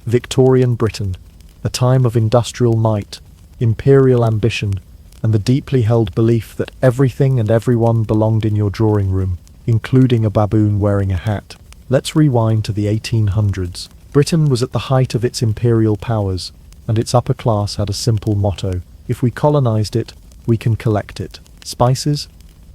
Victorian Britain, a time of industrial might, imperial ambition, and the deeply held belief that everything and everyone belonged in your drawing room, including a baboon wearing a hat. Let's rewind to the 1800s. Britain was at the height of its imperial powers, and its upper class had a simple motto: if we colonized it, we can collect it. Spices?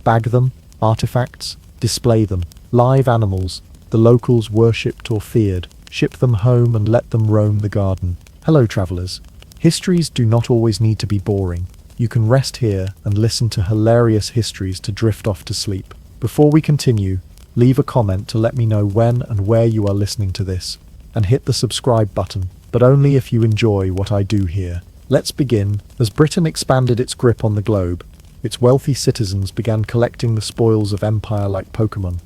Bag them. Artifacts? Display them. Live animals? The locals worshipped or feared. Ship them home and let them roam the garden. Hello, travelers. Histories do not always need to be boring. You can rest here and listen to hilarious histories to drift off to sleep. Before we continue, leave a comment to let me know when and where you are listening to this, and hit the subscribe button, but only if you enjoy what I do here. Let's begin. As Britain expanded its grip on the globe, its wealthy citizens began collecting the spoils of empire like Pokemon.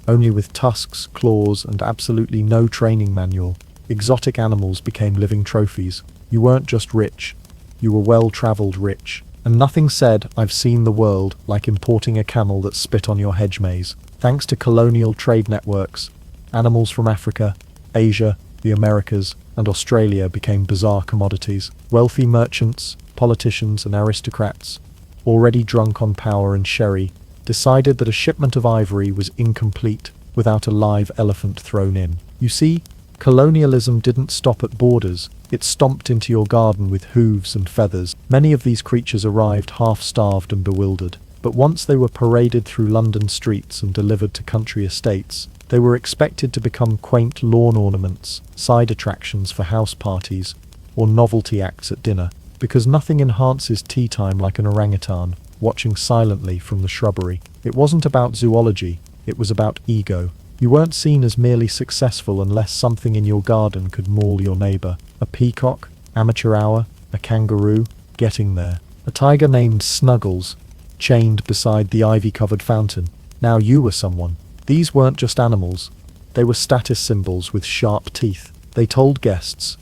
Only with tusks, claws, and absolutely no training manual, exotic animals became living trophies. You weren't just rich, you were well-traveled rich. And nothing said, "I've seen the world," like importing a camel that spit on your hedge maze. Thanks to colonial trade networks, animals from Africa, Asia, the Americas, and Australia became bizarre commodities. Wealthy merchants, politicians, and aristocrats, already drunk on power and sherry, decided that a shipment of ivory was incomplete without a live elephant thrown in. You see, colonialism didn't stop at borders. It stomped into your garden with hooves and feathers. Many of these creatures arrived half-starved and bewildered, but once they were paraded through London streets and delivered to country estates, they were expected to become quaint lawn ornaments, side attractions for house parties, or novelty acts at dinner, because nothing enhances tea time like an orangutan watching silently from the shrubbery. It wasn't about zoology, it was about ego. You weren't seen as merely successful unless something in your garden could maul your neighbor. A peacock, amateur hour, a kangaroo, getting there. A tiger named Snuggles, chained beside the ivy-covered fountain. Now you were someone. These weren't just animals, they were status symbols with sharp teeth. They told guests,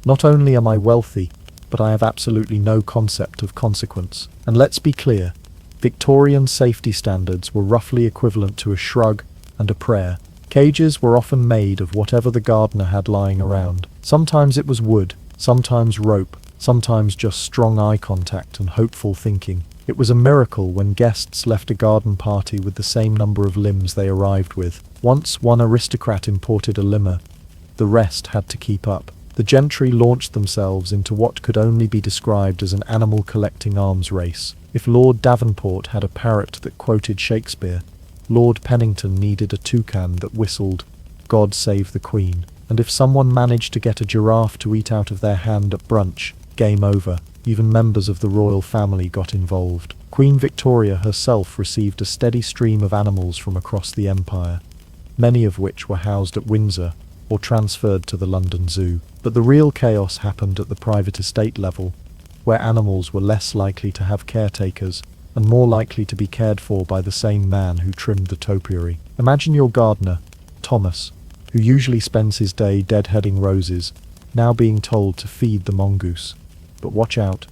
not only am I wealthy, but I have absolutely no concept of consequence. And let's be clear, Victorian safety standards were roughly equivalent to a shrug and a prayer. Cages were often made of whatever the gardener had lying around. Sometimes it was wood, sometimes rope, sometimes just strong eye contact and hopeful thinking. It was a miracle when guests left a garden party with the same number of limbs they arrived with. Once one aristocrat imported a limmer, the rest had to keep up. The gentry launched themselves into what could only be described as an animal collecting arms race. If Lord Davenport had a parrot that quoted Shakespeare, Lord Pennington needed a toucan that whistled, "God save the Queen." And if someone managed to get a giraffe to eat out of their hand at brunch, game over. Even members of the royal family got involved. Queen Victoria herself received a steady stream of animals from across the empire, many of which were housed at Windsor or transferred to the London Zoo. But the real chaos happened at the private estate level, where animals were less likely to have caretakers and more likely to be cared for by the same man who trimmed the topiary. Imagine your gardener, Thomas, who usually spends his day deadheading roses, now being told to feed the mongoose. But watch out,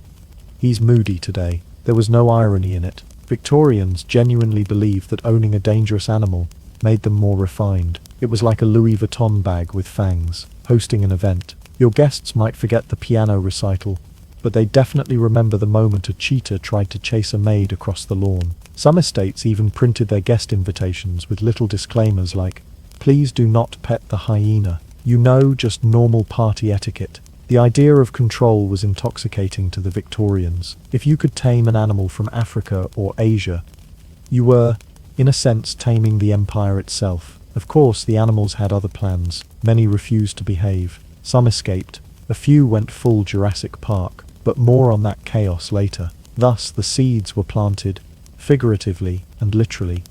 he's moody today. There was no irony in it. Victorians genuinely believed that owning a dangerous animal made them more refined. It was like a Louis Vuitton bag with fangs. Hosting an event, your guests might forget the piano recital, but they definitely remember the moment a cheetah tried to chase a maid across the lawn. Some estates even printed their guest invitations with little disclaimers like, "Please do not pet the hyena." You know, just normal party etiquette. The idea of control was intoxicating to the Victorians. If you could tame an animal from Africa or Asia, you were, in a sense, taming the empire itself. Of course, the animals had other plans. Many refused to behave. Some escaped. A few went full Jurassic Park. But more on that chaos later. Thus, the seeds were planted, figuratively and literally,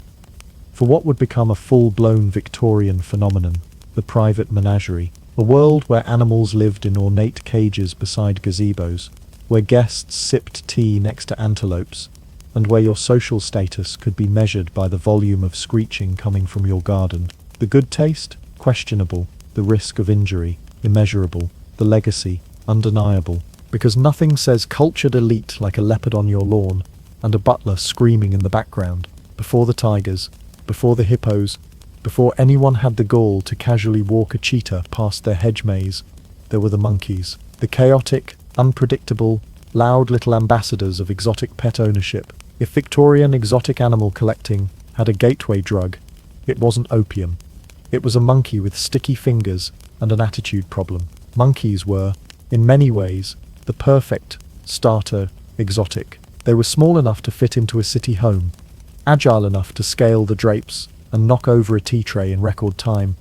for what would become a full-blown Victorian phenomenon, the private menagerie. A world where animals lived in ornate cages beside gazebos, where guests sipped tea next to antelopes, and where your social status could be measured by the volume of screeching coming from your garden. The good taste? Questionable. The risk of injury? Immeasurable. The legacy? Undeniable. Because nothing says cultured elite like a leopard on your lawn, and a butler screaming in the background. Before the tigers, before the hippos, before anyone had the gall to casually walk a cheetah past their hedge maze, there were the monkeys. The chaotic, unpredictable, loud little ambassadors of exotic pet ownership. If Victorian exotic animal collecting had a gateway drug, it wasn't opium. It was a monkey with sticky fingers and an attitude problem. Monkeys were, in many ways, the perfect starter exotic. They were small enough to fit into a city home, agile enough to scale the drapes and knock over a tea tray in record time,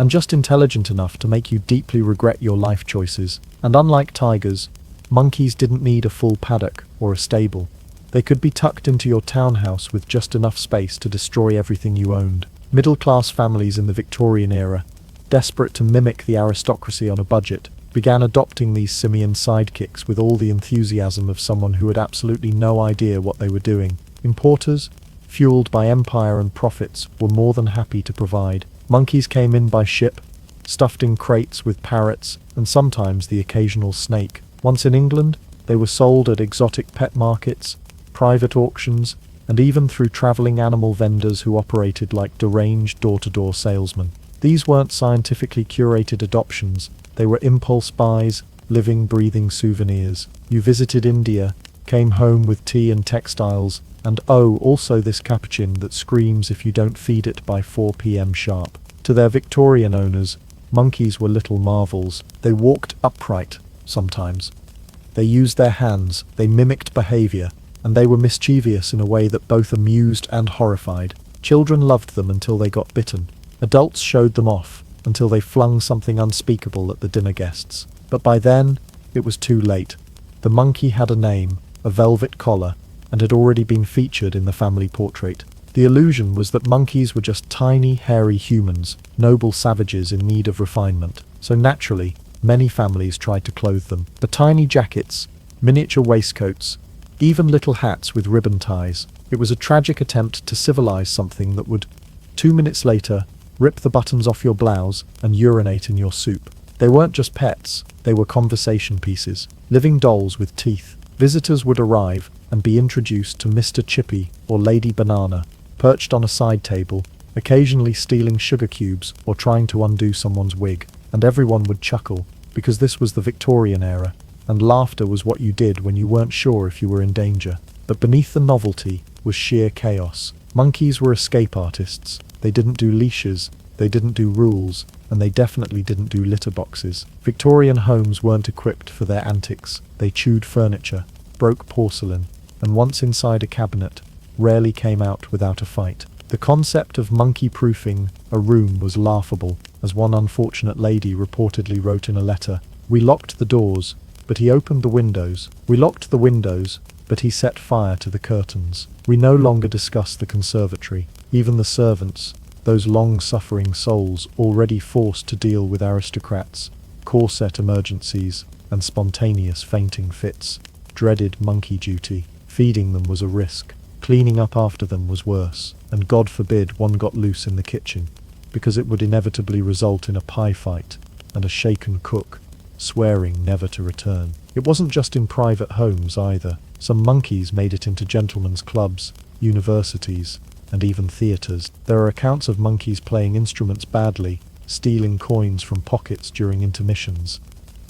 and just intelligent enough to make you deeply regret your life choices. And unlike tigers, monkeys didn't need a full paddock or a stable. They could be tucked into your townhouse with just enough space to destroy everything you owned. Middle-class families in the Victorian era, desperate to mimic the aristocracy on a budget, began adopting these simian sidekicks with all the enthusiasm of someone who had absolutely no idea what they were doing. Importers, fueled by empire and profits, were more than happy to provide. Monkeys came in by ship, stuffed in crates with parrots and sometimes the occasional snake. Once in England, they were sold at exotic pet markets, private auctions, and even through travelling animal vendors who operated like deranged door-to-door salesmen. These weren't scientifically curated adoptions, they were impulse buys, living, breathing souvenirs. You visited India, came home with tea and textiles, and also this capuchin that screams if you don't feed it by 4 p.m. sharp. To their Victorian owners, monkeys were little marvels. They walked upright, sometimes. They used their hands, they mimicked behaviour, and they were mischievous in a way that both amused and horrified. Children loved them until they got bitten. Adults showed them off, until they flung something unspeakable at the dinner guests. But by then, it was too late. The monkey had a name, a velvet collar, and had already been featured in the family portrait. The illusion was that monkeys were just tiny, hairy humans, noble savages in need of refinement. So naturally, many families tried to clothe them. The tiny jackets, miniature waistcoats, even little hats with ribbon ties. It was a tragic attempt to civilize something that would, 2 minutes later, rip the buttons off your blouse and urinate in your soup. They weren't just pets, they were conversation pieces, living dolls with teeth. Visitors would arrive and be introduced to Mr. Chippy or Lady Banana, perched on a side table, occasionally stealing sugar cubes or trying to undo someone's wig. And everyone would chuckle, because this was the Victorian era, and laughter was what you did when you weren't sure if you were in danger. But beneath the novelty was sheer chaos. Monkeys were escape artists. They didn't do leashes, they didn't do rules, and they definitely didn't do litter boxes. Victorian homes weren't equipped for their antics. They chewed furniture, broke porcelain, and once inside a cabinet, rarely came out without a fight. The concept of monkey-proofing a room was laughable, as one unfortunate lady reportedly wrote in a letter. "We locked the doors, but he opened the windows. We locked the windows, but he set fire to the curtains. We no longer discuss the conservatory. Even the servants, those long-suffering souls already forced to deal with aristocrats, corset emergencies, and spontaneous fainting fits, dreaded monkey duty. Feeding them was a risk. Cleaning up after them was worse, and God forbid one got loose in the kitchen, because it would inevitably result in a pie fight and a shaken cook, swearing never to return. It wasn't just in private homes either. Some monkeys made it into gentlemen's clubs, universities, and even theatres. There are accounts of monkeys playing instruments badly, stealing coins from pockets during intermissions,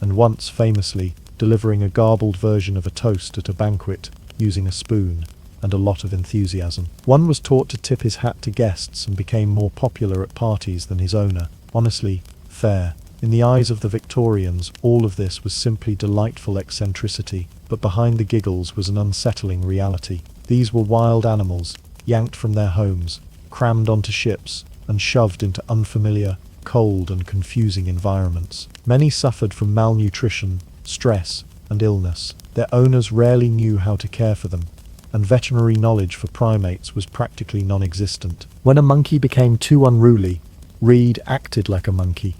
and once, famously, delivering a garbled version of a toast at a banquet using a spoon and a lot of enthusiasm. One was taught to tip his hat to guests and became more popular at parties than his owner. Honestly, fair. In the eyes of the Victorians, all of this was simply delightful eccentricity, but behind the giggles was an unsettling reality. These were wild animals, yanked from their homes, crammed onto ships, and shoved into unfamiliar, cold and confusing environments. Many suffered from malnutrition, stress, and illness. Their owners rarely knew how to care for them, and veterinary knowledge for primates was practically non-existent. When a monkey became too unruly, Reed acted like a monkey.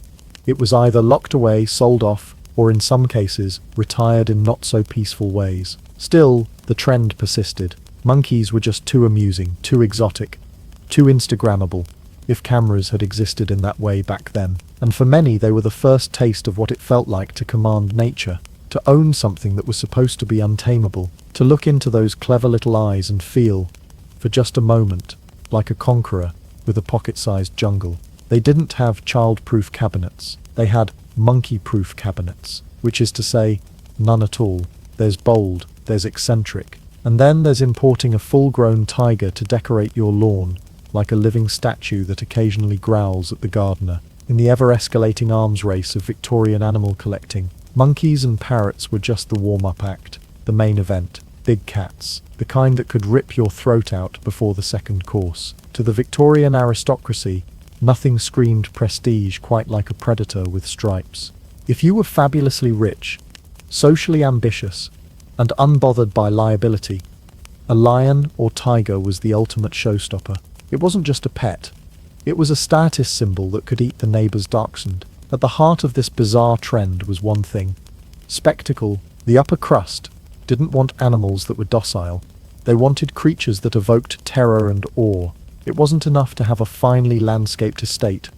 It was either locked away, sold off, or in some cases, retired in not-so-peaceful ways. Still, the trend persisted. Monkeys were just too amusing, too exotic, too Instagrammable, if cameras had existed in that way back then. And for many, they were the first taste of what it felt like to command nature, to own something that was supposed to be untamable, to look into those clever little eyes and feel, for just a moment, like a conqueror with a pocket-sized jungle. They didn't have child-proof cabinets. They had monkey-proof cabinets, which is to say, none at all. There's bold, there's eccentric, and then there's importing a full-grown tiger to decorate your lawn, like a living statue that occasionally growls at the gardener. In the ever-escalating arms race of Victorian animal collecting, monkeys and parrots were just the warm-up act, the main event. Big cats, the kind that could rip your throat out before the second course. To the Victorian aristocracy, nothing screamed prestige quite like a predator with stripes. If you were fabulously rich, socially ambitious, and unbothered by liability, a lion or tiger was the ultimate showstopper. It wasn't just a pet. It was a status symbol that could eat the neighbor's dachshund. At the heart of this bizarre trend was one thing: spectacle. The upper crust didn't want animals that were docile. They wanted creatures that evoked terror and awe. It wasn't enough to have a finely landscaped estate,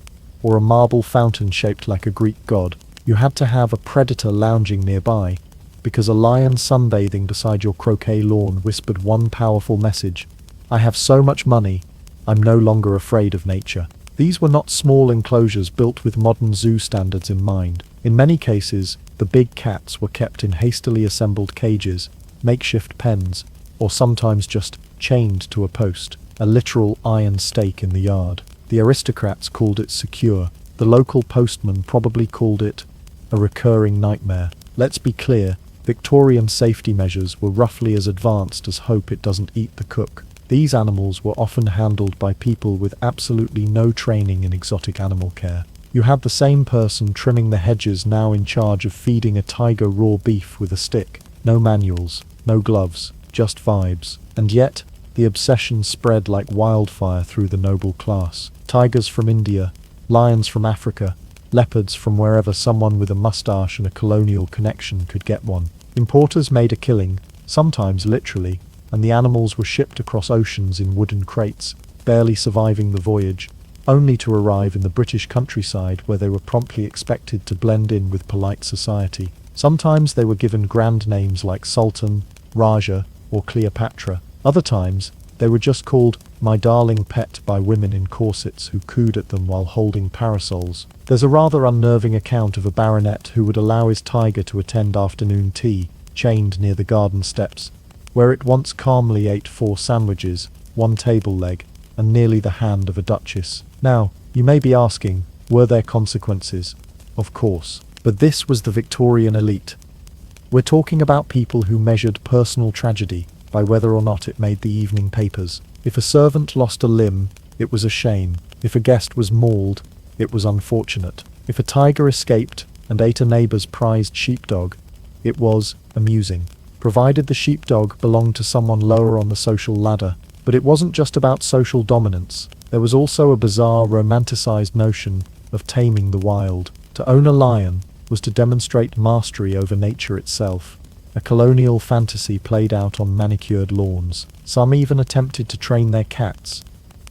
or a marble fountain shaped like a Greek god. You had to have a predator lounging nearby, because a lion sunbathing beside your croquet lawn whispered one powerful message: I have so much money, I'm no longer afraid of nature. These were not small enclosures built with modern zoo standards in mind. In many cases, the big cats were kept in hastily assembled cages, makeshift pens, or sometimes just chained to a post, a literal iron stake in the yard. The aristocrats called it secure. The local postman probably called it a recurring nightmare. Let's be clear, Victorian safety measures were roughly as advanced as hope it doesn't eat the cook. These animals were often handled by people with absolutely no training in exotic animal care. You had the same person trimming the hedges now in charge of feeding a tiger raw beef with a stick. No manuals, no gloves, just vibes. And yet, the obsession spread like wildfire through the noble class. Tigers from India, lions from Africa, leopards from wherever someone with a mustache and a colonial connection could get one. Importers made a killing, sometimes literally, and the animals were shipped across oceans in wooden crates, barely surviving the voyage, only to arrive in the British countryside where they were promptly expected to blend in with polite society. Sometimes they were given grand names like Sultan, Raja, or Cleopatra. Other times, they were just called my darling pet by women in corsets who cooed at them while holding parasols. There's a rather unnerving account of a baronet who would allow his tiger to attend afternoon tea, chained near the garden steps, where it once calmly ate 4 sandwiches, 1 table leg, and nearly the hand of a duchess. Now, you may be asking, were there consequences? Of course. But this was the Victorian elite. We're talking about people who measured personal tragedy by whether or not it made the evening papers. If a servant lost a limb, it was a shame. If a guest was mauled, it was unfortunate. If a tiger escaped and ate a neighbor's prized sheepdog, it was amusing, provided the sheepdog belonged to someone lower on the social ladder. But it wasn't just about social dominance. There was also a bizarre, romanticized notion of taming the wild. To own a lion was to demonstrate mastery over nature itself, a colonial fantasy played out on manicured lawns. Some even attempted to train their cats,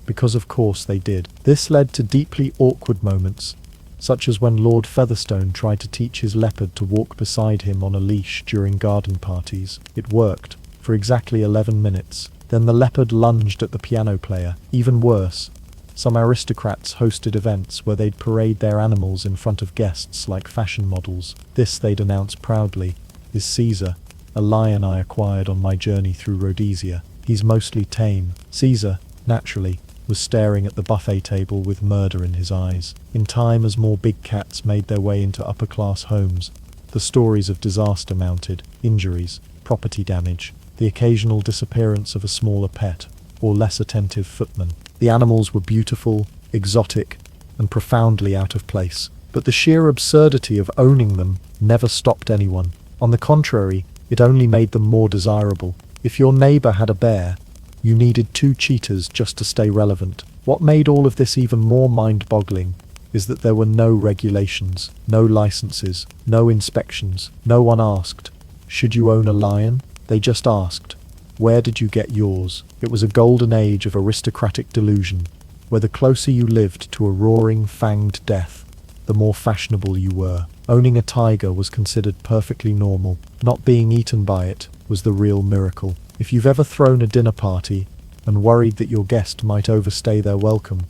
because of course they did. This led to deeply awkward moments, such as when Lord Featherstone tried to teach his leopard to walk beside him on a leash during garden parties. It worked, for exactly 11 minutes. Then the leopard lunged at the piano player. Even worse, some aristocrats hosted events where they'd parade their animals in front of guests like fashion models. This, they'd announce proudly, is Caesar, a lion I acquired on my journey through Rhodesia. He's mostly tame. Caesar, naturally, was staring at the buffet table with murder in his eyes. In time, as more big cats made their way into upper-class homes, the stories of disaster mounted: injuries, property damage, the occasional disappearance of a smaller pet, or less attentive footman. The animals were beautiful, exotic, and profoundly out of place, but the sheer absurdity of owning them never stopped anyone. On the contrary, it only made them more desirable. If your neighbor had a bear, you needed 2 cheetahs just to stay relevant. What made all of this even more mind-boggling is that there were no regulations, no licenses, no inspections. No one asked, should you own a lion? They just asked, where did you get yours? It was a golden age of aristocratic delusion, where the closer you lived to a roaring, fanged death, the more fashionable you were. Owning a tiger was considered perfectly normal. Not being eaten by it was the real miracle. If you've ever thrown a dinner party and worried that your guest might overstay their welcome,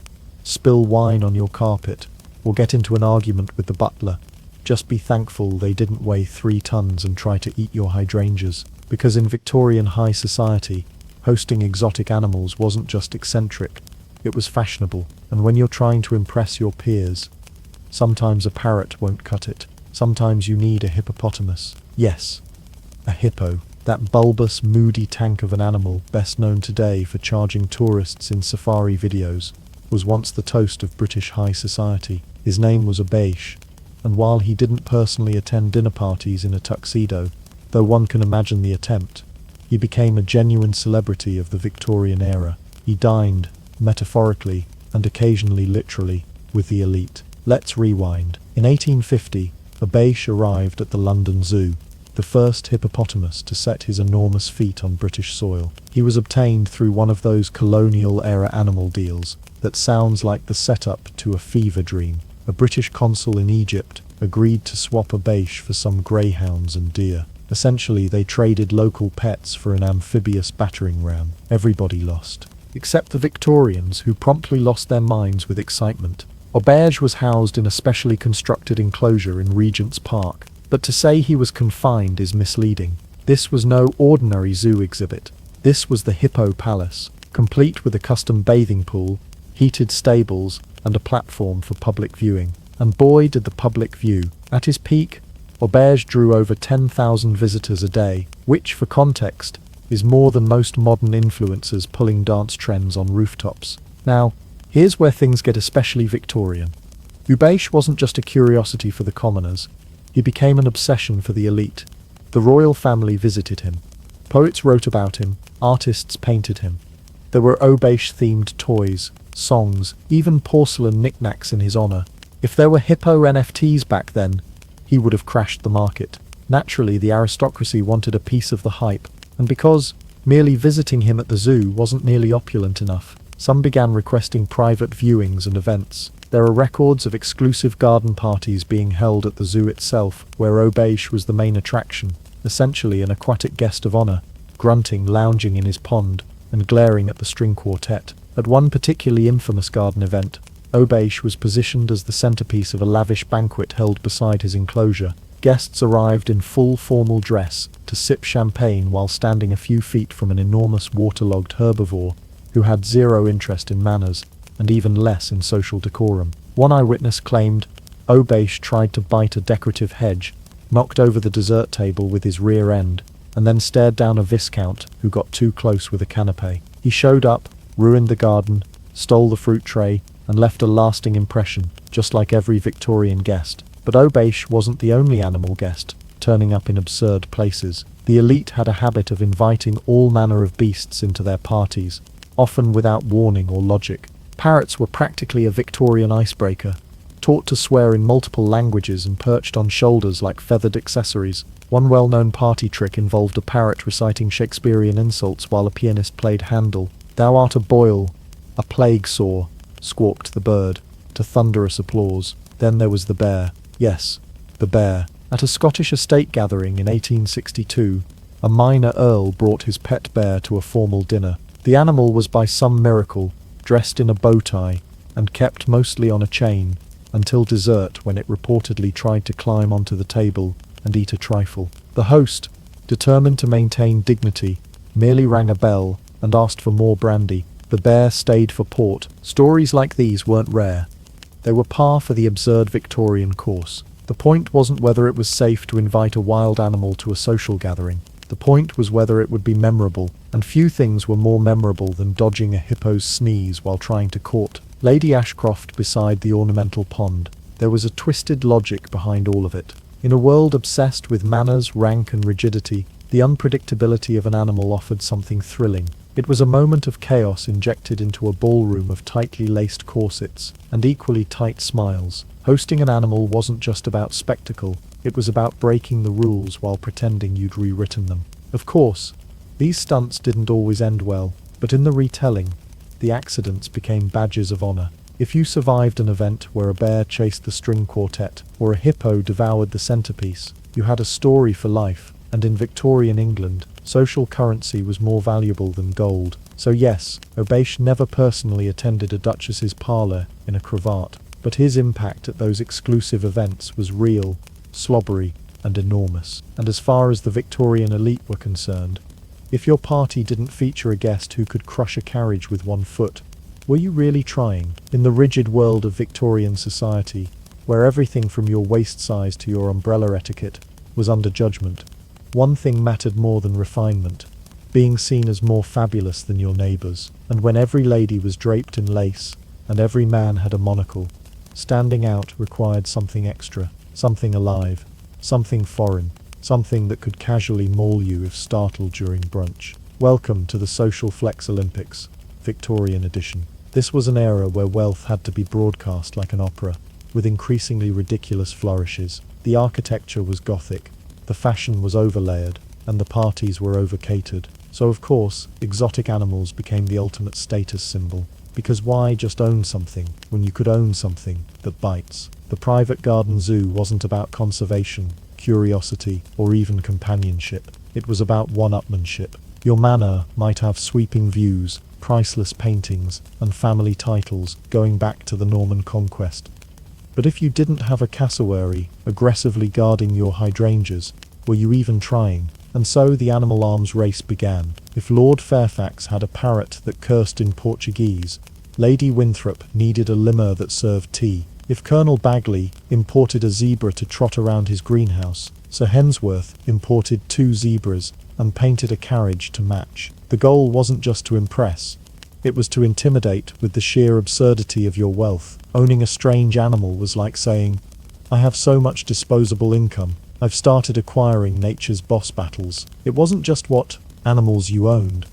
spill wine on your carpet, or get into an argument with the butler, just be thankful they didn't weigh 3 tons and try to eat your hydrangeas. Because in Victorian high society, hosting exotic animals wasn't just eccentric, it was fashionable. And when you're trying to impress your peers, sometimes a parrot won't cut it. Sometimes you need a hippopotamus. Yes, a hippo. That bulbous, moody tank of an animal, best known today for charging tourists in safari videos, was once the toast of British high society. His name was Abeish, and while he didn't personally attend dinner parties in a tuxedo, though one can imagine the attempt, he became a genuine celebrity of the Victorian era. He dined, metaphorically, and occasionally literally, with the elite. Let's rewind. In 1850, Abeish arrived at the London Zoo, the first hippopotamus to set his enormous feet on British soil. He was obtained through one of those colonial-era animal deals that sounds like the setup to a fever dream. A British consul in Egypt agreed to swap Abeish for some greyhounds and deer. Essentially, they traded local pets for an amphibious battering ram. Everybody lost, except the Victorians, who promptly lost their minds with excitement. Abeish was housed in a specially constructed enclosure in Regent's Park, but to say he was confined is misleading. This was no ordinary zoo exhibit. This was the Hippo Palace, complete with a custom bathing pool, heated stables, and a platform for public viewing. And boy did the public view. At his peak, Abeish drew over 10,000 visitors a day, which, for context, is more than most modern influencers pulling dance trends on rooftops. Now, here's where things get especially Victorian. Abeish wasn't just a curiosity for the commoners. He became an obsession for the elite. The royal family visited him. Poets wrote about him. Artists painted him. There were Abeish-themed toys, songs, even porcelain knickknacks in his honor. If there were hippo NFTs back then, he would have crashed the market. Naturally, the aristocracy wanted a piece of the hype, and because merely visiting him at the zoo wasn't nearly opulent enough, some began requesting private viewings and events. There are records of exclusive garden parties being held at the zoo itself, where Abeish was the main attraction, essentially an aquatic guest of honor, grunting, lounging in his pond, and glaring at the string quartet. At one particularly infamous garden event, Abeish was positioned as the centerpiece of a lavish banquet held beside his enclosure. Guests arrived in full formal dress to sip champagne while standing a few feet from an enormous waterlogged herbivore who had zero interest in manners and even less in social decorum. One eyewitness claimed Abeish tried to bite a decorative hedge, knocked over the dessert table with his rear end, and then stared down a viscount who got too close with a canapé. He showed up, ruined the garden, stole the fruit tray, and left a lasting impression, just like every Victorian guest. But Abeish wasn't the only animal guest, turning up in absurd places. The elite had a habit of inviting all manner of beasts into their parties, often without warning or logic. Parrots were practically a Victorian icebreaker, taught to swear in multiple languages and perched on shoulders like feathered accessories. One well-known party trick involved a parrot reciting Shakespearean insults while a pianist played Handel. "Thou art a boil, a plague sore," squawked the bird, to thunderous applause. Then there was the bear. Yes, the bear. At a Scottish estate gathering in 1862, a minor earl brought his pet bear to a formal dinner. The animal was by some miracle dressed in a bow tie and kept mostly on a chain until dessert, when it reportedly tried to climb onto the table and eat a trifle. The host, determined to maintain dignity, merely rang a bell and asked for more brandy. The bear stayed for port. Stories like these weren't rare. They were par for the absurd Victorian course. The point wasn't whether it was safe to invite a wild animal to a social gathering. The point was whether it would be memorable, and few things were more memorable than dodging a hippo's sneeze while trying to court Lady Ashcroft beside the ornamental pond. There was a twisted logic behind all of it. In a world obsessed with manners, rank, and rigidity, the unpredictability of an animal offered something thrilling. It was a moment of chaos injected into a ballroom of tightly laced corsets and equally tight smiles. Hosting an animal wasn't just about spectacle, it was about breaking the rules while pretending you'd rewritten them. Of course, these stunts didn't always end well, but in the retelling, the accidents became badges of honor. If you survived an event where a bear chased the string quartet or a hippo devoured the centerpiece, you had a story for life. and in Victorian England, social currency was more valuable than gold. So yes, Gilgamesh never personally attended a duchess's parlour in a cravat, but his impact at those exclusive events was real, slobbery, and enormous. And as far as the Victorian elite were concerned, if your party didn't feature a guest who could crush a carriage with one foot, were you really trying? In the rigid world of Victorian society, where everything from your waist size to your umbrella etiquette was under judgment, one thing mattered more than refinement: being seen as more fabulous than your neighbours. And when every lady was draped in lace, and every man had a monocle, standing out required something extra, something alive, something foreign, something that could casually maul you if startled during brunch. Welcome to the Social Flex Olympics, Victorian edition. This was an era where wealth had to be broadcast like an opera, with increasingly ridiculous flourishes. The architecture was Gothic, the fashion was overlayered, and the parties were over-catered. So of course, exotic animals became the ultimate status symbol. Because why just own something when you could own something that bites? The private garden zoo wasn't about conservation, curiosity, or even companionship. It was about one-upmanship. Your manor might have sweeping views, priceless paintings, and family titles going back to the Norman conquest. But if you didn't have a cassowary aggressively guarding your hydrangeas, were you even trying? And so the animal arms race began. If Lord Fairfax had a parrot that cursed in Portuguese, Lady Winthrop needed a limmer that served tea. If Colonel Bagley imported a zebra to trot around his greenhouse, Sir Hensworth imported 2 zebras and painted a carriage to match. The goal wasn't just to impress, it was to intimidate with the sheer absurdity of your wealth. Owning a strange animal was like saying, I have so much disposable income, I've started acquiring nature's boss battles. It wasn't just what animals you owned,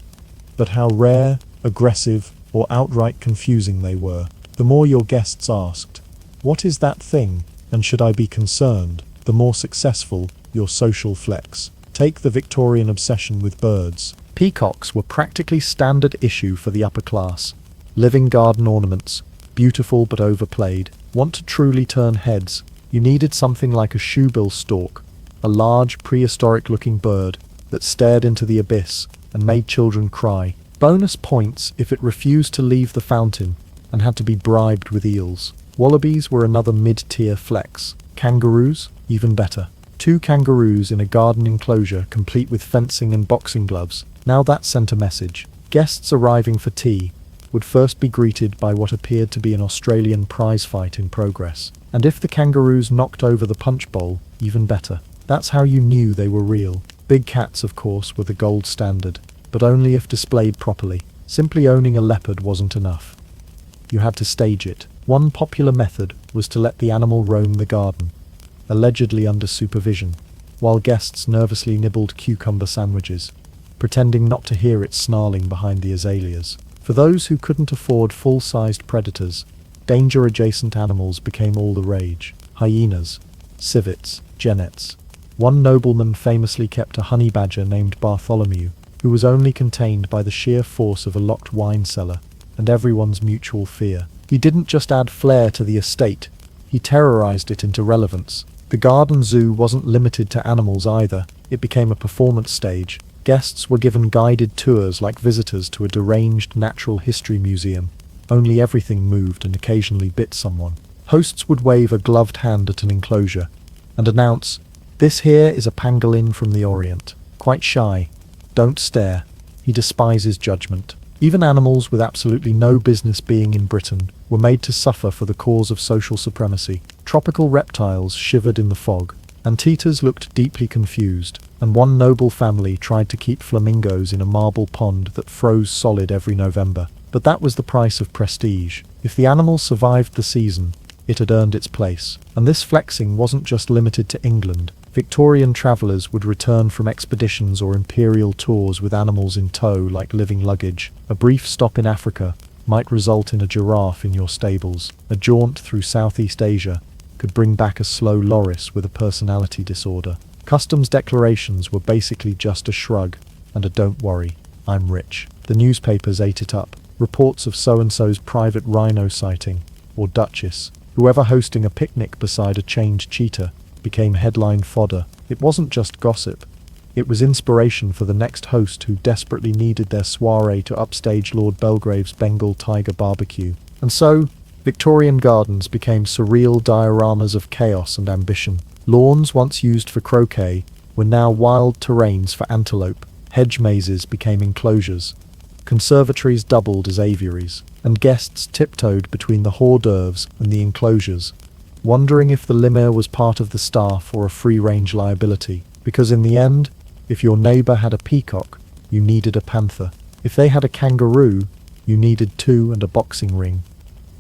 but how rare, aggressive, or outright confusing they were. The more your guests asked, what is that thing, and should I be concerned, the more successful your social flex. Take the Victorian obsession with birds. Peacocks were practically standard issue for the upper class. Living garden ornaments, beautiful but overplayed. Want to truly turn heads, you needed something like a shoebill stork, a large, prehistoric-looking bird that stared into the abyss and made children cry. Bonus points if it refused to leave the fountain and had to be bribed with eels. Wallabies were another mid-tier flex. Kangaroos, even better. 2 kangaroos in a garden enclosure complete with fencing and boxing gloves. Now that sent a message. Guests arriving for tea would first be greeted by what appeared to be an Australian prize fight in progress. And if the kangaroos knocked over the punch bowl, even better. That's how you knew they were real. Big cats, of course, were the gold standard, but only if displayed properly. Simply owning a leopard wasn't enough. You had to stage it. One popular method was to let the animal roam the garden, allegedly under supervision, while guests nervously nibbled cucumber sandwiches, pretending not to hear it snarling behind the azaleas. For those who couldn't afford full-sized predators, danger-adjacent animals became all the rage. Hyenas, civets, genets. One nobleman famously kept a honey badger named Bartholomew, who was only contained by the sheer force of a locked wine cellar and everyone's mutual fear. He didn't just add flair to the estate, he terrorized it into relevance. The garden zoo wasn't limited to animals either, it became a performance stage. Guests were given guided tours like visitors to a deranged natural history museum, only everything moved and occasionally bit someone. Hosts would wave a gloved hand at an enclosure and announce, "This here is a pangolin from the Orient. Quite shy. Don't stare. He despises judgment." Even animals with absolutely no business being in Britain were made to suffer for the cause of social supremacy. Tropical reptiles shivered in the fog. Anteaters looked deeply confused, and one noble family tried to keep flamingos in a marble pond that froze solid every November. But that was the price of prestige. If the animal survived the season, it had earned its place. And this flexing wasn't just limited to England. Victorian travellers would return from expeditions or imperial tours with animals in tow like living luggage. A brief stop in Africa might result in a giraffe in your stables. A jaunt through Southeast Asia could bring back a slow loris with a personality disorder. Customs declarations were basically just a shrug and a "don't worry, I'm rich." The newspapers ate it up. Reports of so-and-so's private rhino sighting, or duchess, whoever hosting a picnic beside a chained cheetah, became headline fodder. It wasn't just gossip, It was inspiration for the next host who desperately needed their soiree to upstage Lord Belgrave's Bengal tiger barbecue. And so, Victorian gardens became surreal dioramas of chaos and ambition. Lawns once used for croquet were now wild terrains for antelope. Hedge mazes became enclosures. Conservatories doubled as aviaries, and guests tiptoed between the hors d'oeuvres and the enclosures, wondering if the lemur was part of the staff or a free-range liability. Because in the end, if your neighbour had a peacock, you needed a panther. If they had a kangaroo, you needed two and a boxing ring.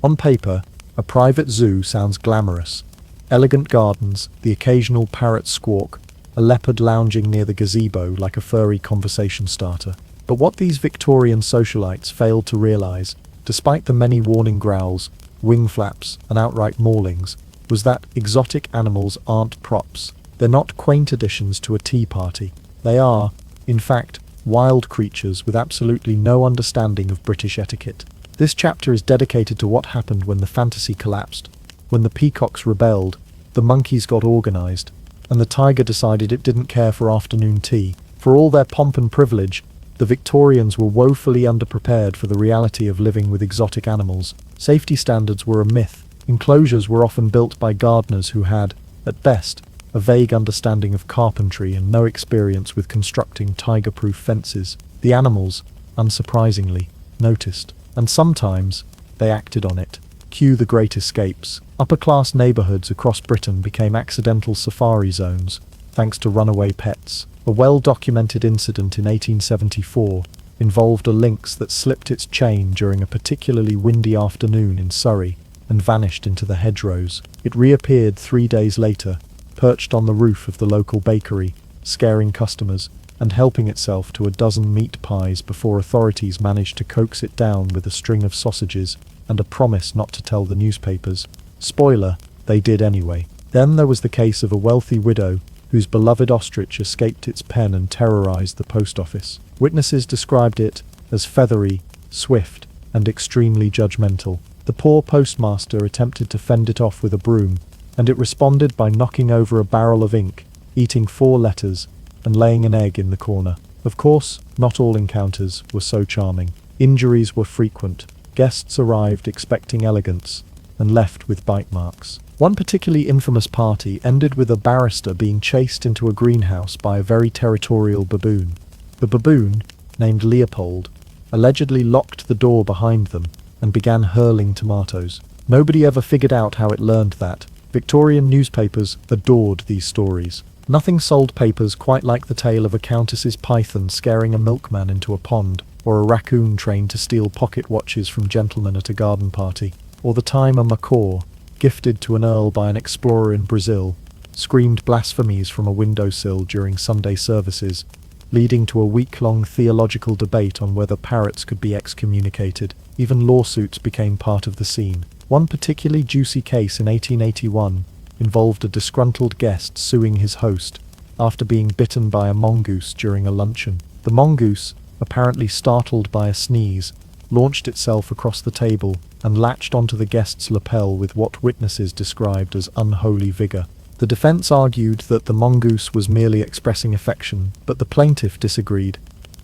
On paper, a private zoo sounds glamorous. Elegant gardens, the occasional parrot squawk, a leopard lounging near the gazebo like a furry conversation starter. But what these Victorian socialites failed to realise, despite the many warning growls, wing flaps, and outright maulings, was that exotic animals aren't props. They're not quaint additions to a tea party. They are, in fact, wild creatures with absolutely no understanding of British etiquette. This chapter is dedicated to what happened when the fantasy collapsed, when the peacocks rebelled, the monkeys got organised, and the tiger decided it didn't care for afternoon tea. For all their pomp and privilege, the Victorians were woefully underprepared for the reality of living with exotic animals. Safety standards were a myth. Enclosures were often built by gardeners who had, at best, a vague understanding of carpentry and no experience with constructing tiger-proof fences. The animals, unsurprisingly, noticed, and sometimes they acted on it. Cue The Great Escapes. Upper-class neighbourhoods across Britain became accidental safari zones, thanks to runaway pets. A well-documented incident in 1874 involved a lynx that slipped its chain during a particularly windy afternoon in Surrey and vanished into the hedgerows. It reappeared 3 days later, perched on the roof of the local bakery, scaring customers and helping itself to a dozen meat pies before authorities managed to coax it down with a string of sausages and a promise not to tell the newspapers. Spoiler, they did anyway. Then there was the case of a wealthy widow whose beloved ostrich escaped its pen and terrorized the post office. Witnesses described it as feathery, swift, and extremely judgmental. The poor postmaster attempted to fend it off with a broom, and it responded by knocking over a barrel of ink, eating 4 letters, and laying an egg in the corner. Of course, not all encounters were so charming. Injuries were frequent. Guests arrived expecting elegance, and left with bite marks. One particularly infamous party ended with a barrister being chased into a greenhouse by a very territorial baboon. The baboon, named Leopold, allegedly locked the door behind them and began hurling tomatoes. Nobody ever figured out how it learned that. Victorian newspapers adored these stories. Nothing sold papers quite like the tale of a countess's python scaring a milkman into a pond, or a raccoon trained to steal pocket watches from gentlemen at a garden party, or the time a macaw, gifted to an earl by an explorer in Brazil, screamed blasphemies from a windowsill during Sunday services, leading to a week-long theological debate on whether parrots could be excommunicated. Even lawsuits became part of the scene. One particularly juicy case in 1881 involved a disgruntled guest suing his host after being bitten by a mongoose during a luncheon. The mongoose, apparently startled by a sneeze, launched itself across the table and latched onto the guest's lapel with what witnesses described as unholy vigour. The defence argued that the mongoose was merely expressing affection, but the plaintiff disagreed,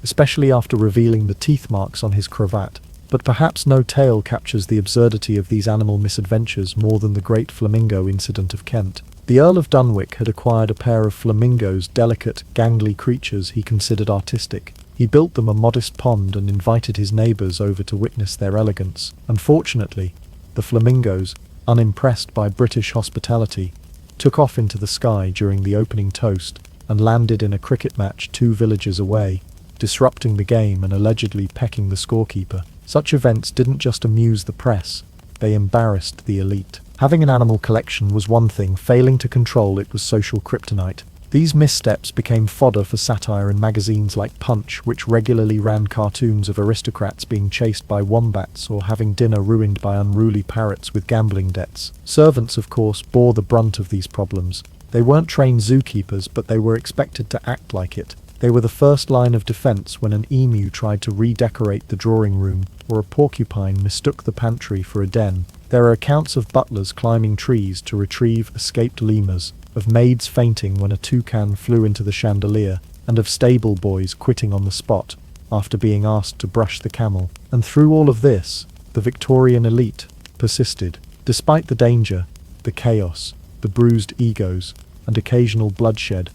especially after revealing the teeth marks on his cravat. But perhaps no tale captures the absurdity of these animal misadventures more than the great flamingo incident of Kent. The Earl of Dunwich had acquired a pair of flamingos, delicate, gangly creatures he considered artistic. He built them a modest pond and invited his neighbours over to witness their elegance. Unfortunately, the flamingos, unimpressed by British hospitality, took off into the sky during the opening toast and landed in a cricket match 2 villages away, disrupting the game and allegedly pecking the scorekeeper. Such events didn't just amuse the press, they embarrassed the elite. Having an animal collection was one thing, failing to control it was social kryptonite. These missteps became fodder for satire in magazines like Punch, which regularly ran cartoons of aristocrats being chased by wombats or having dinner ruined by unruly parrots with gambling debts. Servants, of course, bore the brunt of these problems. They weren't trained zookeepers, but they were expected to act like it. They were the first line of defence when an emu tried to redecorate the drawing room, or a porcupine mistook the pantry for a den. There are accounts of butlers climbing trees to retrieve escaped lemurs, of maids fainting when a toucan flew into the chandelier, and of stable boys quitting on the spot after being asked to brush the camel. And through all of this, the Victorian elite persisted. Despite the danger, the chaos, the bruised egos, and occasional bloodshed,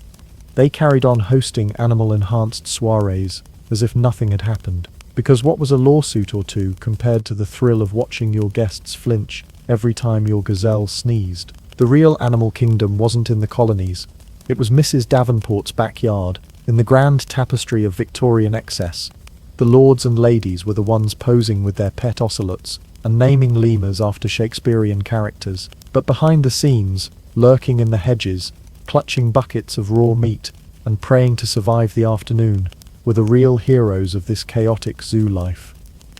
they carried on hosting animal-enhanced soirees as if nothing had happened. Because what was a lawsuit or two compared to the thrill of watching your guests flinch every time your gazelle sneezed? The real animal kingdom wasn't in the colonies. It was Mrs. Davenport's backyard, in the grand tapestry of Victorian excess. The lords and ladies were the ones posing with their pet ocelots and naming lemurs after Shakespearean characters. But behind the scenes, lurking in the hedges, clutching buckets of raw meat and praying to survive the afternoon, were the real heroes of this chaotic zoo life.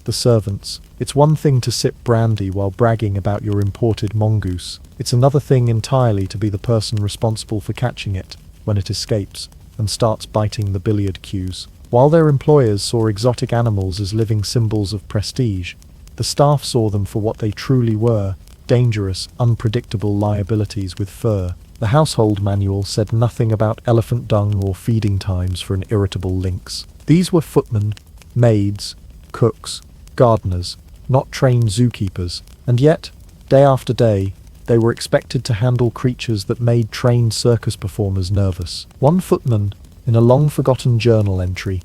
The servants. It's one thing to sip brandy while bragging about your imported mongoose. It's another thing entirely to be the person responsible for catching it when it escapes and starts biting the billiard cues. While their employers saw exotic animals as living symbols of prestige, the staff saw them for what they truly were: dangerous, unpredictable liabilities with fur. The household manual said nothing about elephant dung or feeding times for an irritable lynx. These were footmen, maids, cooks, gardeners, not trained zookeepers, and yet, day after day, they were expected to handle creatures that made trained circus performers nervous. One footman, in a long-forgotten journal entry,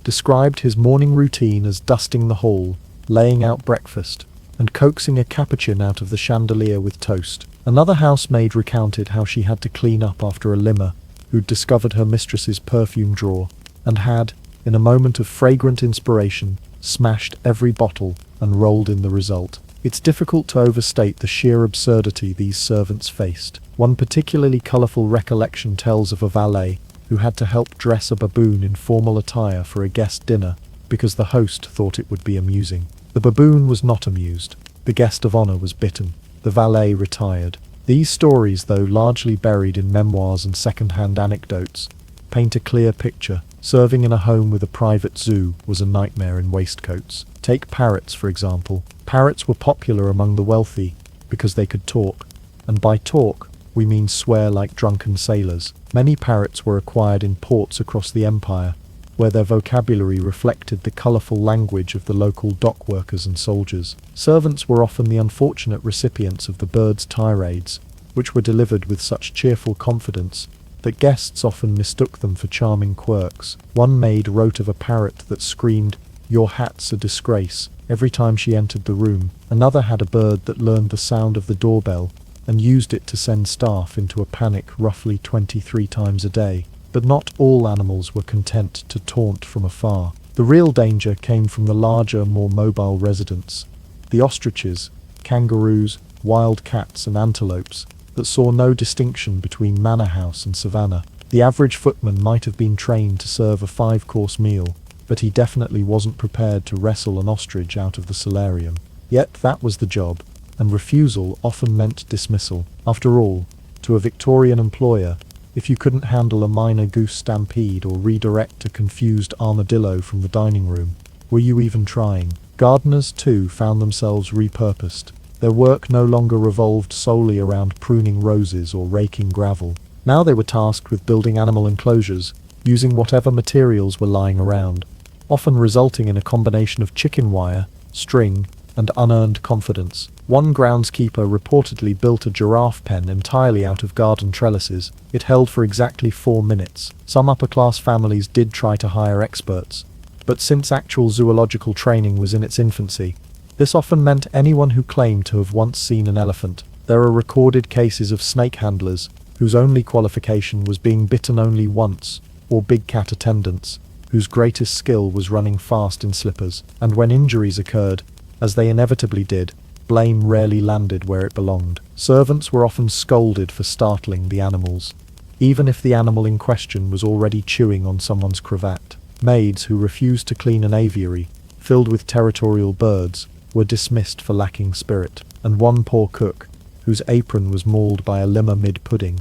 described his morning routine as dusting the hall, laying out breakfast, and coaxing a capuchin out of the chandelier with toast. Another housemaid recounted how she had to clean up after a limmer who'd discovered her mistress's perfume drawer and had, in a moment of fragrant inspiration, smashed every bottle and rolled in the result. It's difficult to overstate the sheer absurdity these servants faced. One particularly colourful recollection tells of a valet who had to help dress a baboon in formal attire for a guest dinner because the host thought it would be amusing. The baboon was not amused. The guest of honour was bitten. The valet retired. These stories, though largely buried in memoirs and second-hand anecdotes, paint a clear picture. Serving in a home with a private zoo was a nightmare in waistcoats. Take parrots, for example. Parrots were popular among the wealthy because they could talk, and by talk, we mean swear like drunken sailors. Many parrots were acquired in ports across the empire, where their vocabulary reflected the colourful language of the local dock workers and soldiers. Servants were often the unfortunate recipients of the birds' tirades, which were delivered with such cheerful confidence that guests often mistook them for charming quirks. One maid wrote of a parrot that screamed, "Your hat's a disgrace," every time she entered the room. Another had a bird that learned the sound of the doorbell and used it to send staff into a panic roughly 23 times a day. But not all animals were content to taunt from afar. The real danger came from the larger, more mobile residents, the ostriches, kangaroos, wild cats and antelopes, that saw no distinction between manor house and savannah. The average footman might have been trained to serve a 5-course meal, but he definitely wasn't prepared to wrestle an ostrich out of the solarium. Yet that was the job, and refusal often meant dismissal. After all, to a Victorian employer, if you couldn't handle a minor goose stampede or redirect a confused armadillo from the dining room, were you even trying? Gardeners, too, found themselves repurposed. Their work no longer revolved solely around pruning roses or raking gravel. Now they were tasked with building animal enclosures, using whatever materials were lying around, often resulting in a combination of chicken wire, string, and unearned confidence. One groundskeeper reportedly built a giraffe pen entirely out of garden trellises. It held for exactly 4 minutes. Some upper-class families did try to hire experts, but since actual zoological training was in its infancy, this often meant anyone who claimed to have once seen an elephant. There are recorded cases of snake handlers whose only qualification was being bitten only once, or big cat attendants whose greatest skill was running fast in slippers. And when injuries occurred, as they inevitably did, blame rarely landed where it belonged. Servants were often scolded for startling the animals, even if the animal in question was already chewing on someone's cravat. Maids who refused to clean an aviary, filled with territorial birds, were dismissed for lacking spirit, and one poor cook, whose apron was mauled by a limmer mid-pudding,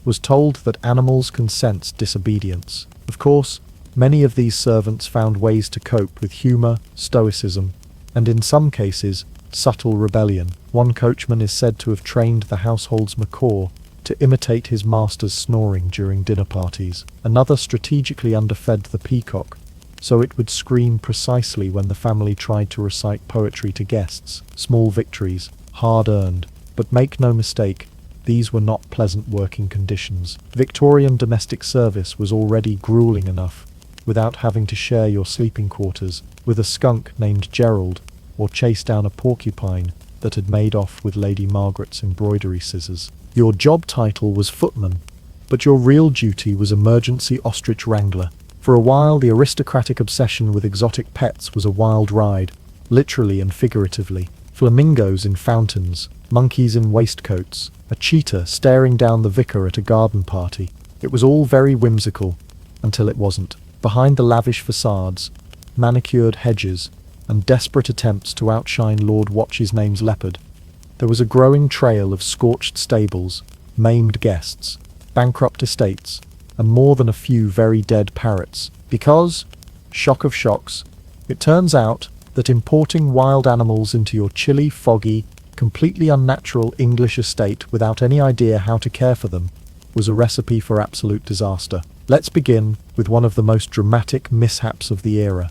was told that animals can sense disobedience. Of course, many of these servants found ways to cope with humour, stoicism, and in some cases, subtle rebellion. One coachman is said to have trained the household's macaw to imitate his master's snoring during dinner parties. Another strategically underfed the peacock, so it would scream precisely when the family tried to recite poetry to guests. Small victories, hard-earned, but make no mistake, these were not pleasant working conditions. Victorian domestic service was already grueling enough, without having to share your sleeping quarters with a skunk named Gerald, or chase down a porcupine that had made off with Lady Margaret's embroidery scissors. Your job title was footman, but your real duty was emergency ostrich wrangler. For a while, the aristocratic obsession with exotic pets was a wild ride, literally and figuratively. Flamingos in fountains, monkeys in waistcoats, a cheetah staring down the vicar at a garden party. It was all very whimsical, until it wasn't. Behind the lavish facades, manicured hedges, and desperate attempts to outshine Lord Watch's-name's leopard, there was a growing trail of scorched stables, maimed guests, bankrupt estates, and more than a few very dead parrots. Because, shock of shocks, it turns out that importing wild animals into your chilly, foggy, completely unnatural English estate without any idea how to care for them was a recipe for absolute disaster. Let's begin with one of the most dramatic mishaps of the era.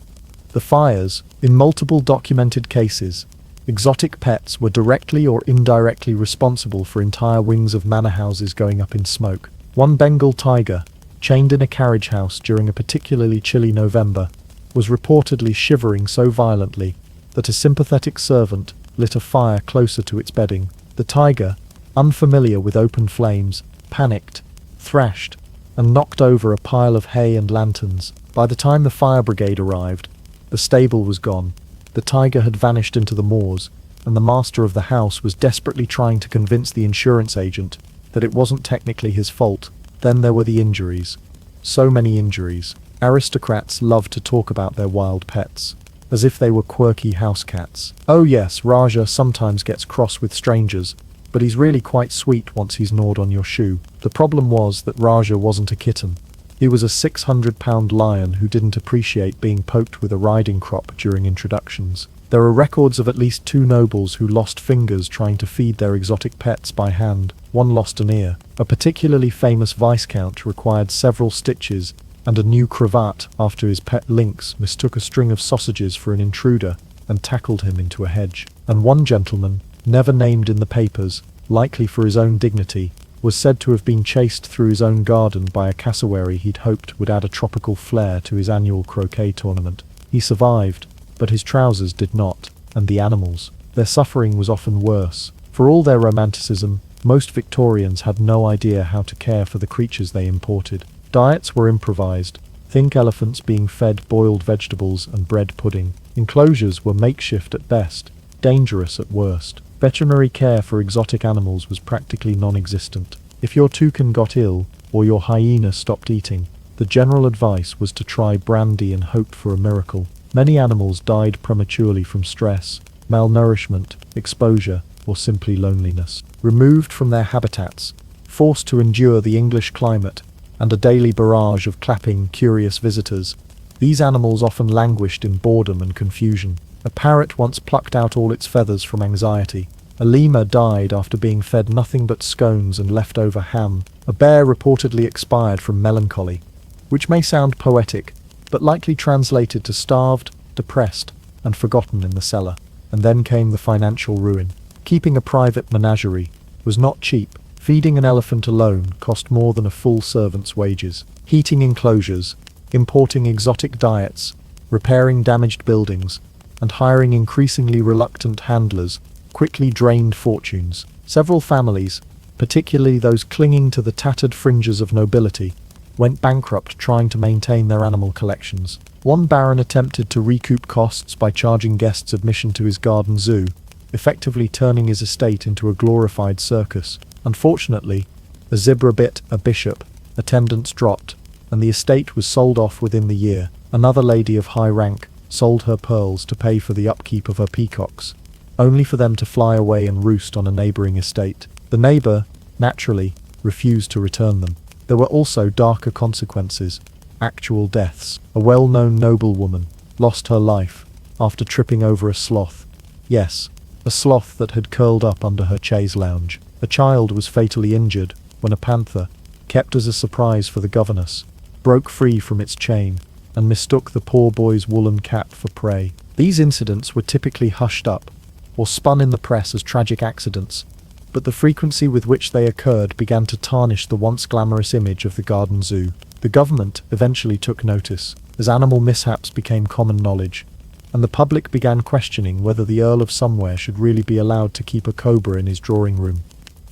The fires. In multiple documented cases, exotic pets were directly or indirectly responsible for entire wings of manor houses going up in smoke. One Bengal tiger, chained in a carriage house during a particularly chilly November, was reportedly shivering so violently that a sympathetic servant lit a fire closer to its bedding. The tiger, unfamiliar with open flames, panicked, thrashed, and knocked over a pile of hay and lanterns. By the time the fire brigade arrived, the stable was gone. The tiger had vanished into the moors, and the master of the house was desperately trying to convince the insurance agent that it wasn't technically his fault. Then there were the injuries. So many injuries. Aristocrats loved to talk about their wild pets, as if they were quirky house cats. Oh yes, Raja sometimes gets cross with strangers, but he's really quite sweet once he's gnawed on your shoe. The problem was that Raja wasn't a kitten. He was a 600-pound lion who didn't appreciate being poked with a riding crop during introductions. There are records of at least 2 nobles who lost fingers trying to feed their exotic pets by hand. One lost an ear. A particularly famous viscount required several stitches and a new cravat after his pet lynx mistook a string of sausages for an intruder and tackled him into a hedge. And one gentleman, never named in the papers, likely for his own dignity, was said to have been chased through his own garden by a cassowary he'd hoped would add a tropical flair to his annual croquet tournament. He survived, but his trousers did not, and the animals. Their suffering was often worse. For all their romanticism, most Victorians had no idea how to care for the creatures they imported. Diets were improvised, think elephants being fed boiled vegetables and bread pudding. Enclosures were makeshift at best, dangerous at worst. Veterinary care for exotic animals was practically non-existent. If your toucan got ill, or your hyena stopped eating, the general advice was to try brandy and hope for a miracle. Many animals died prematurely from stress, malnourishment, exposure, or simply loneliness. Removed from their habitats, forced to endure the English climate, and a daily barrage of clapping, curious visitors, these animals often languished in boredom and confusion. A parrot once plucked out all its feathers from anxiety. A lemur died after being fed nothing but scones and leftover ham. A bear reportedly expired from melancholy, which may sound poetic, but likely translated to starved, depressed, and forgotten in the cellar. And then came the financial ruin. Keeping a private menagerie was not cheap. Feeding an elephant alone cost more than a full servant's wages. Heating enclosures, importing exotic diets, repairing damaged buildings, and hiring increasingly reluctant handlers quickly drained fortunes. Several families, particularly those clinging to the tattered fringes of nobility, went bankrupt trying to maintain their animal collections. One baron attempted to recoup costs by charging guests admission to his garden zoo, effectively turning his estate into a glorified circus. Unfortunately, a zebra bit a bishop, attendance dropped, and the estate was sold off within the year. Another lady of high rank sold her pearls to pay for the upkeep of her peacocks, only for them to fly away and roost on a neighbouring estate. The neighbour, naturally, refused to return them. There were also darker consequences, actual deaths. A well-known noblewoman lost her life after tripping over a sloth. Yes, a sloth that had curled up under her chaise lounge. A child was fatally injured when a panther, kept as a surprise for the governess, broke free from its chain and mistook the poor boy's woolen cap for prey. These incidents were typically hushed up or spun in the press as tragic accidents, but the frequency with which they occurred began to tarnish the once glamorous image of the garden zoo. The government eventually took notice, as animal mishaps became common knowledge, and the public began questioning whether the Earl of Somewhere should really be allowed to keep a cobra in his drawing room.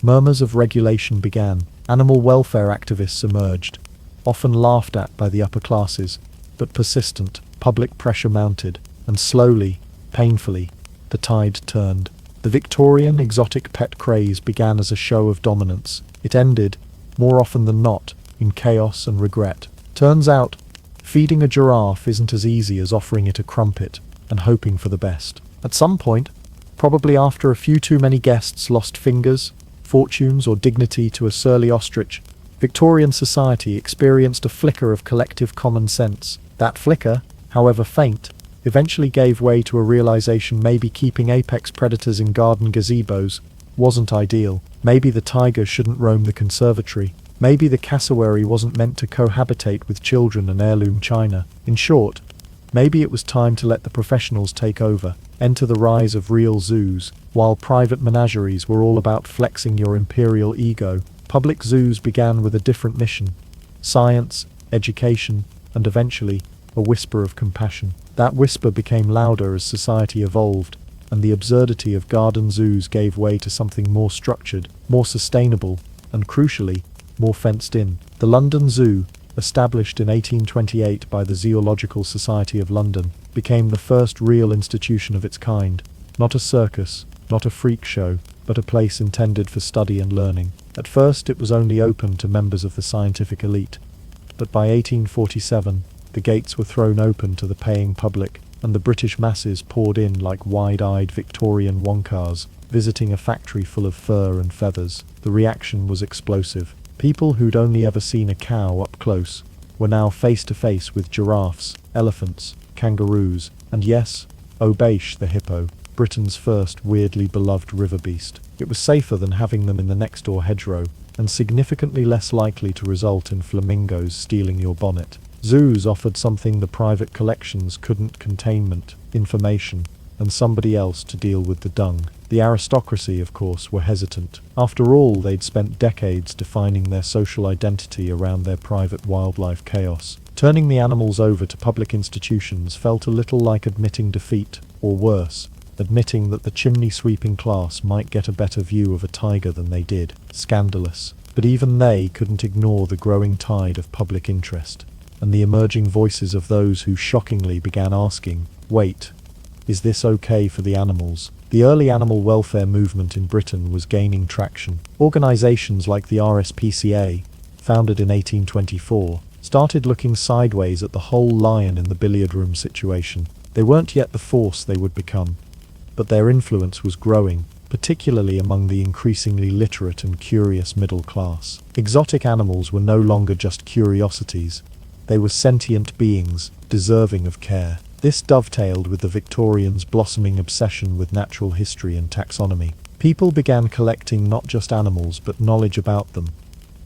Murmurs of regulation began. Animal welfare activists emerged, often laughed at by the upper classes, but persistent. Public pressure mounted, and slowly, painfully, the tide turned. The Victorian exotic pet craze began as a show of dominance. It ended, more often than not, in chaos and regret. Turns out, feeding a giraffe isn't as easy as offering it a crumpet and hoping for the best. At some point, probably after a few too many guests lost fingers, fortunes, or dignity to a surly ostrich, Victorian society experienced a flicker of collective common sense. That flicker, however faint, eventually gave way to a realization maybe keeping apex predators in garden gazebos wasn't ideal. Maybe the tiger shouldn't roam the conservatory. Maybe the cassowary wasn't meant to cohabitate with children and heirloom china. In short, maybe it was time to let the professionals take over, enter the rise of real zoos. While private menageries were all about flexing your imperial ego, public zoos began with a different mission: science, education, and eventually, a whisper of compassion. That whisper became louder as society evolved, and the absurdity of garden zoos gave way to something more structured, more sustainable, and crucially, more fenced in. The London Zoo, established in 1828 by the Zoological Society of London, became the first real institution of its kind. Not a circus, not a freak show, but a place intended for study and learning. At first it was only open to members of the scientific elite, but by 1847, the gates were thrown open to the paying public, and the British masses poured in like wide-eyed Victorian Wonkars, visiting a factory full of fur and feathers. The reaction was explosive. People who'd only ever seen a cow up close were now face to face with giraffes, elephants, kangaroos, and yes, Obeish the hippo, Britain's first weirdly beloved river beast. It was safer than having them in the next-door hedgerow, and significantly less likely to result in flamingos stealing your bonnet. Zoos offered something the private collections couldn't: containment, information, and somebody else to deal with the dung. The aristocracy, of course, were hesitant. After all, they'd spent decades defining their social identity around their private wildlife chaos. Turning the animals over to public institutions felt a little like admitting defeat, or worse, admitting that the chimney-sweeping class might get a better view of a tiger than they did. Scandalous. But even they couldn't ignore the growing tide of public interest, and the emerging voices of those who shockingly began asking, wait, is this okay for the animals? The early animal welfare movement in Britain was gaining traction. Organisations like the RSPCA, founded in 1824, started looking sideways at the whole lion in the billiard room situation. They weren't yet the force they would become, but their influence was growing, particularly among the increasingly literate and curious middle class. Exotic animals were no longer just curiosities. They were sentient beings, deserving of care. This dovetailed with the Victorians' blossoming obsession with natural history and taxonomy. People began collecting not just animals but knowledge about them.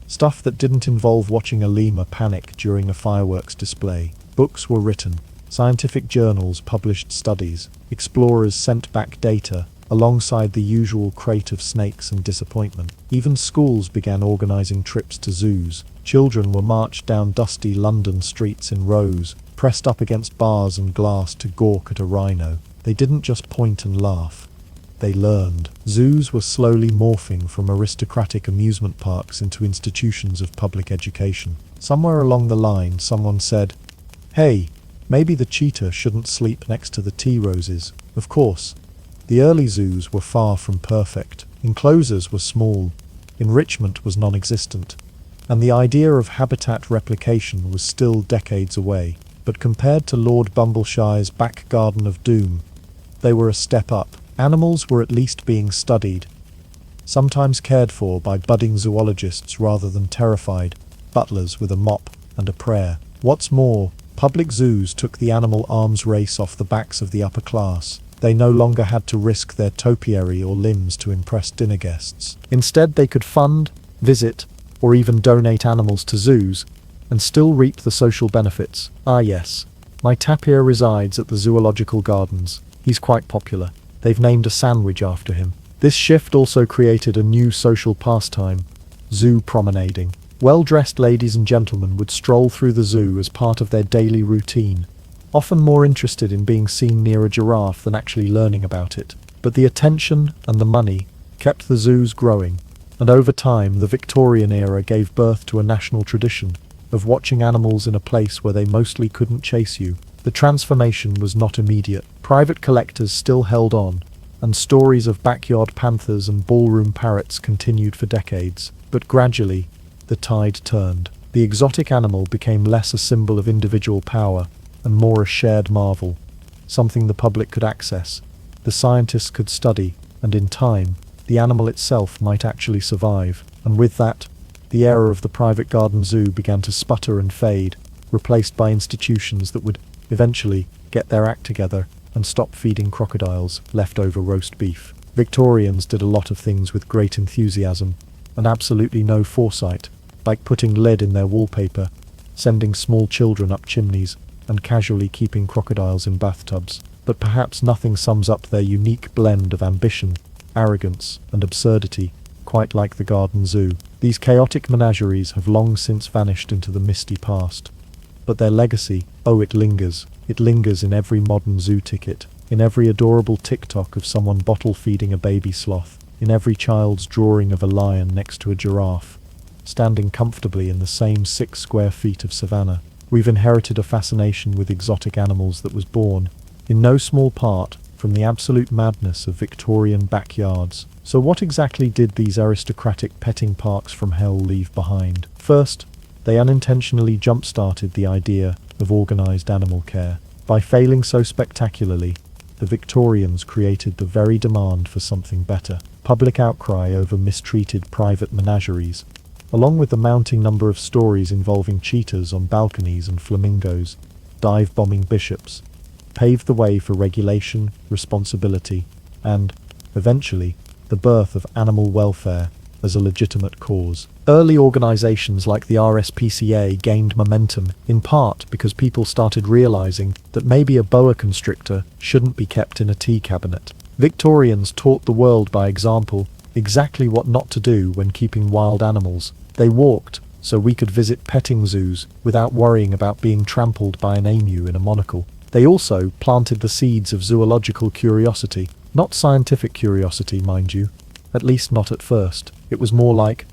Stuff that didn't involve watching a lemur panic during a fireworks display. Books were written. Scientific journals published studies. Explorers sent back data, alongside the usual crate of snakes and disappointment. Even schools began organising trips to zoos. Children were marched down dusty London streets in rows, pressed up against bars and glass to gawk at a rhino. They didn't just point and laugh. They learned. Zoos were slowly morphing from aristocratic amusement parks into institutions of public education. Somewhere along the line, someone said, "Hey, maybe the cheetah shouldn't sleep next to the tea roses." Of course, the early zoos were far from perfect. Enclosures were small, enrichment was non-existent, and the idea of habitat replication was still decades away. But compared to Lord Bumbleshire's back garden of doom, they were a step up. Animals were at least being studied, sometimes cared for by budding zoologists rather than terrified butlers with a mop and a prayer. What's more, public zoos took the animal arms race off the backs of the upper class. They no longer had to risk their topiary or limbs to impress dinner guests. Instead, they could fund, visit, or even donate animals to zoos, and still reap the social benefits. Ah yes, my tapir resides at the zoological gardens. He's quite popular. They've named a sandwich after him. This shift also created a new social pastime, zoo promenading. Well-dressed ladies and gentlemen would stroll through the zoo as part of their daily routine, often more interested in being seen near a giraffe than actually learning about it. But the attention and the money kept the zoos growing, and over time the Victorian era gave birth to a national tradition of watching animals in a place where they mostly couldn't chase you. The transformation was not immediate. Private collectors still held on, and stories of backyard panthers and ballroom parrots continued for decades. But gradually, the tide turned. The exotic animal became less a symbol of individual power and more a shared marvel, something the public could access, the scientists could study, and in time, the animal itself might actually survive. And with that, the era of the private garden zoo began to sputter and fade, replaced by institutions that would eventually get their act together and stop feeding crocodiles leftover roast beef. Victorians did a lot of things with great enthusiasm and absolutely no foresight, like putting lead in their wallpaper, sending small children up chimneys, and casually keeping crocodiles in bathtubs. But perhaps nothing sums up their unique blend of ambition, arrogance, and absurdity quite like the garden zoo. These chaotic menageries have long since vanished into the misty past. But their legacy, oh, it lingers. It lingers in every modern zoo ticket, in every adorable TikTok of someone bottle-feeding a baby sloth, in every child's drawing of a lion next to a giraffe, standing comfortably in the same 6 square feet of savannah. We've inherited a fascination with exotic animals that was born, in no small part, from the absolute madness of Victorian backyards. So what exactly did these aristocratic petting parks from hell leave behind? First, they unintentionally jump-started the idea of organized animal care. By failing so spectacularly, the Victorians created the very demand for something better. Public outcry over mistreated private menageries, along with the mounting number of stories involving cheetahs on balconies and flamingos, dive-bombing bishops, paved the way for regulation, responsibility, and, eventually, the birth of animal welfare as a legitimate cause. Early organizations like the RSPCA gained momentum, in part because people started realizing that maybe a boa constrictor shouldn't be kept in a tea cabinet. Victorians taught the world by example exactly what not to do when keeping wild animals. They walked so we could visit petting zoos without worrying about being trampled by an emu in a monocle. They also planted the seeds of zoological curiosity. Not scientific curiosity, mind you. At least not at first. It was more like,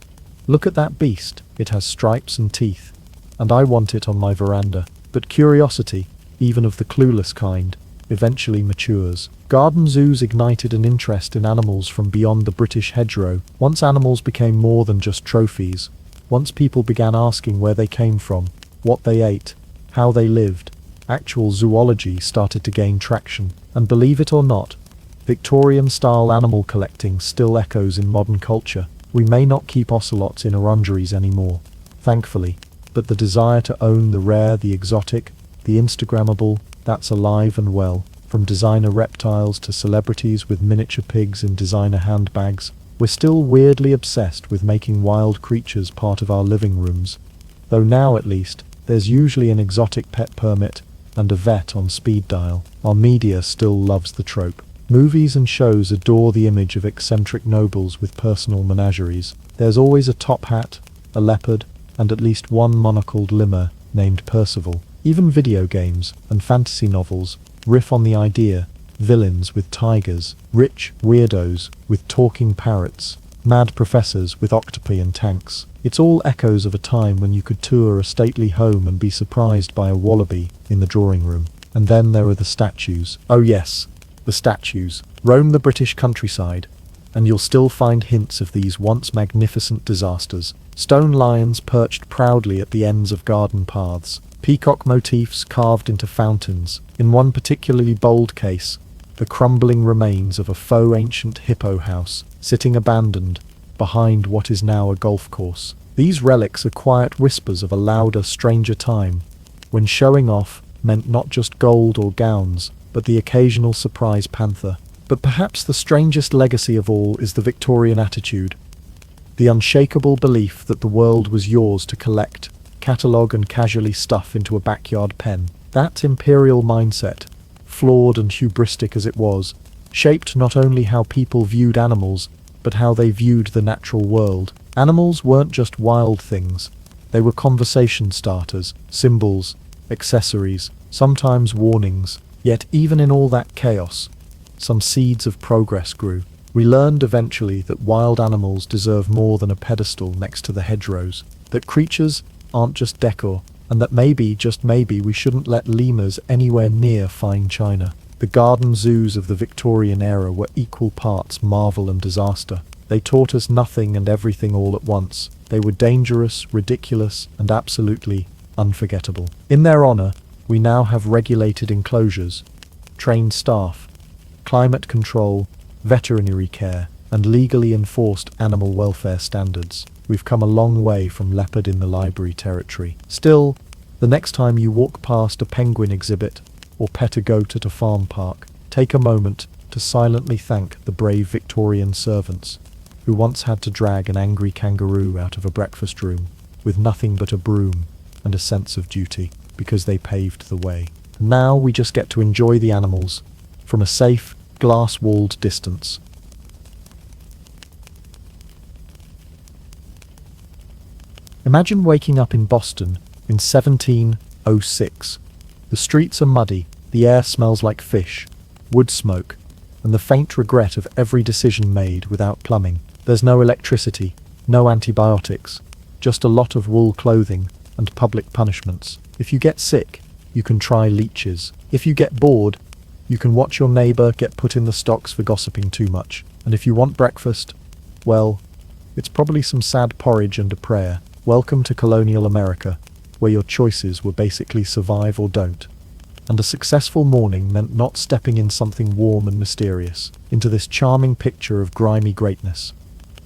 look at that beast, it has stripes and teeth, and I want it on my veranda. But curiosity, even of the clueless kind, eventually matures. Garden zoos ignited an interest in animals from beyond the British hedgerow. Once animals became more than just trophies, once people began asking where they came from, what they ate, how they lived, actual zoology started to gain traction. And believe it or not, Victorian-style animal collecting still echoes in modern culture. We may not keep ocelots in orangeries anymore, thankfully, but the desire to own the rare, the exotic, the Instagrammable, that's alive and well. From designer reptiles to celebrities with miniature pigs in designer handbags, we're still weirdly obsessed with making wild creatures part of our living rooms. Though now, at least, there's usually an exotic pet permit and a vet on speed dial. Our media still loves the trope. Movies and shows adore the image of eccentric nobles with personal menageries. There's always a top hat, a leopard, and at least one monocled lemur named Percival. Even video games and fantasy novels riff on the idea. Villains with tigers, rich weirdos with talking parrots, mad professors with octopi and tanks. It's all echoes of a time when you could tour a stately home and be surprised by a wallaby in the drawing room. And then there are the statues. Oh yes, the statues. Roam the British countryside, and you'll still find hints of these once magnificent disasters. Stone lions perched proudly at the ends of garden paths, peacock motifs carved into fountains. In one particularly bold case, the crumbling remains of a faux ancient hippo house, sitting abandoned behind what is now a golf course. These relics are quiet whispers of a louder, stranger time, when showing off meant not just gold or gowns, but the occasional surprise panther. But perhaps the strangest legacy of all is the Victorian attitude. The unshakable belief that the world was yours to collect, catalogue and casually stuff into a backyard pen. That imperial mindset, flawed and hubristic as it was, shaped not only how people viewed animals, but how they viewed the natural world. Animals weren't just wild things. They were conversation starters, symbols, accessories, sometimes warnings. Yet even in all that chaos, some seeds of progress grew. We learned eventually that wild animals deserve more than a pedestal next to the hedgerows, that creatures aren't just decor, and that maybe, just maybe, we shouldn't let lemurs anywhere near fine china. The garden zoos of the Victorian era were equal parts marvel and disaster. They taught us nothing and everything all at once. They were dangerous, ridiculous, and absolutely unforgettable. In their honor, we now have regulated enclosures, trained staff, climate control, veterinary care, and legally enforced animal welfare standards. We've come a long way from leopard in the library territory. Still, the next time you walk past a penguin exhibit or pet a goat at a farm park, take a moment to silently thank the brave Victorian servants who once had to drag an angry kangaroo out of a breakfast room with nothing but a broom and a sense of duty, because they paved the way. Now we just get to enjoy the animals from a safe, glass-walled distance. Imagine waking up in Boston in 1706. The streets are muddy, the air smells like fish, wood smoke, and the faint regret of every decision made without plumbing. There's no electricity, no antibiotics, just a lot of wool clothing and public punishments. If you get sick, you can try leeches. If you get bored, you can watch your neighbour get put in the stocks for gossiping too much. And if you want breakfast, well, it's probably some sad porridge and a prayer. Welcome to colonial America, where your choices were basically survive or don't. And a successful morning meant not stepping in something warm and mysterious, into this charming picture of grimy greatness.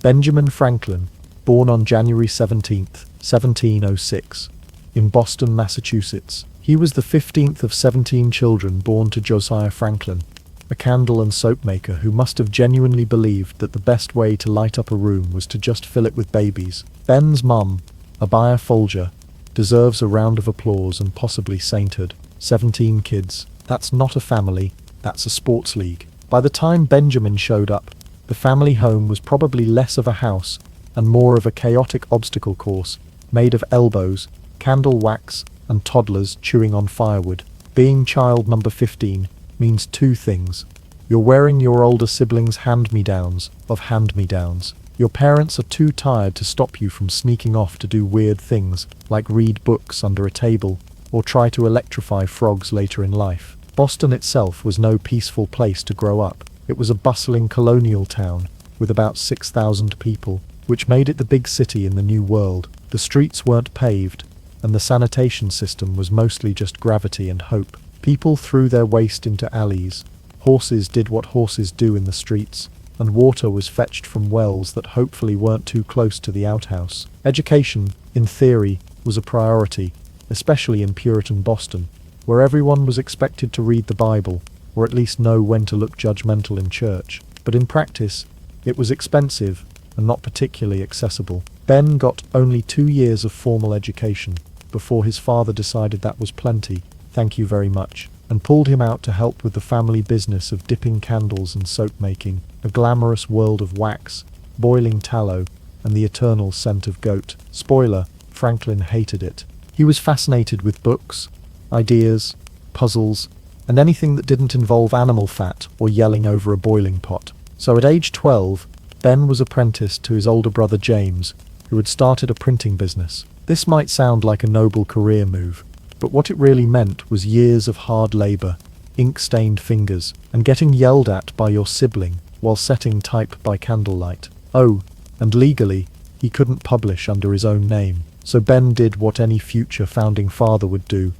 Benjamin Franklin, born on January 17th, 1706, in Boston, Massachusetts. He was the 15th of 17 children born to Josiah Franklin, a candle and soap maker who must have genuinely believed that the best way to light up a room was to just fill it with babies. Ben's mum, Abia Folger, deserves a round of applause and possibly sainthood. 17 kids. That's not a family, that's a sports league. By the time Benjamin showed up, the family home was probably less of a house and more of a chaotic obstacle course made of elbows, candle wax, and toddlers chewing on firewood. Being child number 15 means two things. You're wearing your older siblings' hand-me-downs of hand-me-downs. Your parents are too tired to stop you from sneaking off to do weird things like read books under a table or try to electrify frogs later in life. Boston itself was no peaceful place to grow up. It was a bustling colonial town with about 6,000 people, which made it the big city in the New World. The streets weren't paved, and the sanitation system was mostly just gravity and hope. People threw their waste into alleys, horses did what horses do in the streets, and water was fetched from wells that hopefully weren't too close to the outhouse. Education, in theory, was a priority, especially in Puritan Boston, where everyone was expected to read the Bible, or at least know when to look judgmental in church. But in practice, it was expensive and not particularly accessible. Ben got only 2 years of formal education before his father decided that was plenty, thank you very much, and pulled him out to help with the family business of dipping candles and soap making, a glamorous world of wax, boiling tallow, and the eternal scent of goat. Spoiler, Franklin hated it. He was fascinated with books, ideas, puzzles, and anything that didn't involve animal fat or yelling over a boiling pot. So at age 12, Ben was apprenticed to his older brother James, who had started a printing business. This might sound like a noble career move, but what it really meant was years of hard labor, ink-stained fingers, and getting yelled at by your sibling while setting type by candlelight. Oh, and legally, he couldn't publish under his own name. So Ben did what any future founding father would do.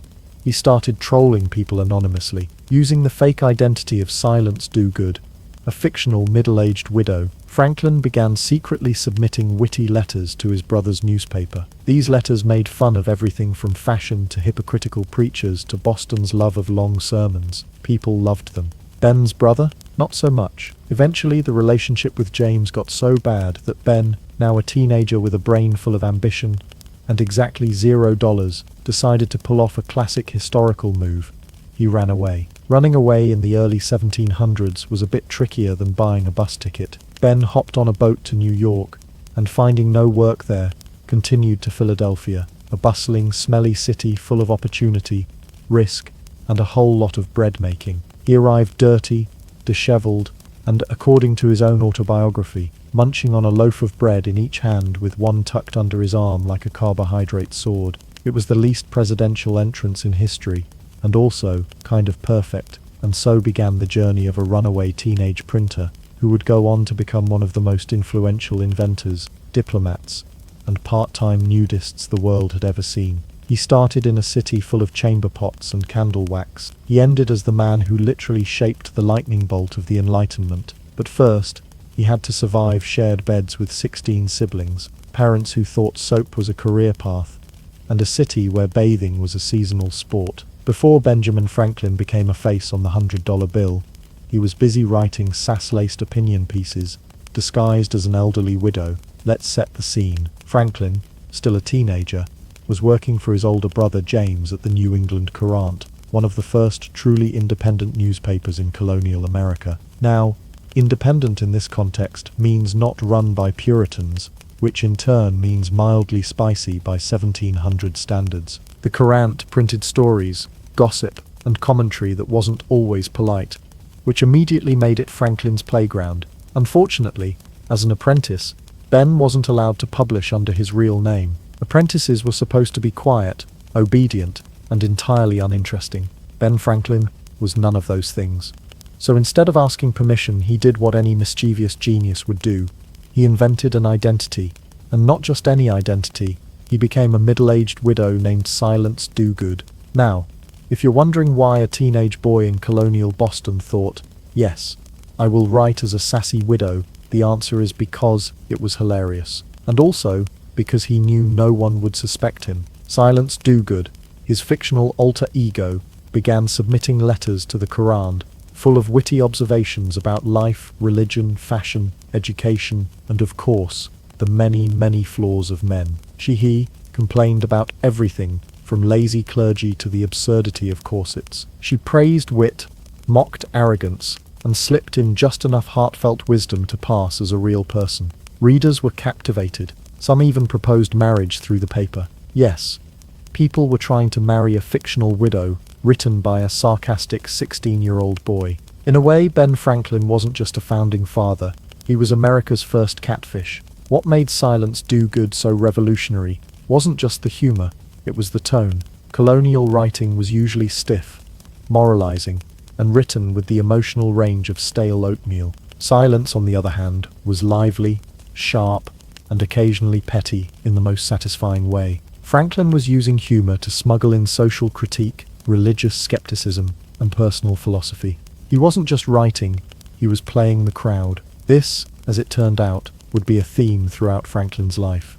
He started trolling people anonymously, using the fake identity of Silence Dogood, a fictional middle-aged widow. Franklin began secretly submitting witty letters to his brother's newspaper. These letters made fun of everything from fashion to hypocritical preachers to Boston's love of long sermons. People loved them. Ben's brother? Not so much. Eventually, the relationship with James got so bad that Ben, now a teenager with a brain full of ambition and exactly $0, decided to pull off a classic historical move. He ran away. Running away in the early 1700s was a bit trickier than buying a bus ticket. Ben hopped on a boat to New York, and finding no work there, continued to Philadelphia, a bustling, smelly city full of opportunity, risk, and a whole lot of bread making. He arrived dirty, disheveled, and, according to his own autobiography, munching on a loaf of bread in each hand with one tucked under his arm like a carbohydrate sword. It was the least presidential entrance in history, and also kind of perfect, and so began the journey of a runaway teenage printer who would go on to become one of the most influential inventors, diplomats, and part-time nudists the world had ever seen. He started in a city full of chamber pots and candle wax. He ended as the man who literally shaped the lightning bolt of the Enlightenment. But first, he had to survive shared beds with 16 siblings, parents who thought soap was a career path, and a city where bathing was a seasonal sport. Before Benjamin Franklin became a face on the $100 bill, he was busy writing sass-laced opinion pieces, disguised as an elderly widow. Let's set the scene. Franklin, still a teenager, was working for his older brother James at the New England Courant, one of the first truly independent newspapers in colonial America. Now, independent in this context means not run by Puritans, which in turn means mildly spicy by 1700 standards. The Courant printed stories, gossip, and commentary that wasn't always polite, which immediately made it Franklin's playground. Unfortunately, as an apprentice, Ben wasn't allowed to publish under his real name. Apprentices were supposed to be quiet, obedient, and entirely uninteresting. Ben Franklin was none of those things. So instead of asking permission, he did what any mischievous genius would do. He invented an identity, and not just any identity. He became a middle-aged widow named Silence Dogood. Now, if you're wondering why a teenage boy in colonial Boston thought, yes, I will write as a sassy widow, the answer is because it was hilarious. And also, because he knew no one would suspect him. Silence Dogood, his fictional alter ego, began submitting letters to the Courant, full of witty observations about life, religion, fashion, education, and of course, the many, many flaws of men. He complained about everything, from lazy clergy to the absurdity of corsets. She praised wit, mocked arrogance, and slipped in just enough heartfelt wisdom to pass as a real person. Readers were captivated. Some even proposed marriage through the paper. Yes, people were trying to marry a fictional widow, written by a sarcastic 16-year-old boy. In a way, Ben Franklin wasn't just a founding father, he was America's first catfish. What made Silence Dogood so revolutionary wasn't just the humor, it was the tone. Colonial writing was usually stiff, moralizing, and written with the emotional range of stale oatmeal. Silence, on the other hand, was lively, sharp, and occasionally petty in the most satisfying way. Franklin was using humor to smuggle in social critique, religious skepticism, and personal philosophy. He wasn't just writing, he was playing the crowd. This, as it turned out, would be a theme throughout Franklin's life.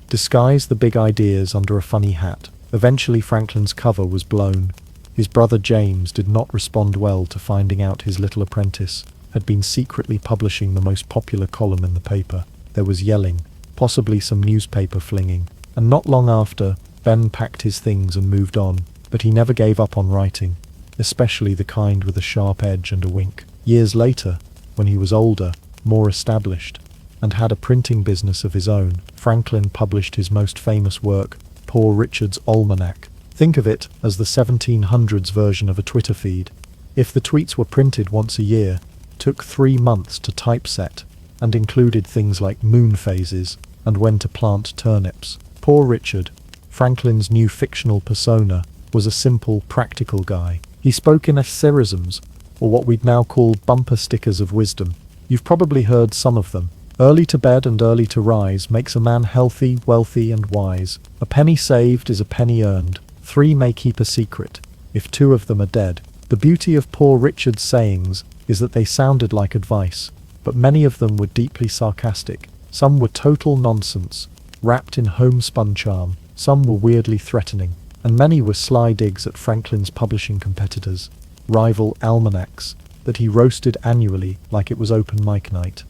Disguise the big ideas under a funny hat. Eventually Franklin's cover was blown. His brother James did not respond well to finding out his little apprentice had been secretly publishing the most popular column in the paper. There was yelling, possibly some newspaper flinging, and not long after, Ben packed his things and moved on. But he never gave up on writing, especially the kind with a sharp edge and a wink. Years later, when he was older, more established, and had a printing business of his own, Franklin published his most famous work, Poor Richard's Almanac. Think of it as the 1700s version of a Twitter feed. If the tweets were printed once a year, took 3 months to typeset, and included things like moon phases and when to plant turnips. Poor Richard, Franklin's new fictional persona, was a simple, practical guy. He spoke in aphorisms, or what we'd now call bumper stickers of wisdom. You've probably heard some of them. Early to bed and early to rise makes a man healthy, wealthy, and wise. A penny saved is a penny earned. 3 may keep a secret, if 2 of them are dead. The beauty of Poor Richard's sayings is that they sounded like advice, but many of them were deeply sarcastic. Some were total nonsense, wrapped in homespun charm. Some were weirdly threatening, and many were sly digs at Franklin's publishing competitors, rival almanacs, that he roasted annually like it was open mic night.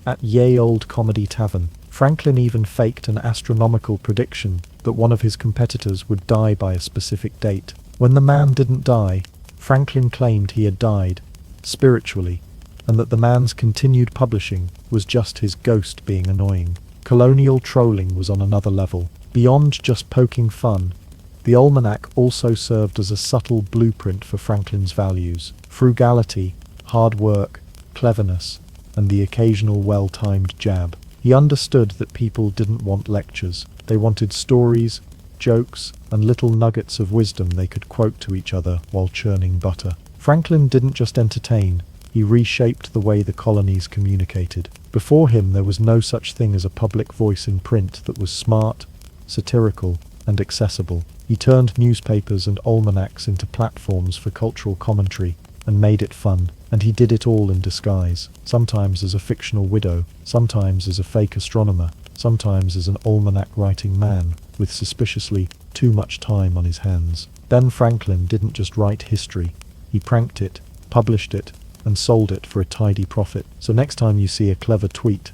At Ye Old Comedy Tavern, Franklin even faked an astronomical prediction that one of his competitors would die by a specific date. When the man didn't die, Franklin claimed he had died, spiritually, and that the man's continued publishing was just his ghost being annoying. Colonial trolling was on another level. Beyond just poking fun, the almanac also served as a subtle blueprint for Franklin's values: frugality, hard work, cleverness, and the occasional well-timed jab. He understood that people didn't want lectures. They wanted stories, jokes, and little nuggets of wisdom they could quote to each other while churning butter. Franklin didn't just entertain, he reshaped the way the colonies communicated. Before him there was no such thing as a public voice in print that was smart, satirical, and accessible. He turned newspapers and almanacs into platforms for cultural commentary and made it fun, and he did it all in disguise, sometimes as a fictional widow, sometimes as a fake astronomer, sometimes as an almanac-writing man with suspiciously too much time on his hands. Ben Franklin didn't just write history, he pranked it, published it, and sold it for a tidy profit. So next time you see a clever tweet,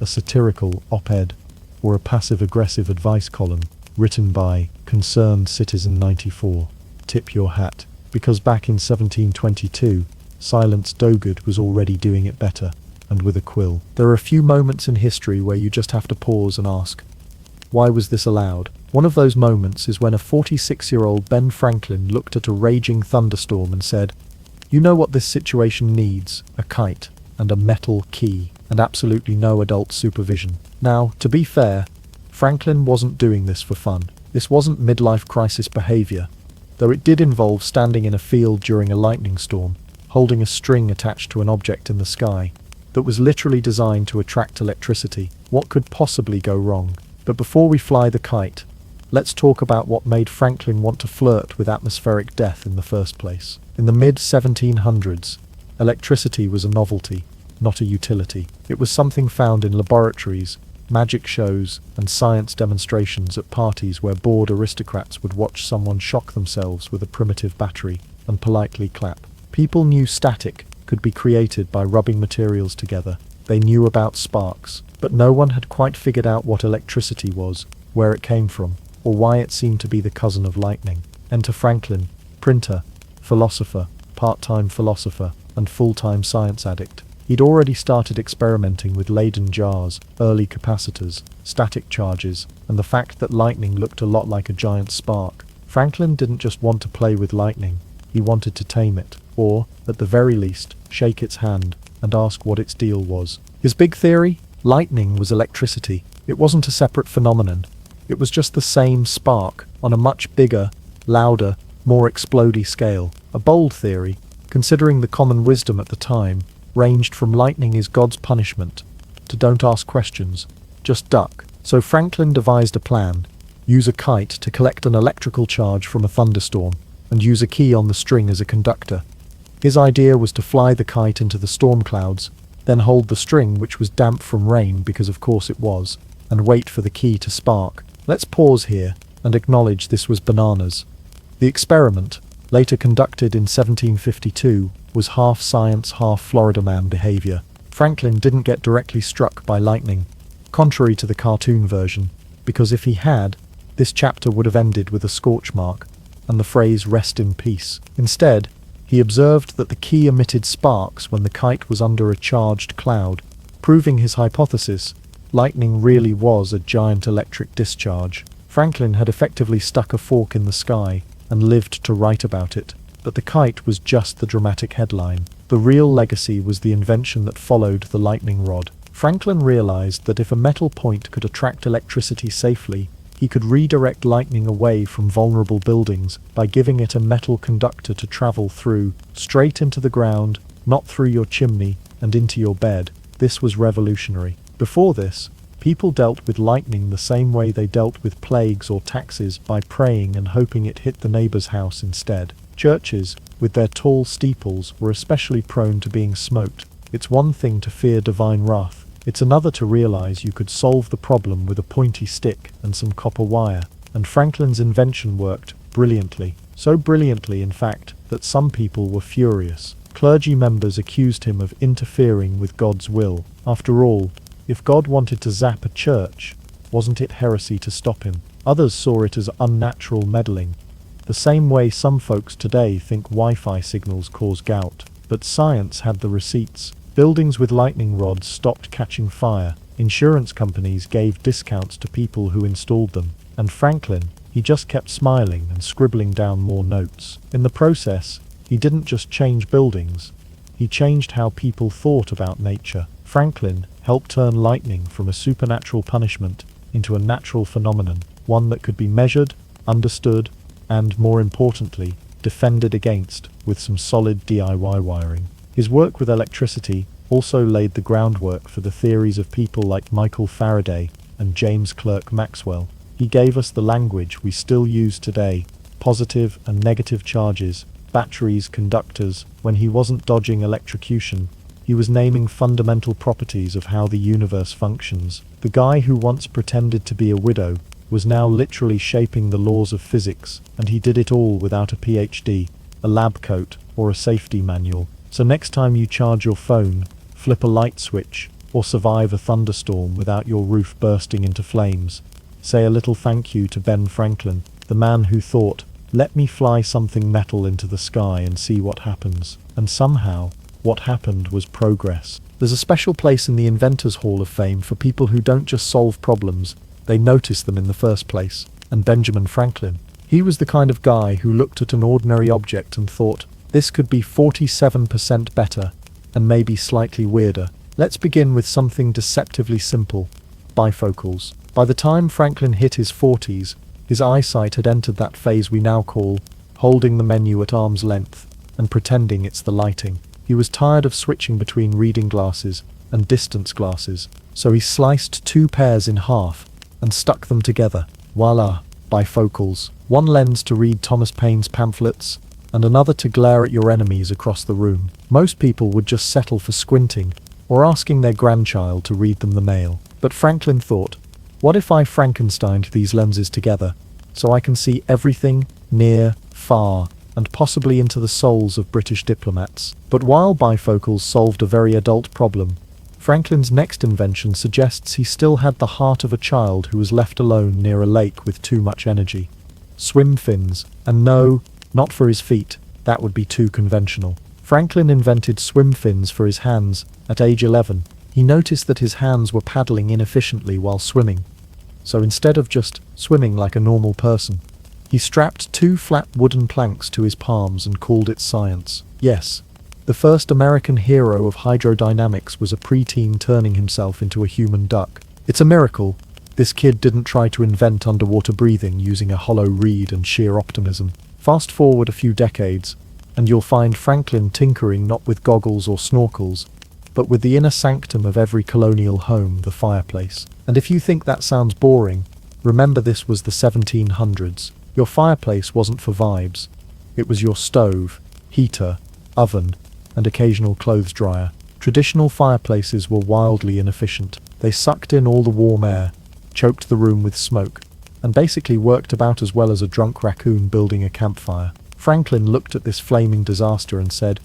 a satirical op-ed, or a passive-aggressive advice column written by Concerned Citizen 94, tip your hat, because back in 1722, Silence Dogood was already doing it better, and with a quill. There are a few moments in history where you just have to pause and ask, why was this allowed? One of those moments is when a 46-year-old Ben Franklin looked at a raging thunderstorm and said, "You know what this situation needs? A kite and a metal key, and absolutely no adult supervision." Now, to be fair, Franklin wasn't doing this for fun. This wasn't midlife crisis behavior, though it did involve standing in a field during a lightning storm, holding a string attached to an object in the sky that was literally designed to attract electricity. What could possibly go wrong? But before we fly the kite, let's talk about what made Franklin want to flirt with atmospheric death in the first place. In the mid-1700s, electricity was a novelty, not a utility. It was something found in laboratories, magic shows, and science demonstrations at parties where bored aristocrats would watch someone shock themselves with a primitive battery and politely clap. People knew static could be created by rubbing materials together. They knew about sparks, but no one had quite figured out what electricity was, where it came from, or why it seemed to be the cousin of lightning. Enter Franklin, printer, philosopher, part-time philosopher, and full-time science addict. He'd already started experimenting with Leyden jars, early capacitors, static charges, and the fact that lightning looked a lot like a giant spark. Franklin didn't just want to play with lightning, he wanted to tame it, or, at the very least, shake its hand and ask what its deal was. His big theory? Lightning was electricity. It wasn't a separate phenomenon. It was just the same spark, on a much bigger, louder, more explodey scale. A bold theory, considering the common wisdom at the time, ranged from lightning is God's punishment to don't ask questions, just duck. So Franklin devised a plan: use a kite to collect an electrical charge from a thunderstorm, and use a key on the string as a conductor. His idea was to fly the kite into the storm clouds, then hold the string, which was damp from rain because of course it was, and wait for the key to spark. Let's pause here and acknowledge this was bananas. The experiment, later conducted in 1752, was half science, half Florida man behavior. Franklin didn't get directly struck by lightning, contrary to the cartoon version, because if he had, this chapter would have ended with a scorch mark and the phrase "rest in peace." Instead, he observed that the key emitted sparks when the kite was under a charged cloud, proving his hypothesis: lightning really was a giant electric discharge. Franklin had effectively stuck a fork in the sky and lived to write about it, but the kite was just the dramatic headline. The real legacy was the invention that followed the lightning rod. Franklin realized that if a metal point could attract electricity safely, he could redirect lightning away from vulnerable buildings by giving it a metal conductor to travel through, straight into the ground, not through your chimney, and into your bed. This was revolutionary. Before this, people dealt with lightning the same way they dealt with plagues or taxes, by praying and hoping it hit the neighbor's house instead. Churches, with their tall steeples, were especially prone to being smoked. It's one thing to fear divine wrath. It's another to realize you could solve the problem with a pointy stick and some copper wire. And Franklin's invention worked brilliantly. So brilliantly, in fact, that some people were furious. Clergy members accused him of interfering with God's will. After all, If God wanted to zap a church, wasn't it heresy to stop him? Others saw it as unnatural meddling, the same way some folks today think Wi-Fi signals cause gout. But science had the receipts. Buildings with lightning rods stopped catching fire. Insurance companies gave discounts to people who installed them. And Franklin, he just kept smiling and scribbling down more notes. In the process, he didn't just change buildings, he changed how people thought about nature. Franklin helped turn lightning from a supernatural punishment into a natural phenomenon, one that could be measured, understood, and, more importantly, defended against with some solid DIY wiring. His work with electricity also laid the groundwork for the theories of people like Michael Faraday and James Clerk Maxwell. He gave us the language we still use today: positive and negative charges, batteries, conductors. When he wasn't dodging electrocution, he was naming fundamental properties of how the universe functions. The guy who once pretended to be a widow was now literally shaping the laws of physics, and he did it all without a PhD, a lab coat, or a safety manual. So next time you charge your phone, flip a light switch, or survive a thunderstorm without your roof bursting into flames, say a little thank you to Ben Franklin, the man who thought, let me fly something metal into the sky and see what happens. And somehow, what happened was progress. There's a special place in the Inventors Hall of Fame for people who don't just solve problems, they notice them in the first place. And Benjamin Franklin, he was the kind of guy who looked at an ordinary object and thought, this could be 47% better, and maybe slightly weirder. Let's begin with something deceptively simple: bifocals. By the time Franklin hit his 40s, his eyesight had entered that phase we now call holding the menu at arm's length and pretending it's the lighting. He was tired of switching between reading glasses and distance glasses, so he sliced two pairs in half and stuck them together. Voila, bifocals. One lens to read Thomas Paine's pamphlets, and another to glare at your enemies across the room. Most people would just settle for squinting, or asking their grandchild to read them the mail. But Franklin thought, what if I Frankensteined these lenses together, so I can see everything, near, far, and possibly into the souls of British diplomats? But while bifocals solved a very adult problem, Franklin's next invention suggests he still had the heart of a child who was left alone near a lake with too much energy. Swim fins. And no, not for his feet, that would be too conventional. Franklin invented swim fins for his hands at age 11. He noticed that his hands were paddling inefficiently while swimming. So instead of just swimming like a normal person, he strapped two flat wooden planks to his palms and called it science. Yes, the first American hero of hydrodynamics was a preteen turning himself into a human duck. It's a miracle this kid didn't try to invent underwater breathing using a hollow reed and sheer optimism. Fast forward a few decades, and you'll find Franklin tinkering not with goggles or snorkels, but with the inner sanctum of every colonial home, the fireplace. And if you think that sounds boring, remember this was the 1700s. Your fireplace wasn't for vibes. It was your stove, heater, oven, and occasional clothes dryer. Traditional fireplaces were wildly inefficient. They sucked in all the warm air, choked the room with smoke, and basically worked about as well as a drunk raccoon building a campfire. Franklin looked at this flaming disaster and said,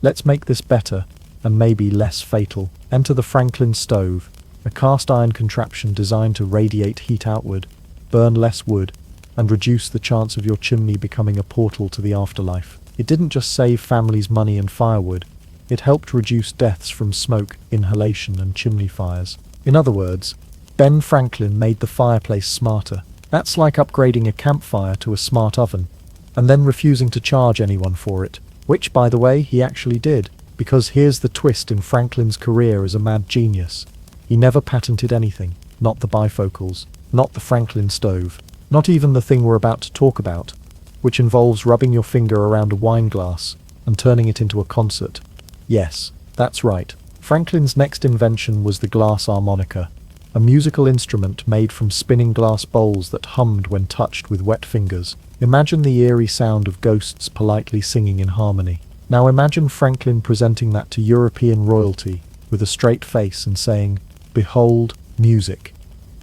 let's make this better, and maybe less fatal. Enter the Franklin stove, a cast iron contraption designed to radiate heat outward, burn less wood, and reduce the chance of your chimney becoming a portal to the afterlife. It didn't just save families money and firewood, it helped reduce deaths from smoke, inhalation, and chimney fires. In other words, Ben Franklin made the fireplace smarter. That's like upgrading a campfire to a smart oven, and then refusing to charge anyone for it. Which, by the way, he actually did. Because here's the twist in Franklin's career as a mad genius. He never patented anything. Not the bifocals. Not the Franklin stove. Not even the thing we're about to talk about, which involves rubbing your finger around a wine glass and turning it into a concert. Yes, that's right. Franklin's next invention was the glass harmonica, a musical instrument made from spinning glass bowls that hummed when touched with wet fingers. Imagine the eerie sound of ghosts politely singing in harmony. Now imagine Franklin presenting that to European royalty with a straight face and saying, "Behold, music."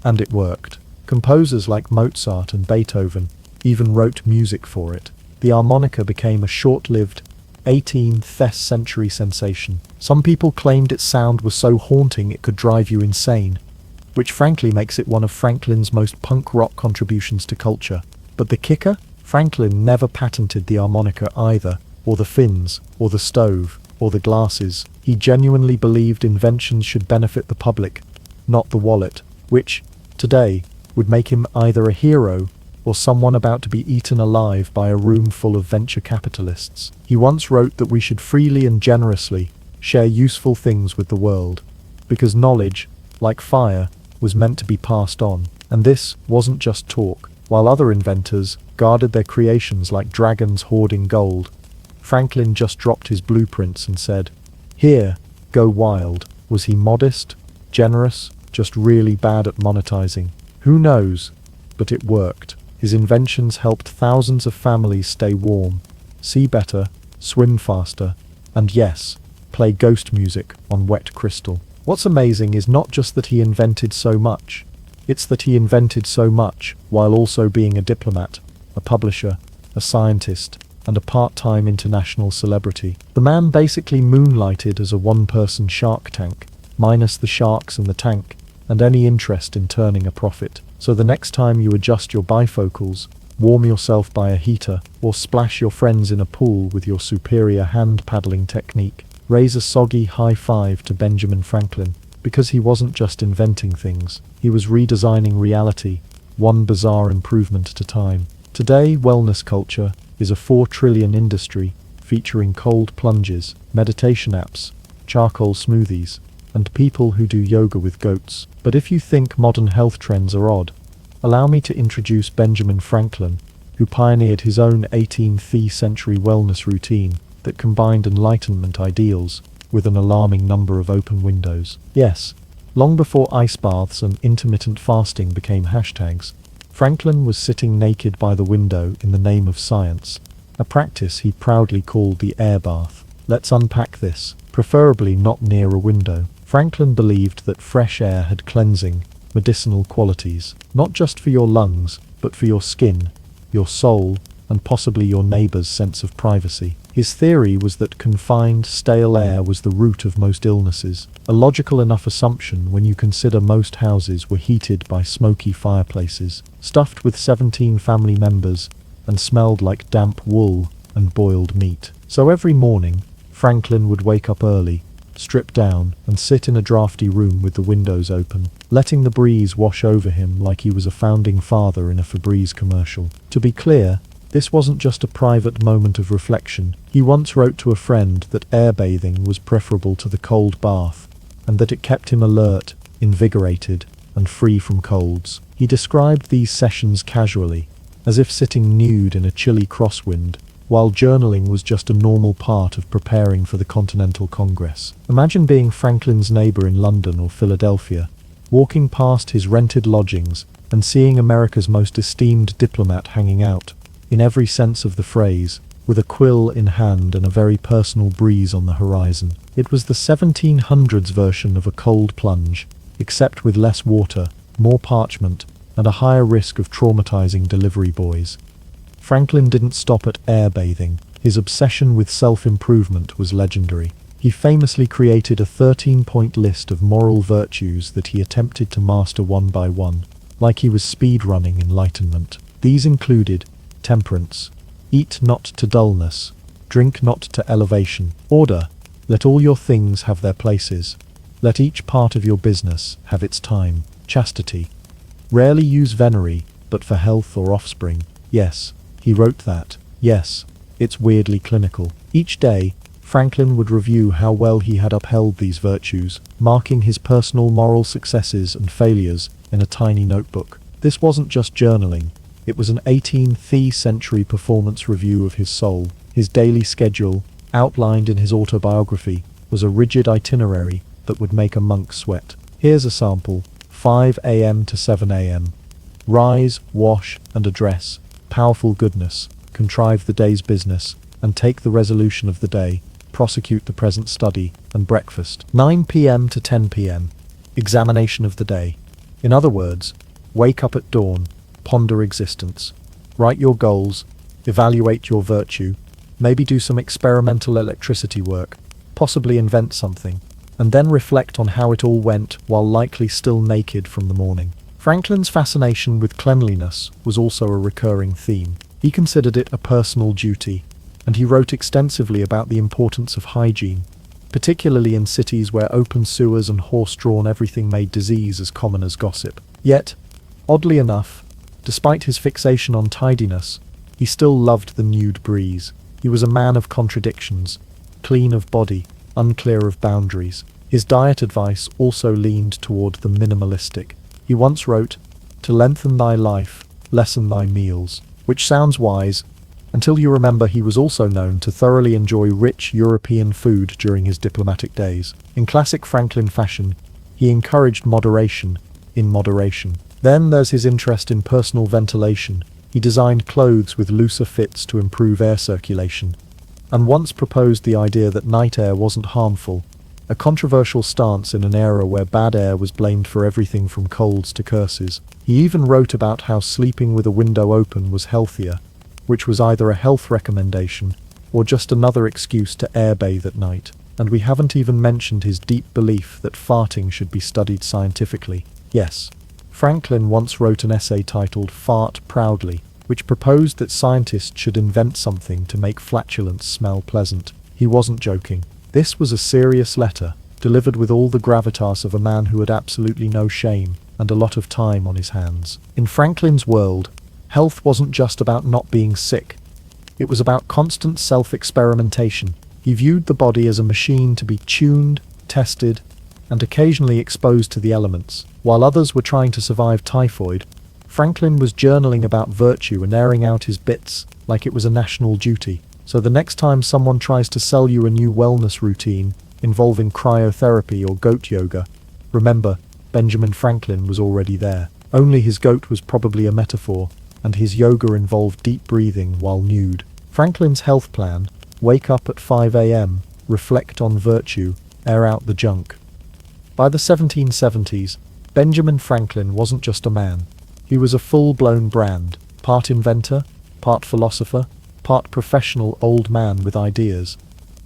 And it worked. Composers like Mozart and Beethoven even wrote music for it. The harmonica became a short-lived, 18th century sensation. Some people claimed its sound was so haunting it could drive you insane, which frankly makes it one of Franklin's most punk rock contributions to culture. But the kicker? Franklin never patented the harmonica either, or the fins, or the stove, or the glasses. He genuinely believed inventions should benefit the public, not the wallet, which, today, would make him either a hero or someone about to be eaten alive by a room full of venture capitalists. He once wrote that we should freely and generously share useful things with the world, because knowledge, like fire, was meant to be passed on. And this wasn't just talk. While other inventors guarded their creations like dragons hoarding gold, Franklin just dropped his blueprints and said, "Here, go wild." Was he modest, generous, just really bad at monetizing? Who knows? But it worked. His inventions helped thousands of families stay warm, see better, swim faster, and yes, play ghost music on wet crystal. What's amazing is not just that he invented so much, it's that he invented so much while also being a diplomat, a publisher, a scientist, and a part-time international celebrity. The man basically moonlighted as a one-person Shark Tank, minus the sharks and the tank, and any interest in turning a profit. So the next time you adjust your bifocals, warm yourself by a heater, or splash your friends in a pool with your superior hand paddling technique, raise a soggy high five to Benjamin Franklin, because he wasn't just inventing things, he was redesigning reality, one bizarre improvement at a time. Today, wellness culture is a 4 trillion industry featuring cold plunges, meditation apps, charcoal smoothies, and people who do yoga with goats. But if you think modern health trends are odd, allow me to introduce Benjamin Franklin, who pioneered his own 18th century wellness routine that combined Enlightenment ideals with an alarming number of open windows. Yes, long before ice baths and intermittent fasting became hashtags, Franklin was sitting naked by the window in the name of science, a practice he proudly called the air bath. Let's unpack this, preferably not near a window. Franklin believed that fresh air had cleansing, medicinal qualities, not just for your lungs, but for your skin, your soul, and possibly your neighbor's sense of privacy. His theory was that confined, stale air was the root of most illnesses, a logical enough assumption when you consider most houses were heated by smoky fireplaces, stuffed with 17 family members, and smelled like damp wool and boiled meat. So every morning, Franklin would wake up early, strip down, and sit in a drafty room with the windows open, letting the breeze wash over him like he was a founding father in a Febreze commercial. To be clear, this wasn't just a private moment of reflection. He once wrote to a friend that air bathing was preferable to the cold bath, and that it kept him alert, invigorated, and free from colds. He described these sessions casually, as if sitting nude in a chilly crosswind, while journaling was just a normal part of preparing for the Continental Congress. Imagine being Franklin's neighbor in London or Philadelphia, walking past his rented lodgings and seeing America's most esteemed diplomat hanging out, in every sense of the phrase, with a quill in hand and a very personal breeze on the horizon. It was the 1700s version of a cold plunge, except with less water, more parchment, and a higher risk of traumatizing delivery boys. Franklin didn't stop at air bathing. His obsession with self-improvement was legendary. He famously created a 13-point list of moral virtues that he attempted to master one by one, like he was speed-running enlightenment. These included temperance, eat not to dullness, drink not to elevation, order, let all your things have their places, let each part of your business have its time, chastity, rarely use venery, but for health or offspring. Yes, he wrote that. Yes, it's weirdly clinical. Each day, Franklin would review how well he had upheld these virtues, marking his personal moral successes and failures in a tiny notebook. This wasn't just journaling. It was an 18th century performance review of his soul. His daily schedule, outlined in his autobiography, was a rigid itinerary that would make a monk sweat. Here's a sample. 5 a.m. to 7 a.m. Rise, wash, and address. Powerful goodness. Contrive the day's business, and take the resolution of the day. Prosecute the present study, and breakfast. 9 p.m. to 10 p.m. Examination of the day. In other words, wake up at dawn, ponder existence, write your goals, evaluate your virtue, maybe do some experimental electricity work, possibly invent something, and then reflect on how it all went while likely still naked from the morning. Franklin's fascination with cleanliness was also a recurring theme. He considered it a personal duty, and he wrote extensively about the importance of hygiene, particularly in cities where open sewers and horse-drawn everything made disease as common as gossip. Yet, oddly enough, despite his fixation on tidiness, he still loved the nude breeze. He was a man of contradictions, clean of body, unclear of boundaries. His diet advice also leaned toward the minimalistic. He once wrote, "To lengthen thy life, lessen thy meals," which sounds wise, until you remember he was also known to thoroughly enjoy rich European food during his diplomatic days. In classic Franklin fashion, he encouraged moderation in moderation. Then there's his interest in personal ventilation. He designed clothes with looser fits to improve air circulation, and once proposed the idea that night air wasn't harmful, a controversial stance in an era where bad air was blamed for everything from colds to curses. He even wrote about how sleeping with a window open was healthier, which was either a health recommendation or just another excuse to airbathe at night. And we haven't even mentioned his deep belief that farting should be studied scientifically. Yes, Franklin once wrote an essay titled "Fart Proudly," which proposed that scientists should invent something to make flatulence smell pleasant. He wasn't joking. This was a serious letter, delivered with all the gravitas of a man who had absolutely no shame and a lot of time on his hands. In Franklin's world, health wasn't just about not being sick. It was about constant self-experimentation. He viewed the body as a machine to be tuned, tested, and occasionally exposed to the elements. While others were trying to survive typhoid, Franklin was journaling about virtue and airing out his bits like it was a national duty. So the next time someone tries to sell you a new wellness routine involving cryotherapy or goat yoga, remember, Benjamin Franklin was already there. Only his goat was probably a metaphor, and his yoga involved deep breathing while nude. Franklin's health plan: wake up at 5 a.m., reflect on virtue, air out the junk. By the 1770s, Benjamin Franklin wasn't just a man. He was a full-blown brand, part inventor, part philosopher, part professional old man with ideas.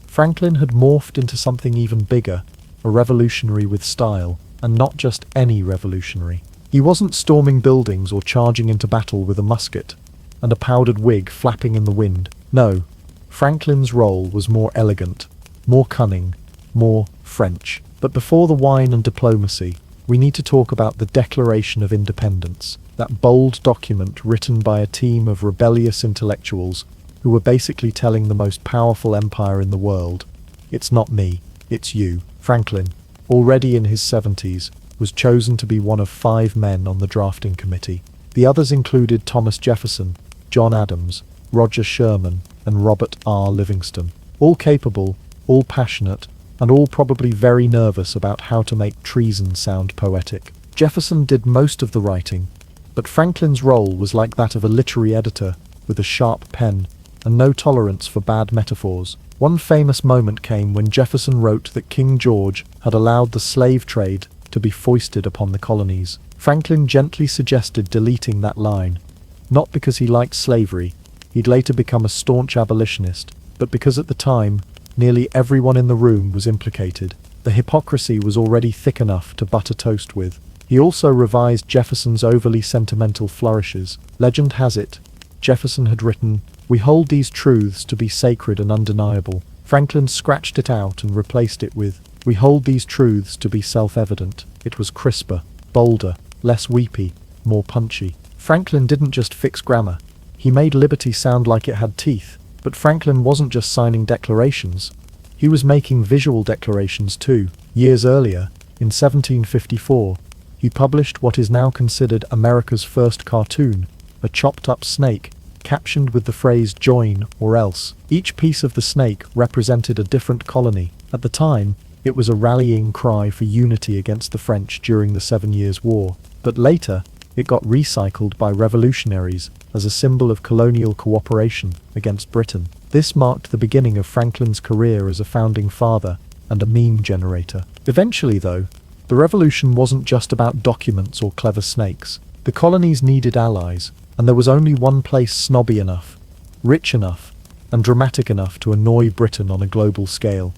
Franklin had morphed into something even bigger, a revolutionary with style, and not just any revolutionary. He wasn't storming buildings or charging into battle with a musket and a powdered wig flapping in the wind. No, Franklin's role was more elegant, more cunning, more French. But before the wine and diplomacy, we need to talk about the Declaration of Independence, that bold document written by a team of rebellious intellectuals who were basically telling the most powerful empire in the world, "It's not me, it's you." Franklin, already in his 70s, was chosen to be one of 5 men on the drafting committee. The others included Thomas Jefferson, John Adams, Roger Sherman, and Robert R. Livingston. All capable, all passionate, and all probably very nervous about how to make treason sound poetic. Jefferson did most of the writing, but Franklin's role was like that of a literary editor with a sharp pen and no tolerance for bad metaphors. One famous moment came when Jefferson wrote that King George had allowed the slave trade to be foisted upon the colonies. Franklin gently suggested deleting that line, not because he liked slavery, he'd later become a staunch abolitionist, but because at the time, nearly everyone in the room was implicated. The hypocrisy was already thick enough to butter toast with. He also revised Jefferson's overly sentimental flourishes. Legend has it, Jefferson had written, "We hold these truths to be sacred and undeniable." Franklin scratched it out and replaced it with, "We hold these truths to be self-evident." It was crisper, bolder, less weepy, more punchy. Franklin didn't just fix grammar. He made liberty sound like it had teeth. But Franklin wasn't just signing declarations. He was making visual declarations too. Years earlier, in 1754, he published what is now considered America's first cartoon, a chopped-up snake, captioned with the phrase "join or else." Each piece of the snake represented a different colony. At the time, it was a rallying cry for unity against the French during the 7 Years' War. But later, it got recycled by revolutionaries as a symbol of colonial cooperation against Britain. This marked the beginning of Franklin's career as a founding father and a meme generator. Eventually, though, the revolution wasn't just about documents or clever snakes. The colonies needed allies, and there was only one place snobby enough, rich enough, and dramatic enough to annoy Britain on a global scale.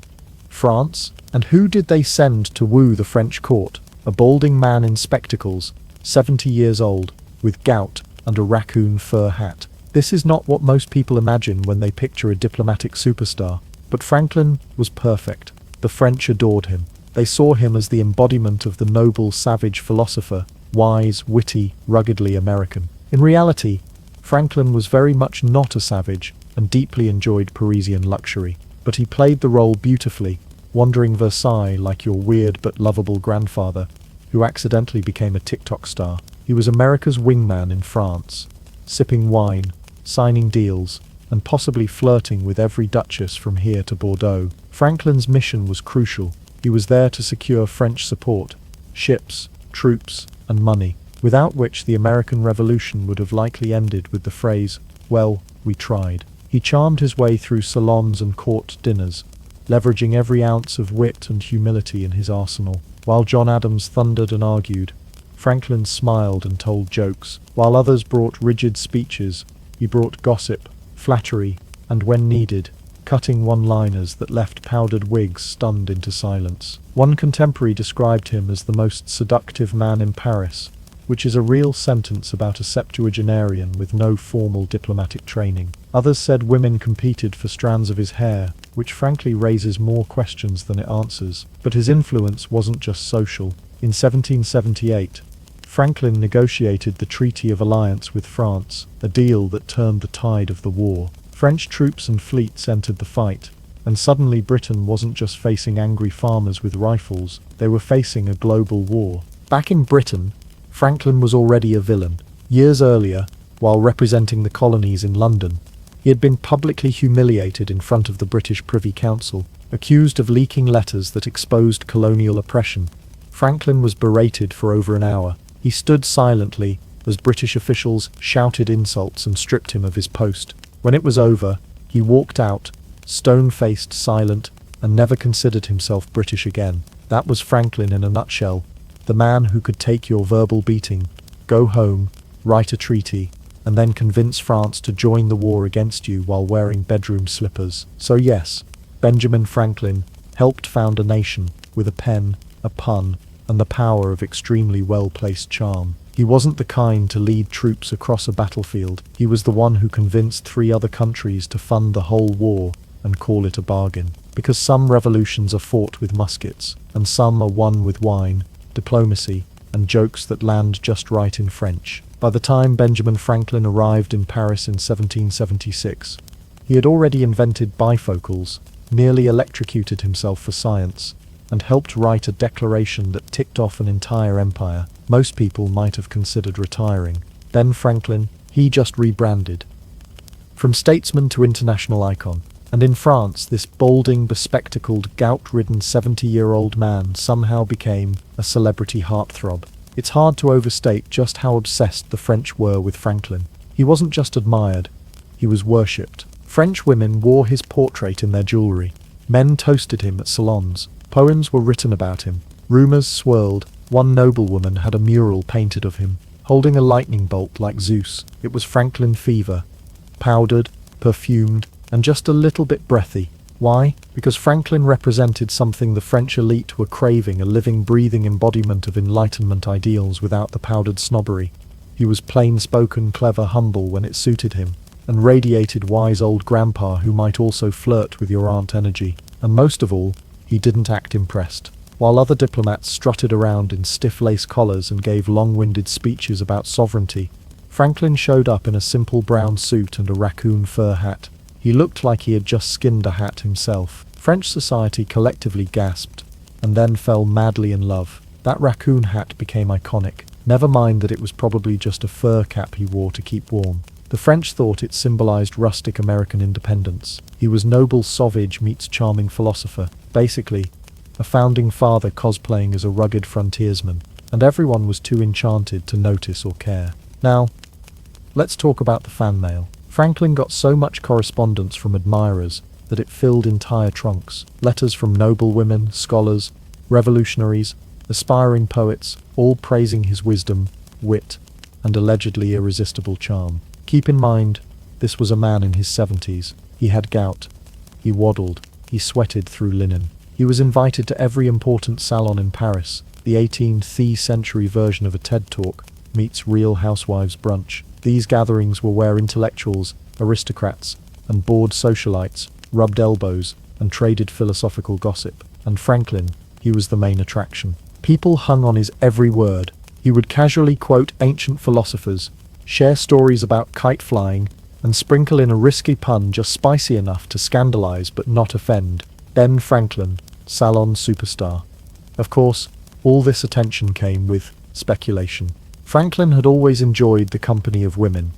France? And who did they send to woo the French court? A balding man in spectacles, 70 years old, with gout and a raccoon fur hat. This is not what most people imagine when they picture a diplomatic superstar. But Franklin was perfect. The French adored him. They saw him as the embodiment of the noble, savage philosopher, wise, witty, ruggedly American. In reality, Franklin was very much not a savage and deeply enjoyed Parisian luxury. But he played the role beautifully, wandering Versailles like your weird but lovable grandfather, who accidentally became a TikTok star. He was America's wingman in France, sipping wine, signing deals, and possibly flirting with every duchess from here to Bordeaux. Franklin's mission was crucial. He was there to secure French support, ships, troops, and money, without which the American Revolution would have likely ended with the phrase, "Well, we tried." He charmed his way through salons and court dinners, leveraging every ounce of wit and humility in his arsenal. While John Adams thundered and argued, Franklin smiled and told jokes. While others brought rigid speeches, he brought gossip, flattery, and when needed, cutting one-liners that left powdered wigs stunned into silence. One contemporary described him as the most seductive man in Paris, which is a real sentence about a septuagenarian with no formal diplomatic training. Others said women competed for strands of his hair, which frankly raises more questions than it answers. But his influence wasn't just social. In 1778, Franklin negotiated the Treaty of Alliance with France, a deal that turned the tide of the war. French troops and fleets entered the fight, and suddenly Britain wasn't just facing angry farmers with rifles, they were facing a global war. Back in Britain, Franklin was already a villain. Years earlier, while representing the colonies in London, he had been publicly humiliated in front of the British Privy Council, accused of leaking letters that exposed colonial oppression. Franklin was berated for over an hour. He stood silently as British officials shouted insults and stripped him of his post. When it was over, he walked out, stone-faced, silent, and never considered himself British again. That was Franklin in a nutshell. The man who could take your verbal beating, go home, write a treaty, and then convince France to join the war against you while wearing bedroom slippers. So yes, Benjamin Franklin helped found a nation with a pen, a pun, and the power of extremely well-placed charm. He wasn't the kind to lead troops across a battlefield. He was the one who convinced 3 other countries to fund the whole war and call it a bargain. Because some revolutions are fought with muskets, and some are won with wine, diplomacy, and jokes that land just right in French. By the time Benjamin Franklin arrived in Paris in 1776, he had already invented bifocals, nearly electrocuted himself for science, and helped write a declaration that ticked off an entire empire. Most people might have considered retiring. Then Franklin, he just rebranded. From statesman to international icon. And in France, this balding, bespectacled, gout-ridden 70-year-old man somehow became a celebrity heartthrob. It's hard to overstate just how obsessed the French were with Franklin. He wasn't just admired, he was worshipped. French women wore his portrait in their jewelry. Men toasted him at salons. Poems were written about him. Rumors swirled. One noblewoman had a mural painted of him, holding a lightning bolt like Zeus. It was Franklin fever. Powdered, perfumed, and just a little bit breathy. Why? Because Franklin represented something the French elite were craving, a living, breathing embodiment of Enlightenment ideals without the powdered snobbery. He was plain-spoken, clever, humble when it suited him, and radiated wise old grandpa who might also flirt with your aunt energy. And most of all, he didn't act impressed. While other diplomats strutted around in stiff lace collars and gave long-winded speeches about sovereignty, Franklin showed up in a simple brown suit and a raccoon fur hat. He looked like he had just skinned a hat himself. French society collectively gasped, and then fell madly in love. That raccoon hat became iconic. Never mind that it was probably just a fur cap he wore to keep warm. The French thought it symbolized rustic American independence. He was noble sauvage meets charming philosopher. Basically, a founding father cosplaying as a rugged frontiersman, and everyone was too enchanted to notice or care. Now, let's talk about the fan mail. Franklin got so much correspondence from admirers that it filled entire trunks. Letters from noble women, scholars, revolutionaries, aspiring poets, all praising his wisdom, wit, and allegedly irresistible charm. Keep in mind, this was a man in his 70s. He He had gout. He waddled. He sweated through linen. He was invited to every important salon in Paris. The 18th century version of a TED Talk meets Real Housewives brunch. These gatherings were where intellectuals, aristocrats, and bored socialites rubbed elbows and traded philosophical gossip. And Franklin, he was the main attraction. People hung on his every word. He would casually quote ancient philosophers, share stories about kite flying, and sprinkle in a risky pun just spicy enough to scandalize but not offend. Ben Franklin, salon superstar. Of course, all this attention came with speculation. Franklin had always enjoyed the company of women.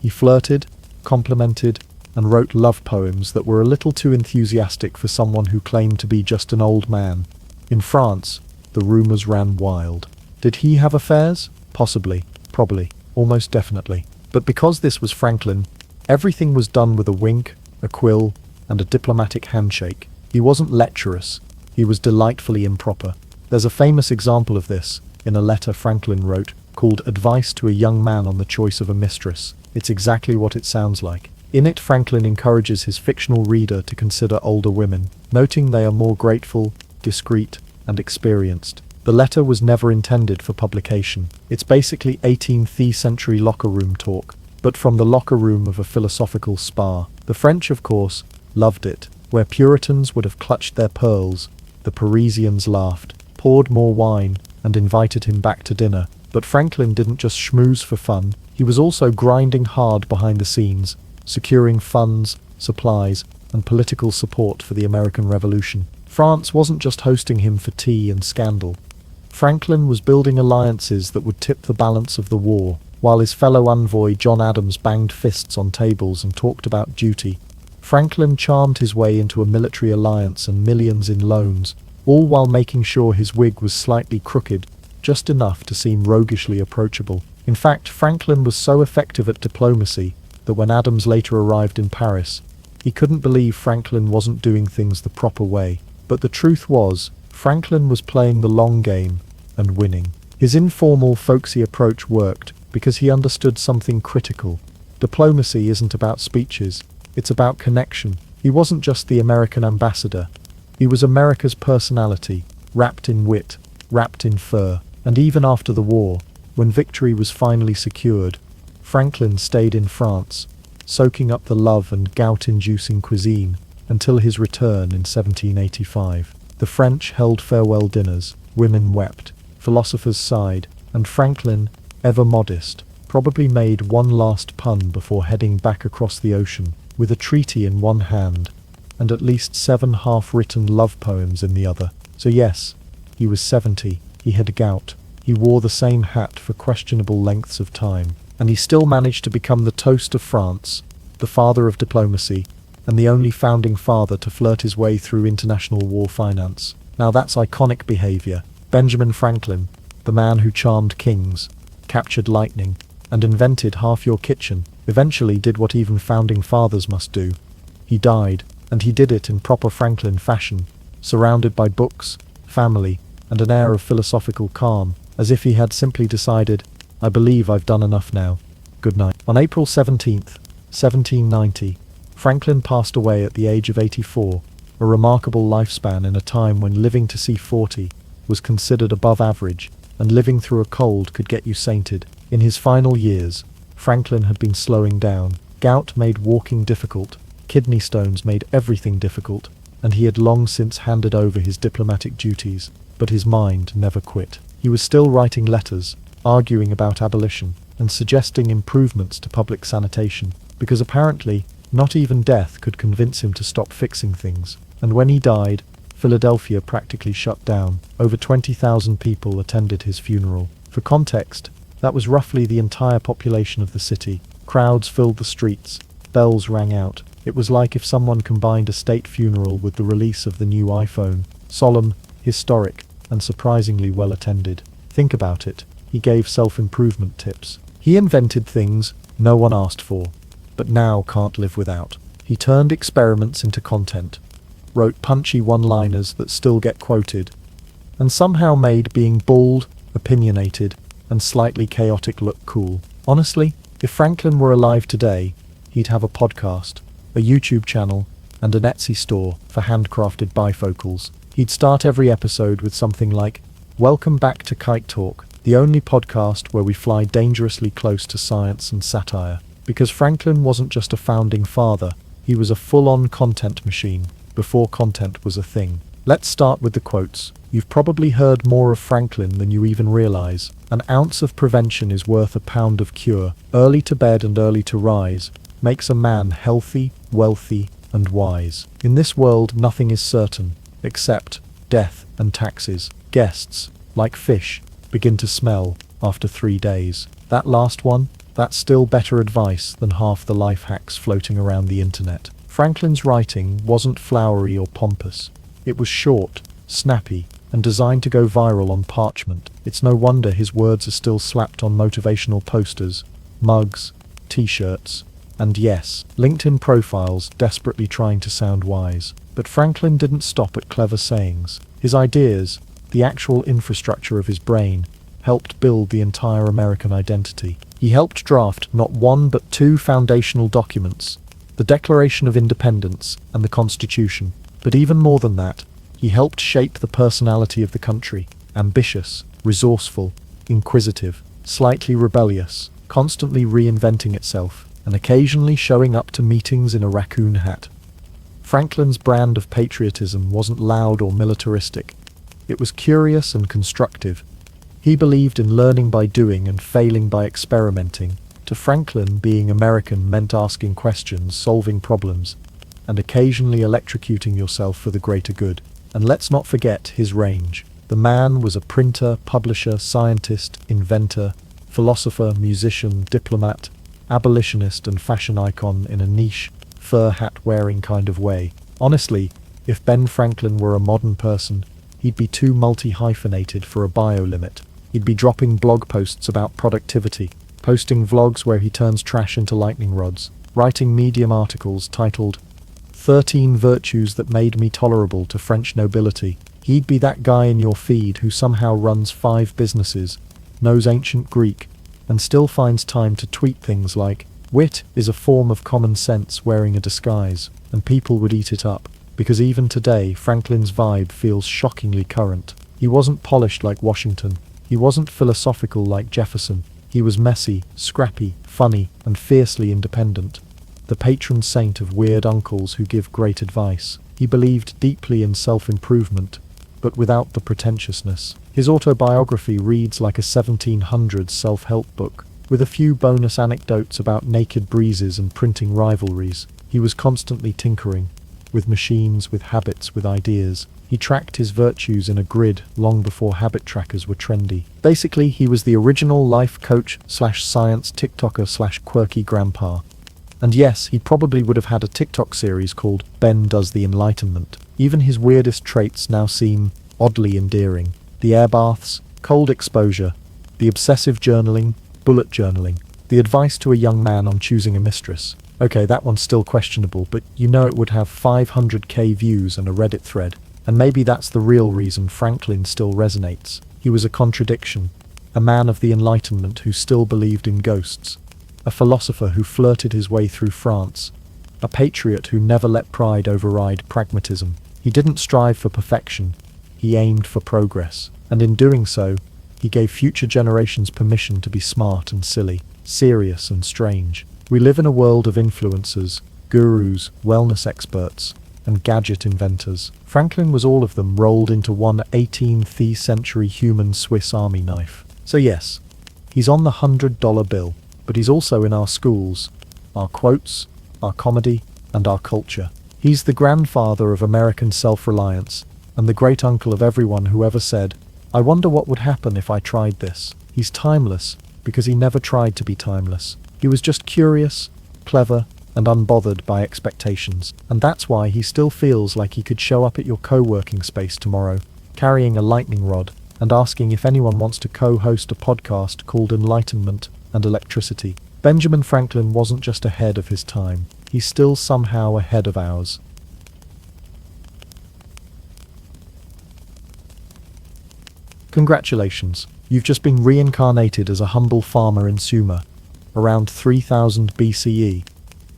He flirted, complimented, and wrote love poems that were a little too enthusiastic for someone who claimed to be just an old man. In France, the rumors ran wild. Did he have affairs? Possibly, probably, almost definitely. But because this was Franklin, everything was done with a wink, a quill, and a diplomatic handshake. He wasn't lecherous. He was delightfully improper. There's a famous example of this in a letter Franklin wrote called Advice to a Young Man on the Choice of a Mistress. It's exactly what it sounds like. In it, Franklin encourages his fictional reader to consider older women, noting they are more grateful, discreet, and experienced. The letter was never intended for publication. It's basically 18th century locker room talk, but from the locker room of a philosophical spa. The French, of course, loved it. Where Puritans would have clutched their pearls, the Parisians laughed, poured more wine, and invited him back to dinner. But Franklin didn't just schmooze for fun. He was also grinding hard behind the scenes, securing funds, supplies, and political support for the American Revolution. France wasn't just hosting him for tea and scandal. Franklin was building alliances that would tip the balance of the war, while his fellow envoy John Adams banged fists on tables and talked about duty. Franklin charmed his way into a military alliance and millions in loans, all while making sure his wig was slightly crooked, just enough to seem roguishly approachable. In fact, Franklin was so effective at diplomacy that when Adams later arrived in Paris, he couldn't believe Franklin wasn't doing things the proper way. But the truth was, Franklin was playing the long game and winning. His informal, folksy approach worked because he understood something critical. Diplomacy isn't about speeches, it's about connection. He wasn't just the American ambassador. He was America's personality, wrapped in wit, wrapped in fur. And even after the war, when victory was finally secured, Franklin stayed in France, soaking up the love and gout-inducing cuisine until his return in 1785. The French held farewell dinners, women wept, philosophers sighed, and Franklin, ever modest, probably made one last pun before heading back across the ocean, with a treaty in one hand, and at least 7 half-written love poems in the other. So yes, he was 70, he had gout, he wore the same hat for questionable lengths of time, and he still managed to become the toast of France, the father of diplomacy, and the only founding father to flirt his way through international war finance. Now that's iconic behavior. Benjamin Franklin, the man who charmed kings, captured lightning, and invented half your kitchen, eventually did what even founding fathers must do. He died, and he did it in proper Franklin fashion, surrounded by books, family, and an air of philosophical calm, as if he had simply decided, I believe I've done enough now. Good night. On April 17th, 1790, Franklin passed away at the age of 84, a remarkable lifespan in a time when living to see 40 was considered above average, and living through a cold could get you sainted. In his final years, Franklin had been slowing down. Gout made walking difficult, kidney stones made everything difficult, and he had long since handed over his diplomatic duties, but his mind never quit. He was still writing letters, arguing about abolition, and suggesting improvements to public sanitation, because apparently not even death could convince him to stop fixing things. And when he died, Philadelphia practically shut down. Over 20,000 people attended his funeral. For context, that was roughly the entire population of the city. Crowds filled the streets, bells rang out. It was like if someone combined a state funeral with the release of the new iPhone. Solemn, historic, and surprisingly well attended. Think about it. He gave self-improvement tips. He invented things no one asked for, but now can't live without. He turned experiments into content, wrote punchy one-liners that still get quoted, and somehow made being bald, opinionated, and slightly chaotic look cool. Honestly, if Franklin were alive today, he'd have a podcast, a YouTube channel, and an Etsy store for handcrafted bifocals. He'd start every episode with something like, "Welcome back to Kite Talk, the only podcast where we fly dangerously close to science and satire." Because Franklin wasn't just a founding father, he was a full-on content machine, before content was a thing. Let's start with the quotes. You've probably heard more of Franklin than you even realize. An ounce of prevention is worth a pound of cure. Early to bed and early to rise makes a man healthy, wealthy, and wise. In this world, nothing is certain, except death and taxes. Guests, like fish, begin to smell after 3 days. That last one, that's still better advice than half the life hacks floating around the internet. Franklin's writing wasn't flowery or pompous. It was short, snappy, and designed to go viral on parchment. It's no wonder his words are still slapped on motivational posters, mugs, t-shirts, and yes, LinkedIn profiles desperately trying to sound wise. But Franklin didn't stop at clever sayings. His ideas, the actual infrastructure of his brain, helped build the entire American identity. He helped draft not one but two foundational documents, the Declaration of Independence and the Constitution. But even more than that, he helped shape the personality of the country. Ambitious, resourceful, inquisitive, slightly rebellious, constantly reinventing itself, and occasionally showing up to meetings in a raccoon hat. Franklin's brand of patriotism wasn't loud or militaristic. It was curious and constructive. He believed in learning by doing and failing by experimenting. To Franklin, being American meant asking questions, solving problems, and occasionally electrocuting yourself for the greater good. And let's not forget his range. The man was a printer, publisher, scientist, inventor, philosopher, musician, diplomat, abolitionist, and fashion icon in a niche, fur hat-wearing kind of way. Honestly, if Ben Franklin were a modern person, he'd be too multi-hyphenated for a bio limit. He'd be dropping blog posts about productivity, posting vlogs where he turns trash into lightning rods, writing Medium articles titled 13 Virtues That Made Me Tolerable to French Nobility. He'd be that guy in your feed who somehow runs 5 businesses, knows ancient Greek, and still finds time to tweet things like, "Wit is a form of common sense wearing a disguise," and people would eat it up. Because even today, Franklin's vibe feels shockingly current. He wasn't polished like Washington. He wasn't philosophical like Jefferson. He was messy, scrappy, funny, and fiercely independent. The patron saint of weird uncles who give great advice. He believed deeply in self-improvement, but without the pretentiousness. His autobiography reads like a 1700s self-help book, with a few bonus anecdotes about naked breezes and printing rivalries. He was constantly tinkering, with machines, with habits, with ideas. He tracked his virtues in a grid long before habit trackers were trendy. Basically, he was the original life coach / science TikToker / quirky grandpa. And yes, he probably would have had a TikTok series called Ben Does the Enlightenment. Even his weirdest traits now seem oddly endearing. The air baths, cold exposure, the obsessive journaling, bullet journaling, the advice to a young man on choosing a mistress. Okay, that one's still questionable, but you know it would have 500k views and a Reddit thread. And maybe that's the real reason Franklin still resonates. He was a contradiction, a man of the Enlightenment who still believed in ghosts, a philosopher who flirted his way through France, a patriot who never let pride override pragmatism. He didn't strive for perfection, he aimed for progress, and in doing so, he gave future generations permission to be smart and silly, serious and strange. We live in a world of influencers, gurus, wellness experts, and gadget inventors. Franklin was all of them rolled into one 18th century human Swiss Army knife. So yes, he's on the $100 bill, but he's also in our schools, our quotes, our comedy, and our culture. He's the grandfather of American self-reliance, and the great uncle of everyone who ever said, "I wonder what would happen if I tried this." He's timeless, because he never tried to be timeless. He was just curious, clever, and unbothered by expectations. And that's why he still feels like he could show up at your co-working space tomorrow, carrying a lightning rod, and asking if anyone wants to co-host a podcast called Enlightenment and Electricity. Benjamin Franklin wasn't just ahead of his time, he's still somehow ahead of ours. Congratulations, you've just been reincarnated as a humble farmer in Sumer, around 3000 BCE.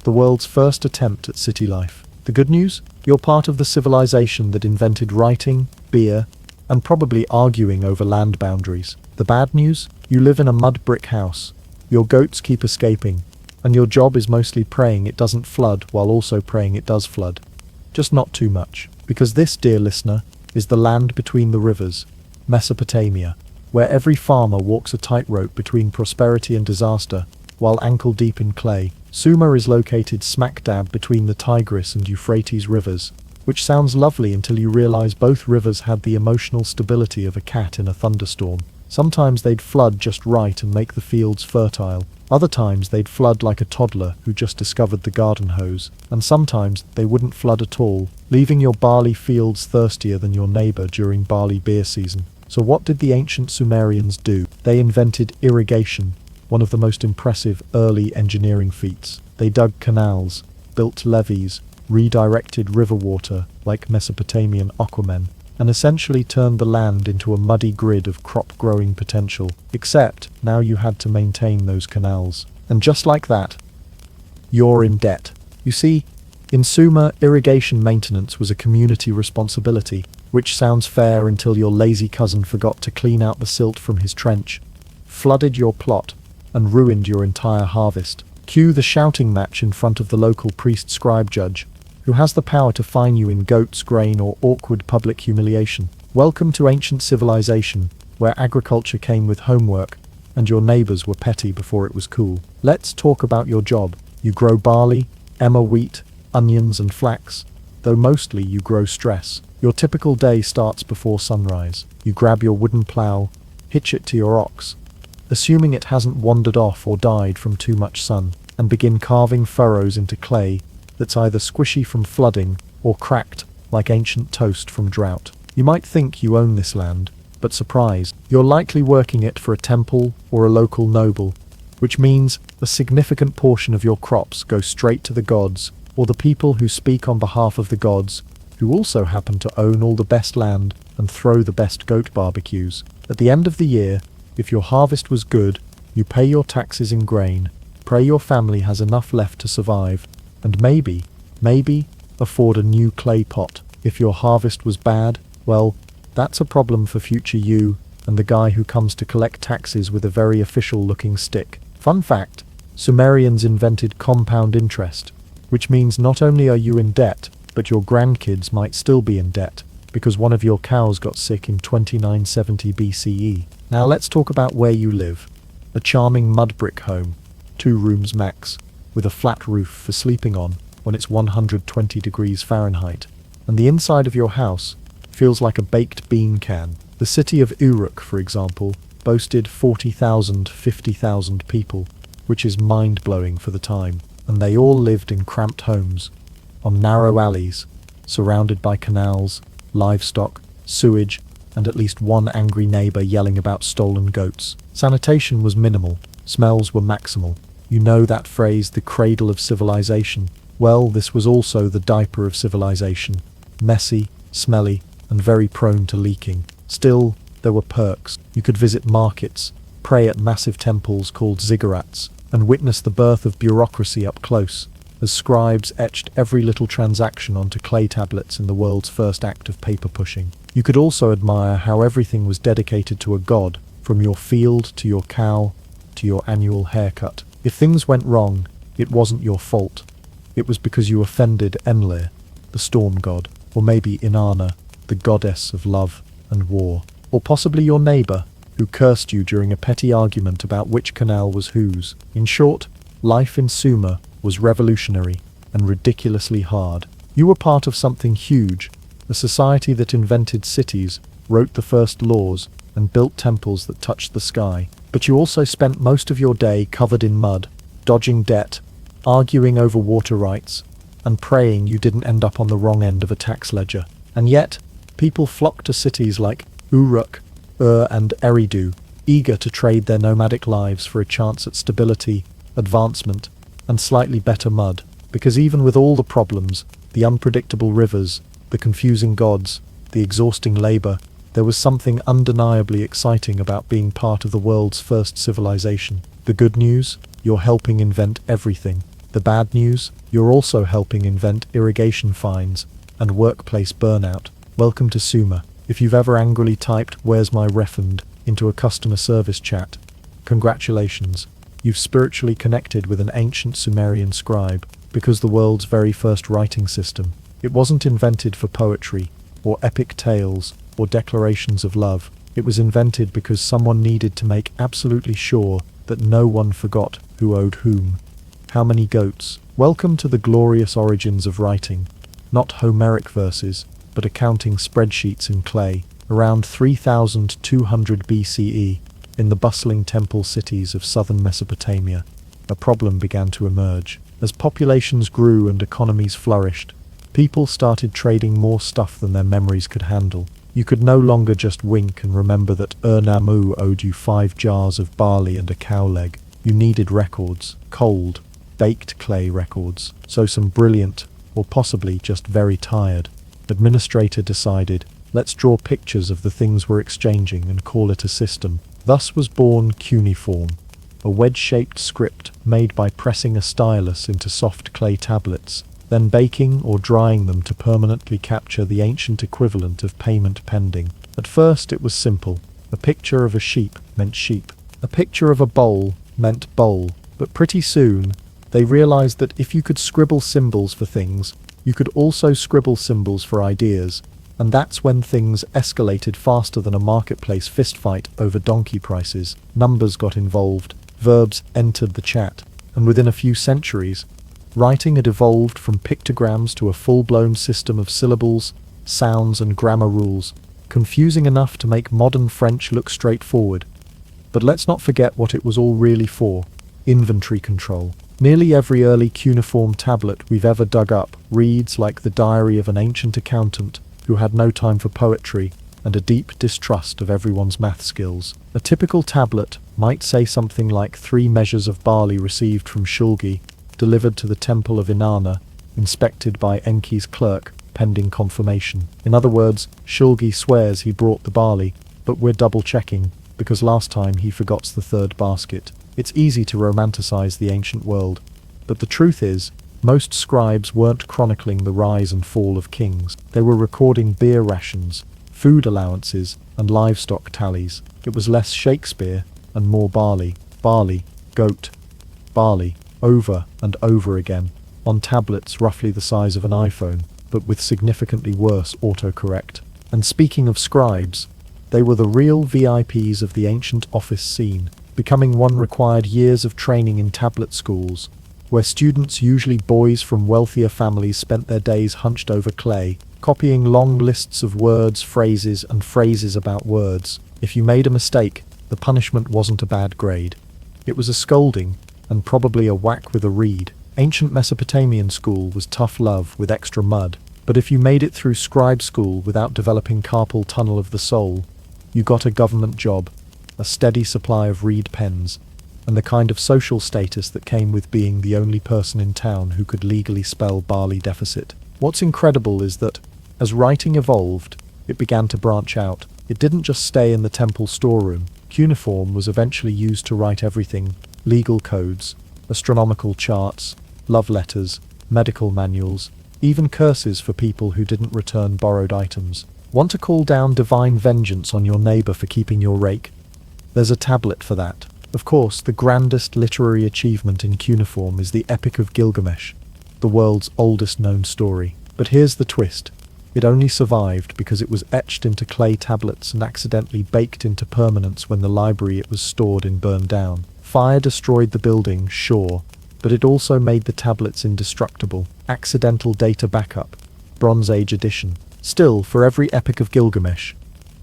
the world's first attempt at city life. The good news? You're part of the civilization that invented writing, beer, and probably arguing over land boundaries. The bad news? You live in a mud brick house. Your goats keep escaping, and your job is mostly praying it doesn't flood while also praying it does flood. Just not too much. Because this, dear listener, is the land between the rivers, Mesopotamia, where every farmer walks a tightrope between prosperity and disaster, while ankle-deep in clay. Sumer is located smack dab between the Tigris and Euphrates rivers, which sounds lovely until you realize both rivers had the emotional stability of a cat in a thunderstorm. Sometimes they'd flood just right and make the fields fertile. Other times they'd flood like a toddler who just discovered the garden hose. And sometimes they wouldn't flood at all, leaving your barley fields thirstier than your neighbor during barley beer season. So what did the ancient Sumerians do? They invented irrigation, one of the most impressive early engineering feats. They dug canals, built levees, redirected river water like Mesopotamian aquamen, and essentially turned the land into a muddy grid of crop-growing potential. Except, now you had to maintain those canals. And just like that, you're in debt. You see, in Sumer, irrigation maintenance was a community responsibility, which sounds fair until your lazy cousin forgot to clean out the silt from his trench, flooded your plot, and ruined your entire harvest. Cue the shouting match in front of the local priest-scribe judge, who has the power to fine you in goat's grain or awkward public humiliation. Welcome to ancient civilization, where agriculture came with homework, and your neighbors were petty before it was cool. Let's talk about your job. You grow barley, emmer wheat, onions and flax, though mostly you grow stress. Your typical day starts before sunrise. You grab your wooden plow, hitch it to your ox, assuming it hasn't wandered off or died from too much sun, and begin carving furrows into clay that's either squishy from flooding or cracked like ancient toast from drought. You might think you own this land, but surprise, you're likely working it for a temple or a local noble, which means a significant portion of your crops go straight to the gods, or the people who speak on behalf of the gods, who also happen to own all the best land and throw the best goat barbecues. At the end of the year, if your harvest was good, you pay your taxes in grain, pray your family has enough left to survive, and maybe, afford a new clay pot. If your harvest was bad, well, that's a problem for future you and the guy who comes to collect taxes with a very official-looking stick. Fun fact, Sumerians invented compound interest, which means not only are you in debt, but your grandkids might still be in debt, because one of your cows got sick in 2970 BCE. Now let's talk about where you live. A charming mud brick home, 2 rooms max, with a flat roof for sleeping on when it's 120 degrees Fahrenheit, and the inside of your house feels like a baked bean can. The city of Uruk, for example, boasted 40,000, 50,000 people, which is mind-blowing for the time, and they all lived in cramped homes, on narrow alleys, surrounded by canals, livestock, sewage, and at least one angry neighbor yelling about stolen goats. Sanitation was minimal, smells were maximal. You know that phrase, the cradle of civilization? Well, this was also the diaper of civilization. Messy, smelly, and very prone to leaking. Still, there were perks. You could visit markets, pray at massive temples called ziggurats, and witness the birth of bureaucracy up close, as scribes etched every little transaction onto clay tablets in the world's first act of paper pushing. You could also admire how everything was dedicated to a god, from your field to your cow to your annual haircut. If things went wrong, it wasn't your fault. It was because you offended Enlil, the storm god, or maybe Inanna, the goddess of love and war, or possibly your neighbor, who cursed you during a petty argument about which canal was whose. In short, life in Sumer was revolutionary and ridiculously hard. You were part of something huge, a society that invented cities, wrote the first laws, and built temples that touched the sky. But you also spent most of your day covered in mud, dodging debt, arguing over water rights, and praying you didn't end up on the wrong end of a tax ledger. And yet, people flocked to cities like Uruk, and Eridu, eager to trade their nomadic lives for a chance at stability, advancement, and slightly better mud, because even with all the problems, the unpredictable rivers, the confusing gods, the exhausting labor, there was something undeniably exciting about being part of the world's first civilization. The good news? You're helping invent everything. The bad news? You're also helping invent irrigation fines and workplace burnout. Welcome to Sumer. If you've ever angrily typed "where's my refund" into a customer service chat, congratulations. You've spiritually connected with an ancient Sumerian scribe, because the world's very first writing system, it wasn't invented for poetry, or epic tales, or declarations of love. It was invented because someone needed to make absolutely sure that no one forgot who owed whom. How many goats? Welcome to the glorious origins of writing. Not Homeric verses, but accounting spreadsheets in clay. Around 3200 BCE, in the bustling temple cities of southern Mesopotamia, a problem began to emerge. As populations grew and economies flourished, people started trading more stuff than their memories could handle. You could no longer just wink and remember that Namu owed you 5 jars of barley and a cow leg. You needed records, cold, baked clay records. So some brilliant, or possibly just very tired, administrator decided, let's draw pictures of the things we're exchanging and call it a system. Thus was born cuneiform, a wedge-shaped script made by pressing a stylus into soft clay tablets, then baking or drying them to permanently capture the ancient equivalent of payment pending. At first it was simple. A picture of a sheep meant sheep. A picture of a bowl meant bowl. But pretty soon, they realized that if you could scribble symbols for things, you could also scribble symbols for ideas. And that's when things escalated faster than a marketplace fistfight over donkey prices. Numbers got involved, verbs entered the chat, and within a few centuries, writing had evolved from pictograms to a full-blown system of syllables, sounds, and grammar rules, confusing enough to make modern French look straightforward. But let's not forget what it was all really for: inventory control. Nearly every early cuneiform tablet we've ever dug up reads like the diary of an ancient accountant who had no time for poetry and a deep distrust of everyone's math skills. A typical tablet might say something like 3 measures of barley received from Shulgi, delivered to the temple of Inanna, inspected by Enki's clerk, pending confirmation. In other words, Shulgi swears he brought the barley, but we're double-checking, because last time he forgot the 3rd basket. It's easy to romanticize the ancient world, but the truth is, most scribes weren't chronicling the rise and fall of kings. They were recording beer rations, food allowances, and livestock tallies. It was less Shakespeare and more barley, barley, goat, barley, over and over again, on tablets roughly the size of an iPhone, but with significantly worse autocorrect. And speaking of scribes, they were the real VIPs of the ancient office scene. Becoming one required years of training in tablet schools, where students, usually boys from wealthier families, spent their days hunched over clay, copying long lists of words, phrases, and phrases about words. If you made a mistake, the punishment wasn't a bad grade. It was a scolding, and probably a whack with a reed. Ancient Mesopotamian school was tough love with extra mud, but if you made it through scribe school without developing carpal tunnel of the soul, you got a government job, a steady supply of reed pens, and the kind of social status that came with being the only person in town who could legally spell barley deficit. What's incredible is that, as writing evolved, it began to branch out. It didn't just stay in the temple storeroom. Cuneiform was eventually used to write everything: legal codes, astronomical charts, love letters, medical manuals, even curses for people who didn't return borrowed items. Want to call down divine vengeance on your neighbor for keeping your rake? There's a tablet for that. Of course, the grandest literary achievement in cuneiform is the Epic of Gilgamesh, the world's oldest known story. But here's the twist. It only survived because it was etched into clay tablets and accidentally baked into permanence when the library it was stored in burned down. Fire destroyed the building, sure, but it also made the tablets indestructible. Accidental data backup. Bronze Age edition. Still, for every Epic of Gilgamesh,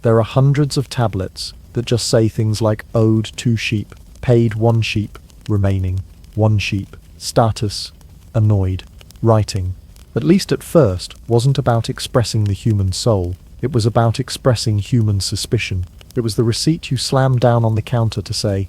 there are hundreds of tablets that just say things like owed 2 sheep, paid 1 sheep, remaining 1 sheep, status, annoyed. Writing, at least at first, wasn't about expressing the human soul. It was about expressing human suspicion. It was the receipt you slammed down on the counter to say,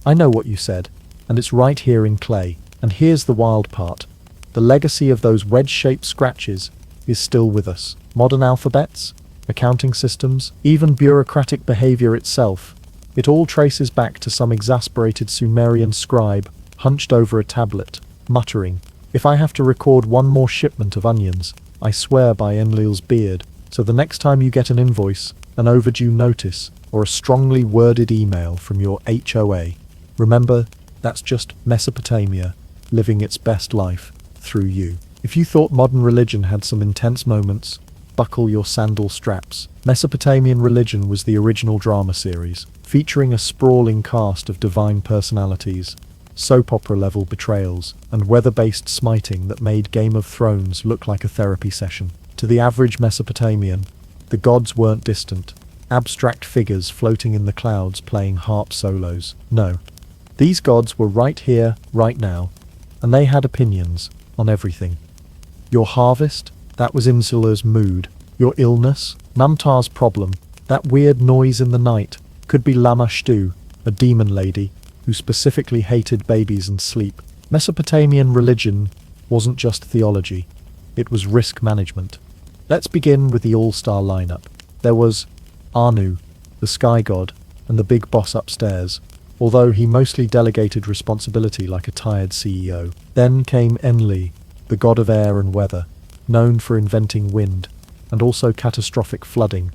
I know what you said, and it's right here in clay. And here's the wild part. The legacy of those wedge-shaped scratches is still with us. Modern alphabets, accounting systems, even bureaucratic behavior itself, it all traces back to some exasperated Sumerian scribe hunched over a tablet, muttering, "If I have to record one more shipment of onions, I swear by Enlil's beard." So the next time you get an invoice, an overdue notice, or a strongly worded email from your HOA, remember that's just Mesopotamia living its best life through you. If you thought modern religion had some intense moments, buckle your sandal straps. Mesopotamian Religion was the original drama series, featuring a sprawling cast of divine personalities, soap opera-level betrayals, and weather-based smiting that made Game of Thrones look like a therapy session. To the average Mesopotamian, the gods weren't distant, abstract figures floating in the clouds playing harp solos. No, these gods were right here, right now, and they had opinions on everything. Your harvest? That was Imsula's mood. Your illness? Namtar's problem. That weird noise in the night could be Lamashtu, a demon lady who specifically hated babies and sleep. Mesopotamian religion wasn't just theology, it was risk management. Let's begin with the all-star lineup. There was Anu, the sky god, and the big boss upstairs, although he mostly delegated responsibility like a tired CEO. Then came Enlil, the god of air and weather, known for inventing wind, and also catastrophic flooding,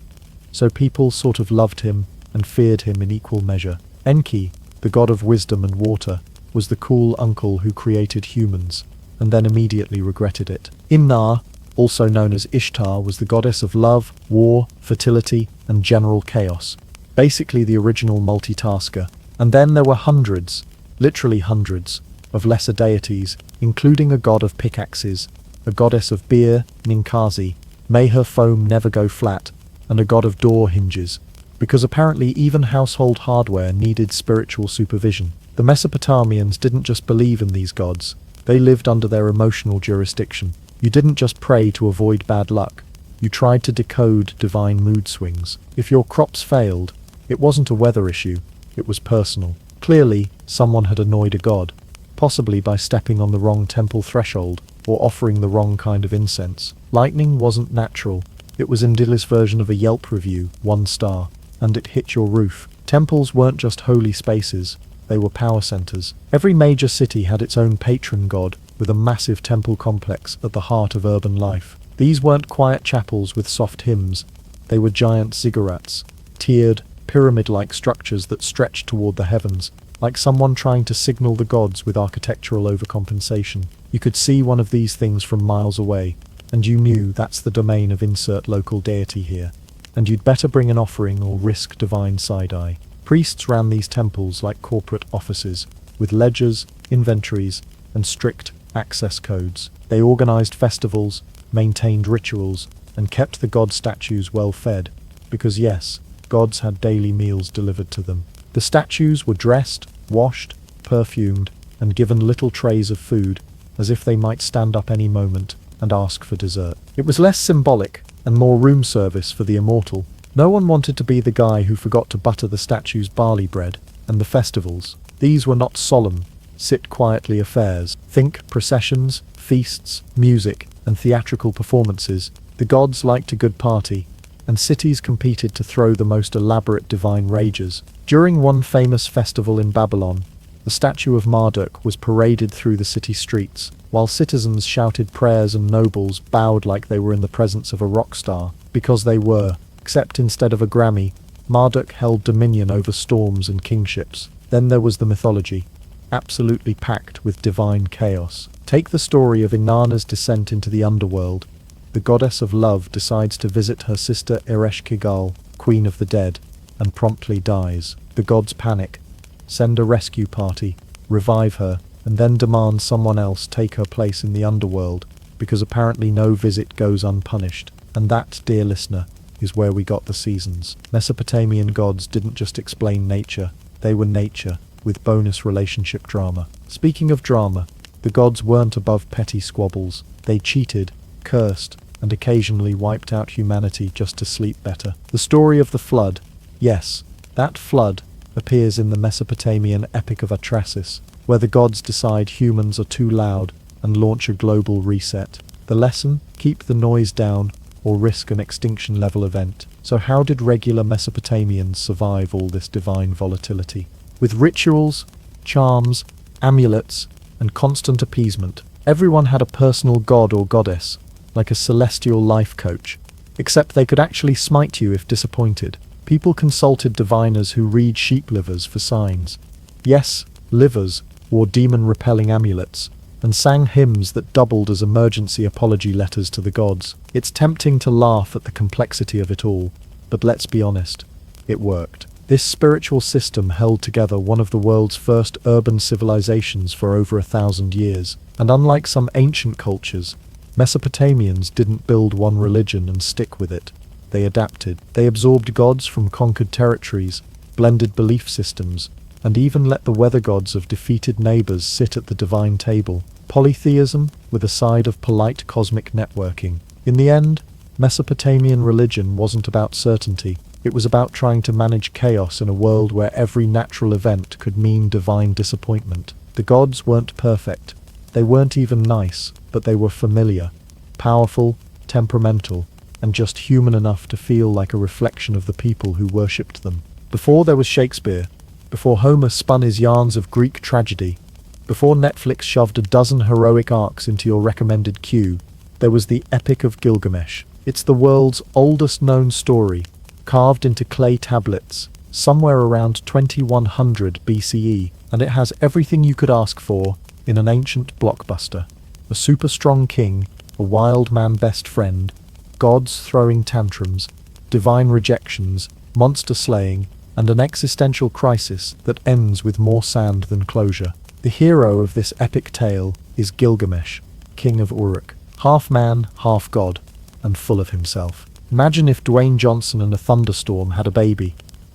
so people sort of loved him and feared him in equal measure. Enki, the god of wisdom and water, was the cool uncle who created humans, and then immediately regretted it. Imnar, also known as Ishtar, was the goddess of love, war, fertility, and general chaos, basically the original multitasker. And then there were hundreds, literally hundreds, of lesser deities, including a god of pickaxes, a goddess of beer, Ninkasi, may her foam never go flat, and a god of door hinges, because apparently even household hardware needed spiritual supervision. The Mesopotamians didn't just believe in these gods, they lived under their emotional jurisdiction. You didn't just pray to avoid bad luck, you tried to decode divine mood swings. If your crops failed, it wasn't a weather issue, it was personal. Clearly, someone had annoyed a god, possibly by stepping on the wrong temple threshold, or offering the wrong kind of incense. Lightning wasn't natural, it was Enlil's version of a Yelp review, 1 star, and it hit your roof. Temples weren't just holy spaces, they were power centers. Every major city had its own patron god, with a massive temple complex at the heart of urban life. These weren't quiet chapels with soft hymns, they were giant ziggurats, tiered, pyramid-like structures that stretched toward the heavens, like someone trying to signal the gods with architectural overcompensation. You could see one of these things from miles away, and you knew that's the domain of insert local deity here, and you'd better bring an offering or risk divine side-eye. Priests ran these temples like corporate offices, with ledgers, inventories, and strict access codes. They organized festivals, maintained rituals, and kept the god statues well fed, because yes, gods had daily meals delivered to them. The statues were dressed, washed, perfumed, and given little trays of food, as if they might stand up any moment and ask for dessert. It was less symbolic and more room service for the immortal. No one wanted to be the guy who forgot to butter the statue's barley bread. And the festivals, these were not solemn, sit-quietly affairs. Think processions, feasts, music, and theatrical performances. The gods liked a good party, and cities competed to throw the most elaborate divine rages. During one famous festival in Babylon, the statue of Marduk was paraded through the city streets, while citizens shouted prayers and nobles bowed like they were in the presence of a rock star, because they were, except instead of a Grammy, Marduk held dominion over storms and kingships. Then there was the mythology, absolutely packed with divine chaos. Take the story of Inanna's descent into the underworld. The goddess of love decides to visit her sister Ereshkigal, queen of the dead, and promptly dies. The gods panic, send a rescue party, revive her, and then demand someone else take her place in the underworld, because apparently no visit goes unpunished. And that, dear listener, is where we got the seasons. Mesopotamian gods didn't just explain nature, they were nature, with bonus relationship drama. Speaking of drama, the gods weren't above petty squabbles. They cheated, cursed, and occasionally wiped out humanity just to sleep better. The story of the flood, yes, that flood, appears in the Mesopotamian Epic of Gilgamesh, where the gods decide humans are too loud and launch a global reset. The lesson? Keep the noise down or risk an extinction-level event. So how did regular Mesopotamians survive all this divine volatility? With rituals, charms, amulets, and constant appeasement. Everyone had a personal god or goddess, like a celestial life coach, except they could actually smite you if disappointed. People consulted diviners who read sheep livers for signs. Yes, livers wore demon-repelling amulets, and sang hymns that doubled as emergency apology letters to the gods. It's tempting to laugh at the complexity of it all, but let's be honest, it worked. This spiritual system held together one of the world's first urban civilizations for over 1,000 years, and unlike some ancient cultures, Mesopotamians didn't build one religion and stick with it. They adapted. They absorbed gods from conquered territories, blended belief systems, and even let the weather gods of defeated neighbors sit at the divine table. Polytheism with a side of polite cosmic networking. In the end, Mesopotamian religion wasn't about certainty. It was about trying to manage chaos in a world where every natural event could mean divine disappointment. The gods weren't perfect. They weren't even nice, but they were familiar, powerful, temperamental, and just human enough to feel like a reflection of the people who worshipped them. Before there was Shakespeare, before Homer spun his yarns of Greek tragedy, before Netflix shoved a dozen heroic arcs into your recommended queue, there was the Epic of Gilgamesh. It's the world's oldest known story, carved into clay tablets, somewhere around 2100 BCE, and it has everything you could ask for in an ancient blockbuster. A super strong king, a wild man best friend, gods throwing tantrums, divine rejections, monster slaying, and an existential crisis that ends with more sand than closure. The hero of this epic tale is Gilgamesh, king of Uruk, half man, half god, and full of himself. Imagine if Dwayne Johnson and a thunderstorm had a baby,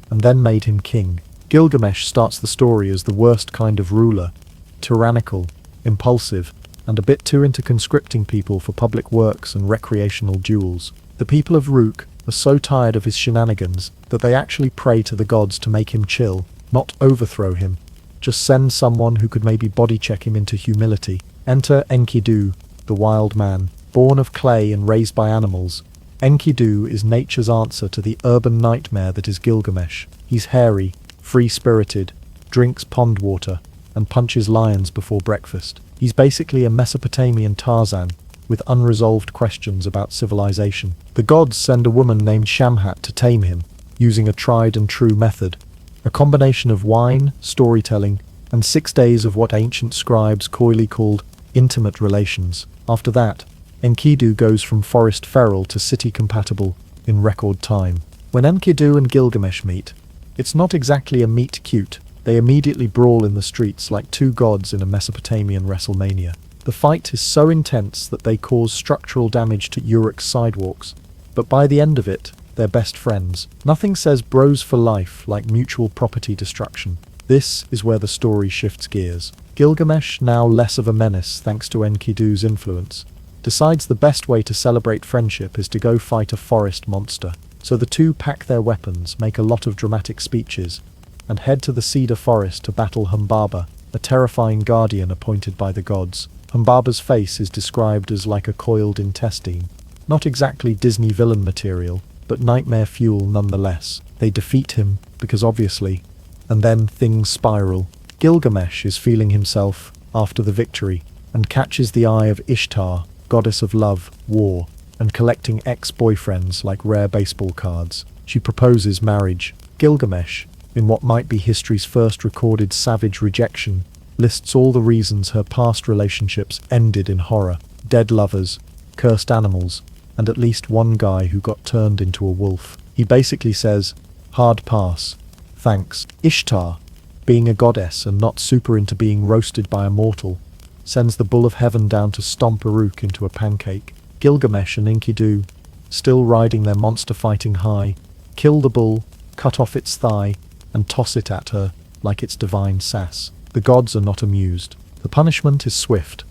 and then made him king. Gilgamesh starts the story as the worst kind of ruler, tyrannical, impulsive, and a bit too into conscripting people for public works and recreational duels. The people of Uruk are so tired of his shenanigans that they actually pray to the gods to make him chill, not overthrow him. Just send someone who could maybe body check him into humility. Enter Enkidu, the wild man, born of clay and raised by animals. Enkidu is nature's answer to the urban nightmare that is Gilgamesh. He's hairy, free-spirited, drinks pond water, and punches lions before breakfast. He's basically a Mesopotamian Tarzan, with unresolved questions about civilization. The gods send a woman named Shamhat to tame him, using a tried-and-true method. A combination of wine, storytelling, and 6 days of what ancient scribes coyly called intimate relations. After that, Enkidu goes from forest feral to city compatible in record time. When Enkidu and Gilgamesh meet, it's not exactly a meet cute. They immediately brawl in the streets like two gods in a Mesopotamian WrestleMania. The fight is so intense that they cause structural damage to Uruk's sidewalks, but by the end of it, they're best friends. Nothing says bros for life like mutual property destruction. This is where the story shifts gears. Gilgamesh, now less of a menace thanks to Enkidu's influence, decides the best way to celebrate friendship is to go fight a forest monster. So the two pack their weapons, make a lot of dramatic speeches, and head to the cedar forest to battle Humbaba, a terrifying guardian appointed by the gods. Humbaba's face is described as like a coiled intestine. Not exactly Disney villain material, but nightmare fuel nonetheless. They defeat him, because obviously, and then things spiral. Gilgamesh is feeling himself after the victory, and catches the eye of Ishtar, goddess of love, war, and collecting ex-boyfriends like rare baseball cards. She proposes marriage. Gilgamesh, in what might be history's first recorded savage rejection, lists all the reasons her past relationships ended in horror. Dead lovers, cursed animals, and at least one guy who got turned into a wolf. He basically says, hard pass. Thanks. Ishtar, being a goddess and not super into being roasted by a mortal, sends the bull of heaven down to stomp Uruk into a pancake. Gilgamesh and Enkidu, still riding their monster-fighting high, kill the bull, cut off its thigh, and toss it at her like it's divine sass. The gods are not amused. The punishment is swift.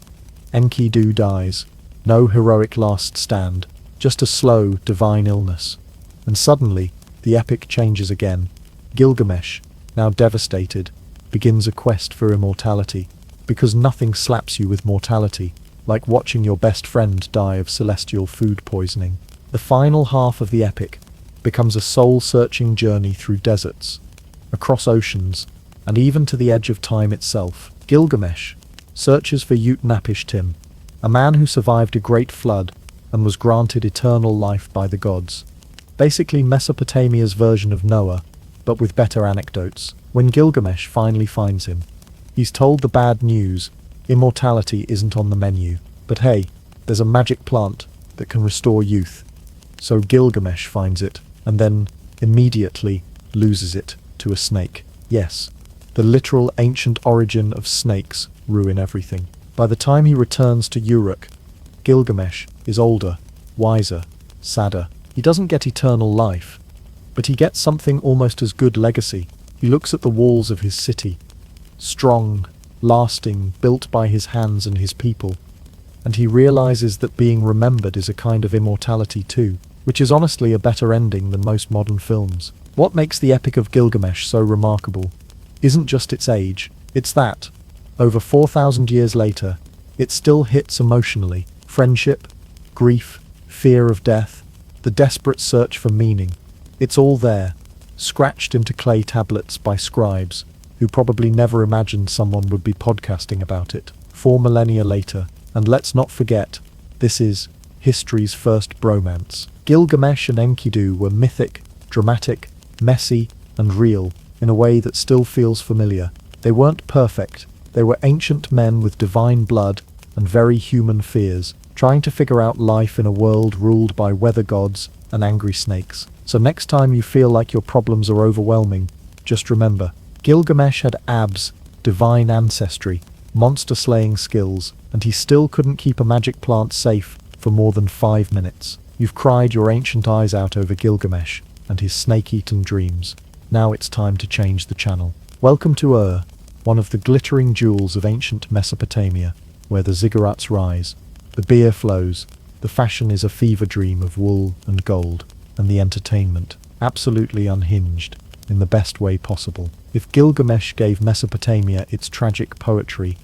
Enkidu dies. No heroic last stand, just a slow, divine illness. And suddenly, the epic changes again. Gilgamesh, now devastated, begins a quest for immortality, because nothing slaps you with mortality like watching your best friend die of celestial food poisoning. The final half of the epic becomes a soul-searching journey through deserts, across oceans, and even to the edge of time itself. Gilgamesh, searches for Utnapishtim, a man who survived a great flood and was granted eternal life by the gods. Basically Mesopotamia's version of Noah, but with better anecdotes. When Gilgamesh finally finds him, he's told the bad news: immortality isn't on the menu. But hey, there's a magic plant that can restore youth. So Gilgamesh finds it, and then immediately loses it to a snake. Yes, the literal ancient origin of snakes ruin everything. By the time he returns to Uruk, Gilgamesh is older, wiser, sadder. He doesn't get eternal life, but he gets something almost as good: legacy. He looks at the walls of his city, strong, lasting, built by his hands and his people, and he realizes that being remembered is a kind of immortality too, which is honestly a better ending than most modern films. What makes the Epic of Gilgamesh so remarkable isn't just its age, it's that, over 4,000 years later, it still hits emotionally. Friendship, grief, fear of death, the desperate search for meaning. It's all there, scratched into clay tablets by scribes, who probably never imagined someone would be podcasting about it 4 millennia later. And let's not forget, this is history's first bromance. Gilgamesh and Enkidu were mythic, dramatic, messy, and real, in a way that still feels familiar. They weren't perfect, they were ancient men with divine blood and very human fears, trying to figure out life in a world ruled by weather gods and angry snakes. So next time you feel like your problems are overwhelming, just remember, Gilgamesh had abs, divine ancestry, monster-slaying skills, and he still couldn't keep a magic plant safe for more than 5 minutes. You've cried your ancient eyes out over Gilgamesh and his snake-eaten dreams. Now it's time to change the channel. Welcome to one of the glittering jewels of ancient Mesopotamia, where the ziggurats rise, the beer flows, the fashion is a fever dream of wool and gold, and the entertainment, absolutely unhinged, in the best way possible. If Gilgamesh gave Mesopotamia its tragic poetry,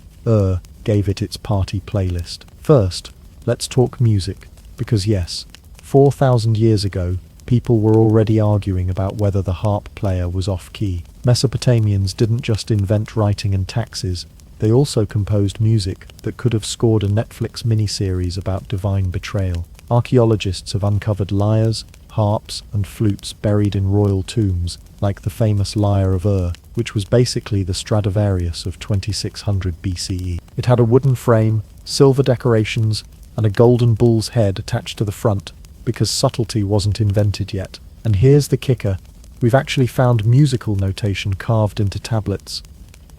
gave it its party playlist. First, let's talk music, because yes, 4,000 years ago, people were already arguing about whether the harp player was off-key. Mesopotamians didn't just invent writing and taxes, they also composed music that could have scored a Netflix miniseries about divine betrayal. Archaeologists have uncovered lyres, harps, and flutes buried in royal tombs, like the famous Lyre of which was basically the Stradivarius of 2600 BCE. It had a wooden frame, silver decorations, and a golden bull's head attached to the front, because subtlety wasn't invented yet. And here's the kicker, we've actually found musical notation carved into tablets.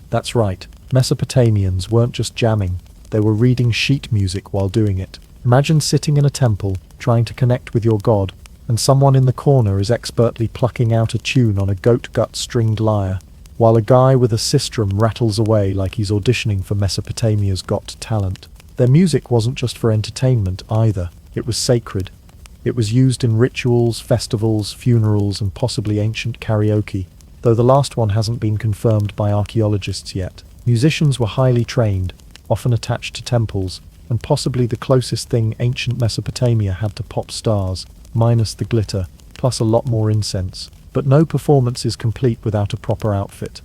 That's right, Mesopotamians weren't just jamming, they were reading sheet music while doing it. Imagine sitting in a temple, trying to connect with your god, and someone in the corner is expertly plucking out a tune on a goat-gut stringed lyre, while a guy with a sistrum rattles away like he's auditioning for Mesopotamia's Got Talent. Their music wasn't just for entertainment either, it was sacred. It was used in rituals, festivals, funerals, and possibly ancient karaoke, though the last one hasn't been confirmed by archaeologists yet. Musicians were highly trained, often attached to temples, and possibly the closest thing ancient Mesopotamia had to pop stars, minus the glitter, plus a lot more incense. But no performance is complete without a proper outfit.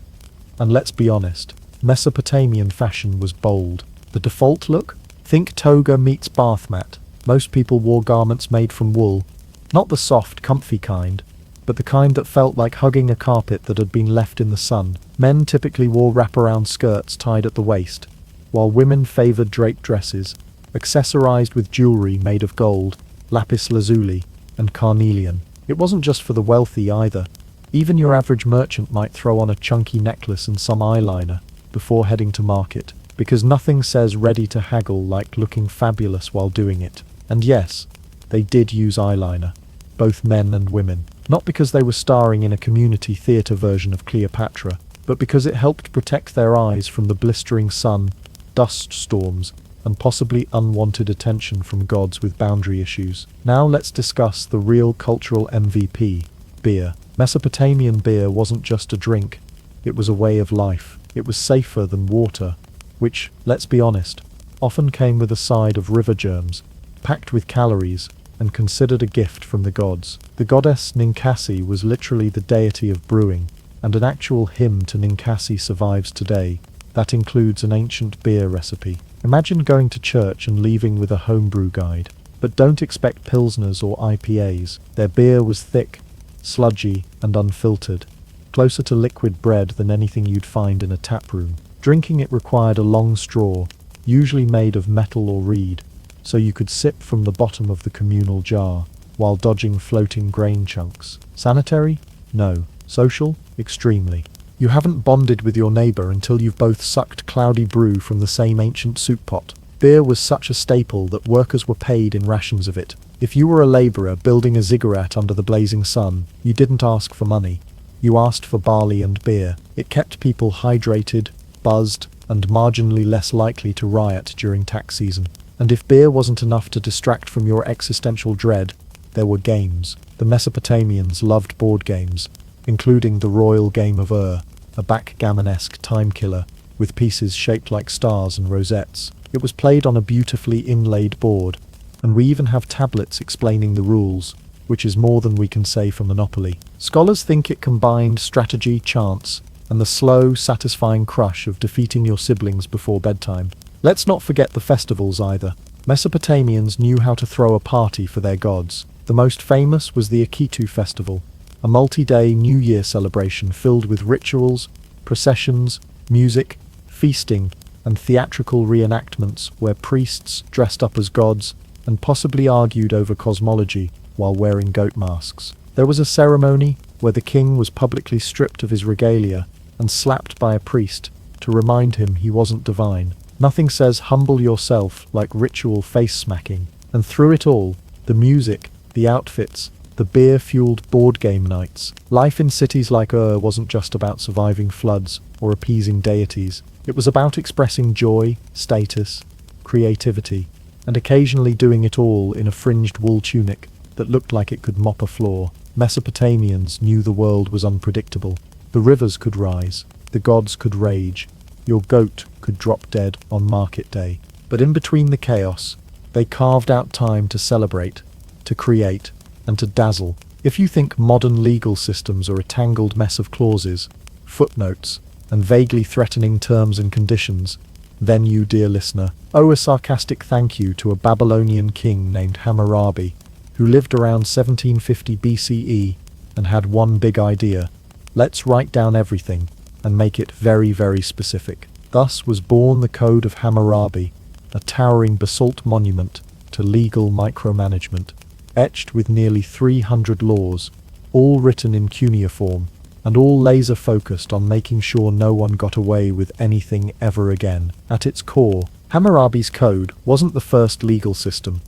And let's be honest, Mesopotamian fashion was bold. The default look? Think toga meets bath mat. Most people wore garments made from wool, not the soft, comfy kind, but the kind that felt like hugging a carpet that had been left in the sun. Men typically wore wraparound skirts tied at the waist, while women favored draped dresses, accessorized with jewelry made of gold, lapis lazuli, and carnelian. It wasn't just for the wealthy either. Even your average merchant might throw on a chunky necklace and some eyeliner before heading to market, because nothing says ready to haggle like looking fabulous while doing it. And yes, they did use eyeliner, both men and women, not because they were starring in a community theatre version of Cleopatra, but because it helped protect their eyes from the blistering sun, dust storms, and possibly unwanted attention from gods with boundary issues. Now let's discuss the real cultural MVP, beer. Mesopotamian beer wasn't just a drink, it was a way of life. It was safer than water, which, let's be honest, often came with a side of river germs, packed with calories, and considered a gift from the gods. The goddess Ninkasi was literally the deity of brewing, and an actual hymn to Ninkasi survives today. That includes an ancient beer recipe. Imagine going to church and leaving with a homebrew guide. But don't expect pilsners or IPAs. Their beer was thick, sludgy, and unfiltered, closer to liquid bread than anything you'd find in a tap room. Drinking it required a long straw, usually made of metal or reed, so you could sip from the bottom of the communal jar, while dodging floating grain chunks. Sanitary? No. Social? Extremely. You haven't bonded with your neighbour until you've both sucked cloudy brew from the same ancient soup pot. Beer was such a staple that workers were paid in rations of it. If you were a labourer building a ziggurat under the blazing sun, you didn't ask for money. You asked for barley and beer. It kept people hydrated, buzzed, and marginally less likely to riot during tax season. And if beer wasn't enough to distract from your existential dread, there were games. The Mesopotamians loved board games, including the royal game of a backgammon-esque time killer with pieces shaped like stars and rosettes. It was played on a beautifully inlaid board, and we even have tablets explaining the rules, which is more than we can say for Monopoly. Scholars think it combined strategy, chance, and the slow, satisfying crush of defeating your siblings before bedtime. Let's not forget the festivals either. Mesopotamians knew how to throw a party for their gods. The most famous was the Akitu festival, a multi-day New Year celebration filled with rituals, processions, music, feasting, and theatrical reenactments where priests dressed up as gods and possibly argued over cosmology while wearing goat masks. There was a ceremony where the king was publicly stripped of his regalia and slapped by a priest to remind him he wasn't divine. Nothing says humble yourself like ritual face smacking. And through it all, the music, the outfits, the beer-fueled board game nights. Life in cities like wasn't just about surviving floods or appeasing deities. It was about expressing joy, status, creativity, and occasionally doing it all in a fringed wool tunic that looked like it could mop a floor. Mesopotamians knew the world was unpredictable. The rivers could rise, the gods could rage, your goat could drop dead on market day. But in between the chaos, they carved out time to celebrate, to create, and to dazzle. If you think modern legal systems are a tangled mess of clauses, footnotes, and vaguely threatening terms and conditions, then you, dear listener, owe a sarcastic thank you to a Babylonian king named Hammurabi, who lived around 1750 BCE and had one big idea: let's write down everything and make it very, very specific. Thus was born the Code of Hammurabi, a towering basalt monument to legal micromanagement, etched with nearly 300 laws, all written in cuneiform, and all laser-focused on making sure no one got away with anything ever again. At its core, Hammurabi's code wasn't the first legal system.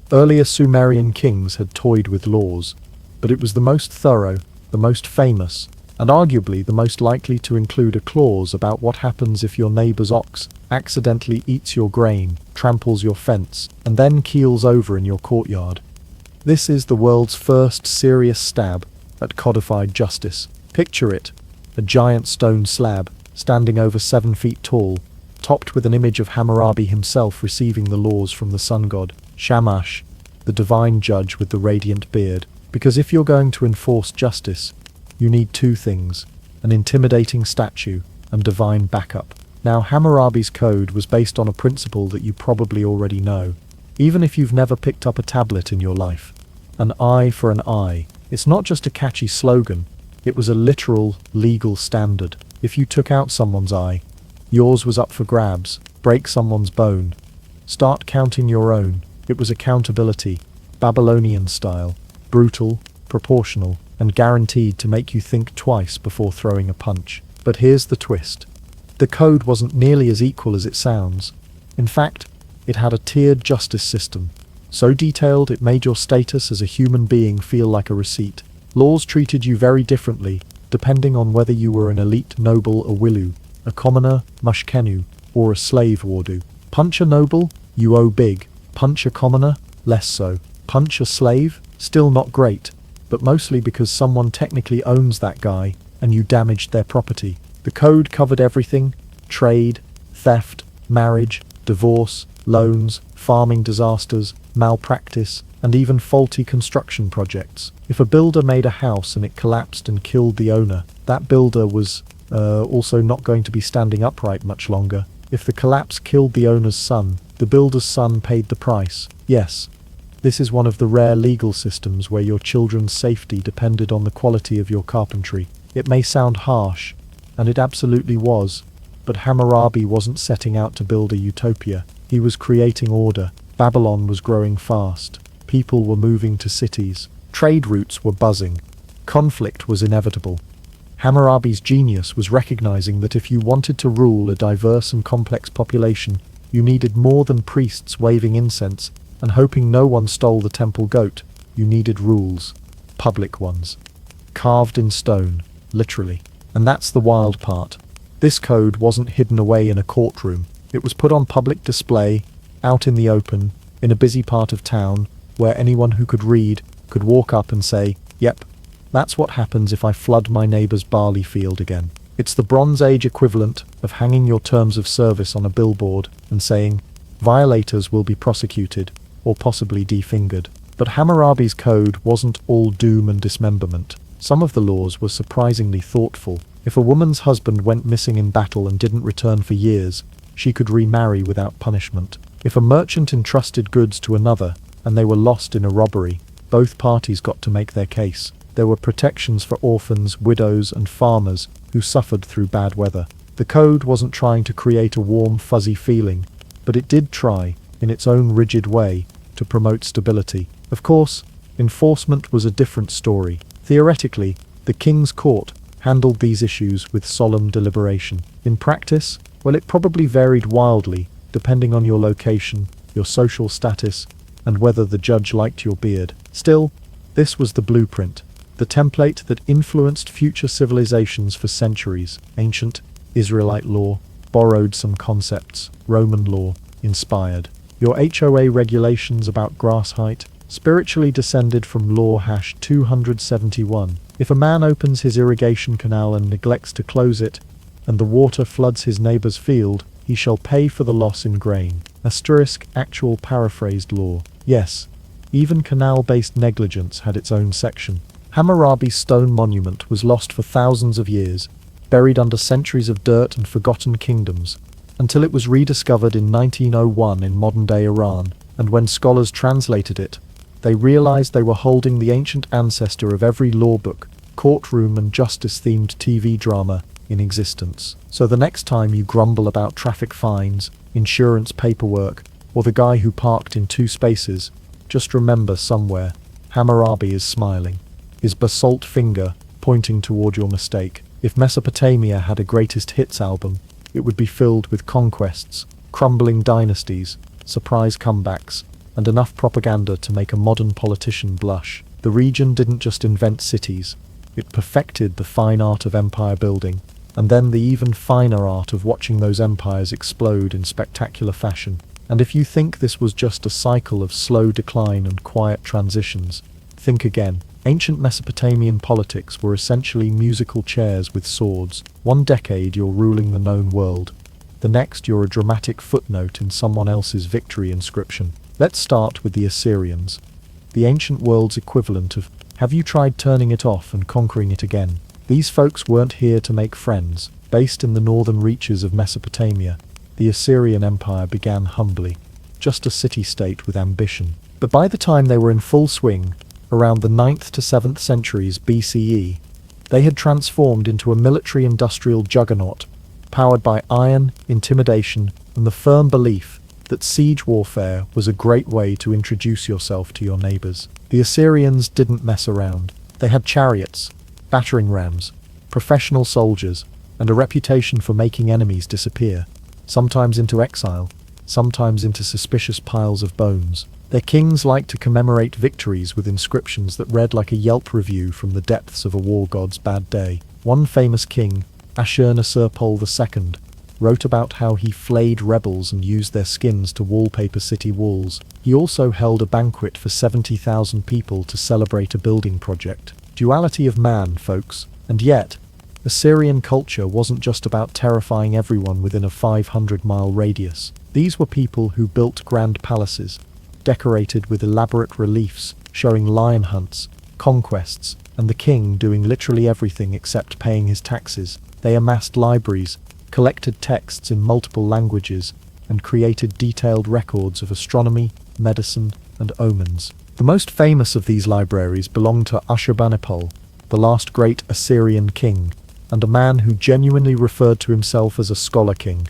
Earlier Sumerian kings had toyed with laws, but it was the most thorough, the most famous, and arguably the most likely to include a clause about what happens if your neighbour's ox accidentally eats your grain, tramples your fence, and then keels over in your courtyard. This is the world's first serious stab at codified justice. Picture it, a giant stone slab, standing over 7 feet tall, topped with an image of Hammurabi himself receiving the laws from the sun god, Shamash, the divine judge with the radiant beard. Because if you're going to enforce justice, you need 2 things, an intimidating statue and divine backup. Now, Hammurabi's code was based on a principle that you probably already know, even if you've never picked up a tablet in your life. An eye for an eye. It's not just a catchy slogan, it was a literal, legal standard. If you took out someone's eye, yours was up for grabs. Break someone's bone, start counting your own. It was accountability, Babylonian style, brutal, proportional, and guaranteed to make you think twice before throwing a punch. But here's the twist. The code wasn't nearly as equal as it sounds. In fact, it had a tiered justice system, so detailed it made your status as a human being feel like a receipt. Laws treated you very differently, depending on whether you were an elite noble Awilu, a commoner Mushkenu, or a slave Wardu. Punch a noble, you owe big. Punch a commoner, less so. Punch a slave, still not great, but mostly because someone technically owns that guy and you damaged their property. The code covered everything: trade, theft, marriage, divorce, loans, farming disasters, malpractice, and even faulty construction projects. If a builder made a house and it collapsed and killed the owner, that builder was also not going to be standing upright much longer. If the collapse killed the owner's son, the builder's son paid the price. Yes, this is one of the rare legal systems where your children's safety depended on the quality of your carpentry. It may sound harsh, and it absolutely was, but Hammurabi wasn't setting out to build a utopia. He was creating order. Babylon was growing fast. People were moving to cities. Trade routes were buzzing. Conflict was inevitable. Hammurabi's genius was recognizing that if you wanted to rule a diverse and complex population, you needed more than priests waving incense and hoping no one stole the temple goat. You needed rules. Public ones. Carved in stone, literally. And that's the wild part. This code wasn't hidden away in a courtroom. It was put on public display, out in the open, in a busy part of town, where anyone who could read could walk up and say, "Yep, that's what happens if I flood my neighbor's barley field again." It's the Bronze Age equivalent of hanging your terms of service on a billboard and saying, "Violators will be prosecuted, or possibly defingered." But Hammurabi's code wasn't all doom and dismemberment. Some of the laws were surprisingly thoughtful. If a woman's husband went missing in battle and didn't return for years, she could remarry without punishment. If a merchant entrusted goods to another, and they were lost in a robbery, both parties got to make their case. There were protections for orphans, widows, and farmers who suffered through bad weather. The code wasn't trying to create a warm, fuzzy feeling, but it did try, in its own rigid way, to promote stability. Of course, enforcement was a different story. Theoretically, the king's court handled these issues with solemn deliberation. In practice, well, it probably varied wildly, depending on your location, your social status, and whether the judge liked your beard. Still, this was the blueprint, the template that influenced future civilizations for centuries. Ancient Israelite law borrowed some concepts, Roman law inspired. Your HOA regulations about grass height spiritually descended from law #271. If a man opens his irrigation canal and neglects to close it, and the water floods his neighbor's field, he shall pay for the loss in grain. Actual paraphrased law. Yes, even canal-based negligence had its own section. Hammurabi's stone monument was lost for thousands of years, buried under centuries of dirt and forgotten kingdoms, until it was rediscovered in 1901 in modern-day Iran, and when scholars translated it, they realized they were holding the ancient ancestor of every law book, courtroom and justice-themed TV drama in existence. So the next time you grumble about traffic fines, insurance paperwork, or the guy who parked in two spaces, just remember somewhere, Hammurabi is smiling, his basalt finger pointing toward your mistake. If Mesopotamia had a greatest hits album, it would be filled with conquests, crumbling dynasties, surprise comebacks, and enough propaganda to make a modern politician blush. The region didn't just invent cities, it perfected the fine art of empire building, and then the even finer art of watching those empires explode in spectacular fashion. And if you think this was just a cycle of slow decline and quiet transitions, think again. Ancient Mesopotamian politics were essentially musical chairs with swords. One decade you're ruling the known world, the next you're a dramatic footnote in someone else's victory inscription. Let's start with the Assyrians, the ancient world's equivalent of, have you tried turning it off and conquering it again? These folks weren't here to make friends. Based in the northern reaches of Mesopotamia, the Assyrian Empire began humbly, just a city-state with ambition. But by the time they were in full swing, around the 9th to 7th centuries BCE, they had transformed into a military-industrial juggernaut, powered by iron, intimidation, and the firm belief that siege warfare was a great way to introduce yourself to your neighbors. The Assyrians didn't mess around. They had chariots, battering rams, professional soldiers, and a reputation for making enemies disappear, sometimes into exile, sometimes into suspicious piles of bones. Their kings liked to commemorate victories with inscriptions that read like a Yelp review from the depths of a war god's bad day. One famous king, Ashurnasirpal II, wrote about how he flayed rebels and used their skins to wallpaper city walls. He also held a banquet for 70,000 people to celebrate a building project. Duality of man, folks. And yet, Assyrian culture wasn't just about terrifying everyone within a 500-mile radius. These were people who built grand palaces, decorated with elaborate reliefs showing lion hunts, conquests, and the king doing literally everything except paying his taxes. They amassed libraries, collected texts in multiple languages, and created detailed records of astronomy, medicine, and omens. The most famous of these libraries belonged to Ashurbanipal, the last great Assyrian king, and a man who genuinely referred to himself as a scholar king.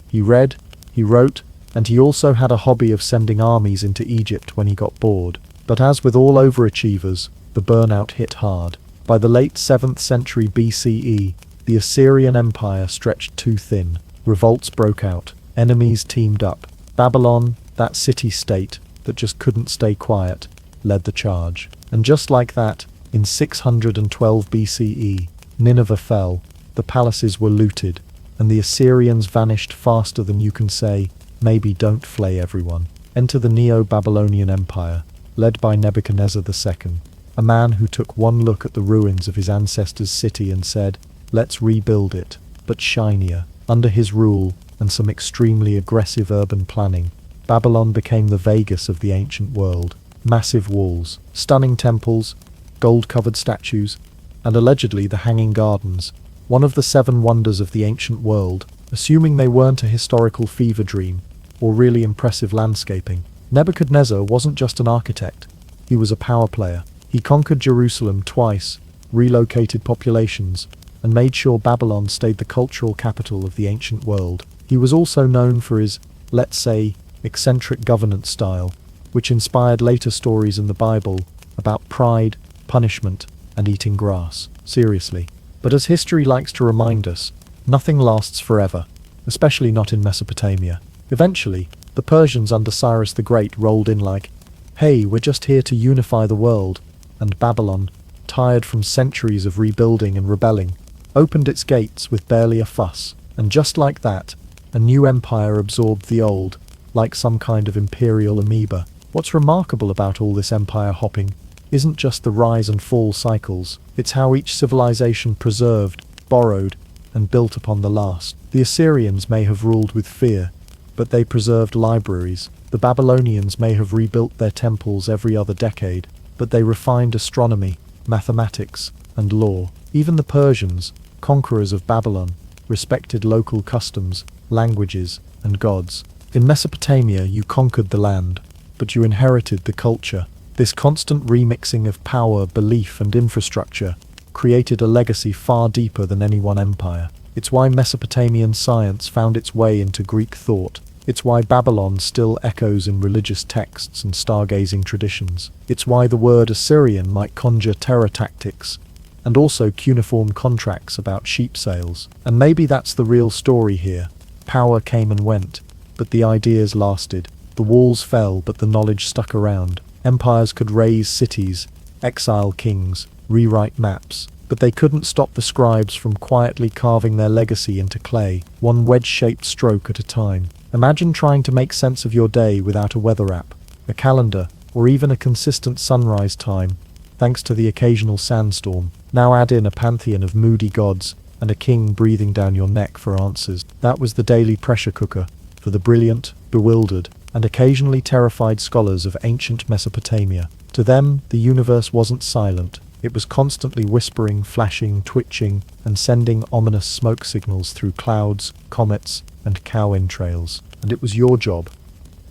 He read, he wrote, and he also had a hobby of sending armies into Egypt when he got bored. But as with all overachievers, the burnout hit hard. By the late 7th century BCE, the Assyrian Empire stretched too thin. Revolts broke out. Enemies teamed up. Babylon, that city-state that just couldn't stay quiet, led the charge. And just like that, in 612 BCE, Nineveh fell, the palaces were looted, and the Assyrians vanished faster than you can say, maybe don't flay everyone. Enter the Neo-Babylonian Empire, led by Nebuchadnezzar II, a man who took one look at the ruins of his ancestors' city and said, let's rebuild it, but shinier. Under his rule, and some extremely aggressive urban planning, Babylon became the Vegas of the ancient world. Massive walls, stunning temples, gold-covered statues, and allegedly the Hanging Gardens, one of the 7 wonders of the ancient world, assuming they weren't a historical fever dream, or really impressive landscaping. Nebuchadnezzar wasn't just an architect, he was a power player. He conquered Jerusalem twice, relocated populations, and made sure Babylon stayed the cultural capital of the ancient world. He was also known for his, let's say, eccentric governance style, which inspired later stories in the Bible about pride, punishment, and eating grass. Seriously. But as history likes to remind us, nothing lasts forever, especially not in Mesopotamia. Eventually, the Persians under Cyrus the Great rolled in like, hey, we're just here to unify the world, and Babylon, tired from centuries of rebuilding and rebelling, opened its gates with barely a fuss. And just like that, a new empire absorbed the old, like some kind of imperial amoeba. What's remarkable about all this empire hopping isn't just the rise and fall cycles, it's how each civilization preserved, borrowed, and built upon the last. The Assyrians may have ruled with fear, but they preserved libraries. The Babylonians may have rebuilt their temples every other decade, but they refined astronomy, mathematics, and law. Even the Persians, conquerors of Babylon, respected local customs, languages, and gods. In Mesopotamia you conquered the land, but you inherited the culture. This constant remixing of power, belief, and infrastructure created a legacy far deeper than any one empire. It's why Mesopotamian science found its way into Greek thought. It's why Babylon still echoes in religious texts and stargazing traditions. It's why the word Assyrian might conjure terror tactics, and also cuneiform contracts about sheep sales. And maybe that's the real story here. Power came and went, but the ideas lasted. The walls fell, but the knowledge stuck around. Empires could raise cities, exile kings, rewrite maps, but they couldn't stop the scribes from quietly carving their legacy into clay, one wedge-shaped stroke at a time. Imagine trying to make sense of your day without a weather app, a calendar, or even a consistent sunrise time, thanks to the occasional sandstorm. Now add in a pantheon of moody gods, and a king breathing down your neck for answers. That was the daily pressure cooker for the brilliant, bewildered, and occasionally terrified scholars of ancient Mesopotamia. To them, the universe wasn't silent. It was constantly whispering, flashing, twitching, and sending ominous smoke signals through clouds, comets, and cow entrails. And it was your job.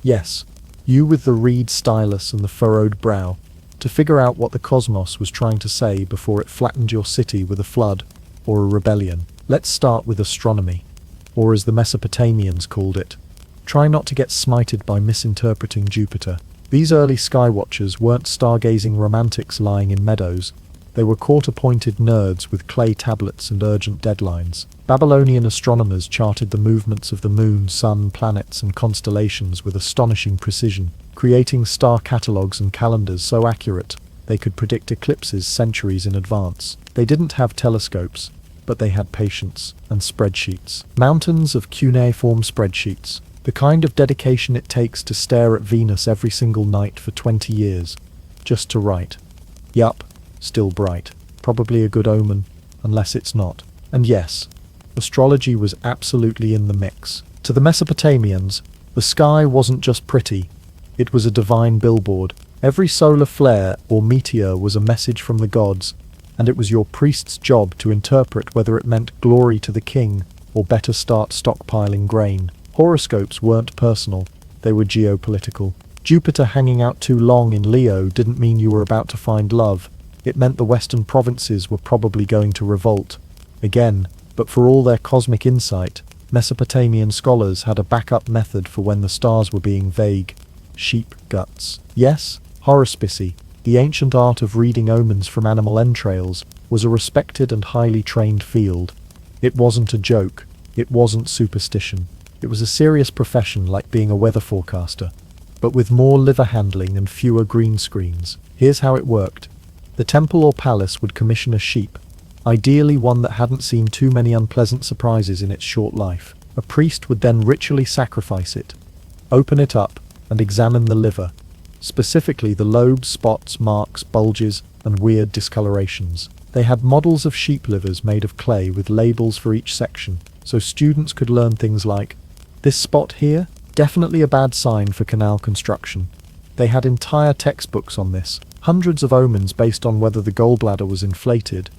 Yes, you with the reed stylus and the furrowed brow, to figure out what the cosmos was trying to say before it flattened your city with a flood or a rebellion. Let's start with astronomy, or as the Mesopotamians called it. Try not to get smited by misinterpreting Jupiter. These early skywatchers weren't stargazing romantics lying in meadows. They were court-appointed nerds with clay tablets and urgent deadlines. Babylonian astronomers charted the movements of the moon, sun, planets, and constellations with astonishing precision, creating star catalogues and calendars so accurate they could predict eclipses centuries in advance. They didn't have telescopes, but they had patience and spreadsheets. Mountains of cuneiform spreadsheets. The kind of dedication it takes to stare at Venus every single night for 20 years, just to write. Yup, still bright. Probably a good omen, unless it's not. And yes, astrology was absolutely in the mix. To the Mesopotamians, the sky wasn't just pretty, it was a divine billboard. Every solar flare or meteor was a message from the gods, and it was your priest's job to interpret whether it meant glory to the king or better start stockpiling grain. Horoscopes weren't personal, they were geopolitical. Jupiter hanging out too long in Leo didn't mean you were about to find love. It meant the western provinces were probably going to revolt. Again, but for all their cosmic insight, Mesopotamian scholars had a backup method for when the stars were being vague. Sheep guts. Yes, horospicy, the ancient art of reading omens from animal entrails, was a respected and highly trained field. It wasn't a joke. It wasn't superstition. It was a serious profession like being a weather forecaster, but with more liver handling and fewer green screens. Here's how it worked. The temple or palace would commission a sheep, ideally one that hadn't seen too many unpleasant surprises in its short life. A priest would then ritually sacrifice it, open it up, and examine the liver, specifically the lobes, spots, marks, bulges, and weird discolorations. They had models of sheep livers made of clay with labels for each section, so students could learn things like, this spot here? Definitely a bad sign for canal construction. They had entire textbooks on this, hundreds of omens based on whether the gallbladder was inflated,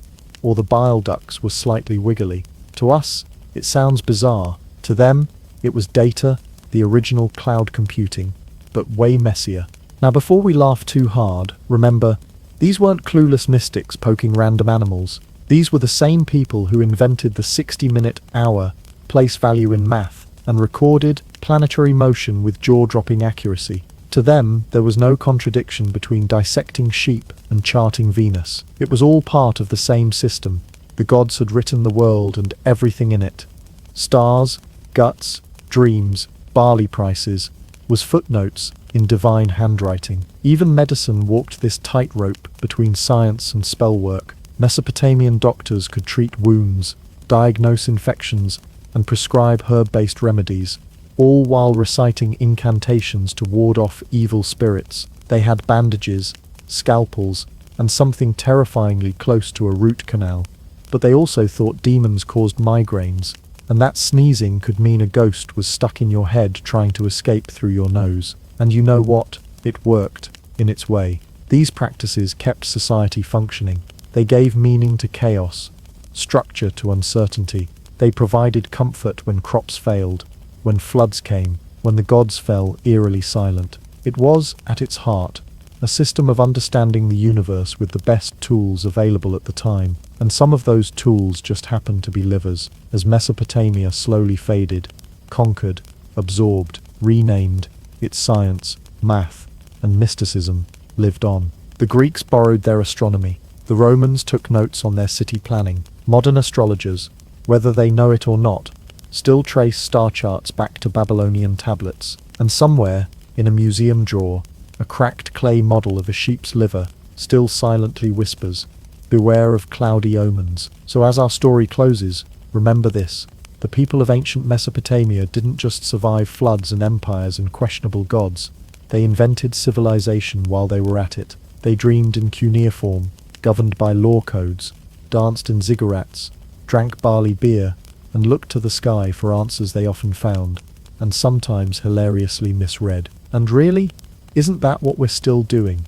or the bile ducts were slightly wiggly. To us, it sounds bizarre. To them, it was data, the original cloud computing, but way messier. Now before we laugh too hard, remember, these weren't clueless mystics poking random animals. These were the same people who invented the 60-minute hour, place value in math, and recorded planetary motion with jaw-dropping accuracy. To them, there was no contradiction between dissecting sheep and charting Venus. It was all part of the same system. The gods had written the world and everything in it. Stars, guts, dreams, barley prices, was footnotes in divine handwriting. Even medicine walked this tightrope between science and spellwork. Mesopotamian doctors could treat wounds, diagnose infections, and prescribe herb-based remedies, all while reciting incantations to ward off evil spirits. They had bandages, scalpels, and something terrifyingly close to a root canal. But they also thought demons caused migraines, and that sneezing could mean a ghost was stuck in your head trying to escape through your nose. And you know what? It worked, in its way. These practices kept society functioning. They gave meaning to chaos, structure to uncertainty. They provided comfort when crops failed, when floods came, when the gods fell eerily silent. It was, at its heart, a system of understanding the universe with the best tools available at the time, and some of those tools just happened to be livers. As Mesopotamia slowly faded, conquered, absorbed, renamed, its science, math, and mysticism lived on. The Greeks borrowed their astronomy. The Romans took notes on their city planning. Modern astrologers, whether they know it or not, still trace star charts back to Babylonian tablets, and somewhere, in a museum drawer, a cracked clay model of a sheep's liver still silently whispers, "Beware of cloudy omens." So as our story closes, remember this. The people of ancient Mesopotamia didn't just survive floods and empires and questionable gods. They invented civilization while they were at it. They dreamed in cuneiform, governed by law codes, danced in ziggurats, drank barley beer, and looked to the sky for answers they often found, and sometimes hilariously misread. And really, isn't that what we're still doing?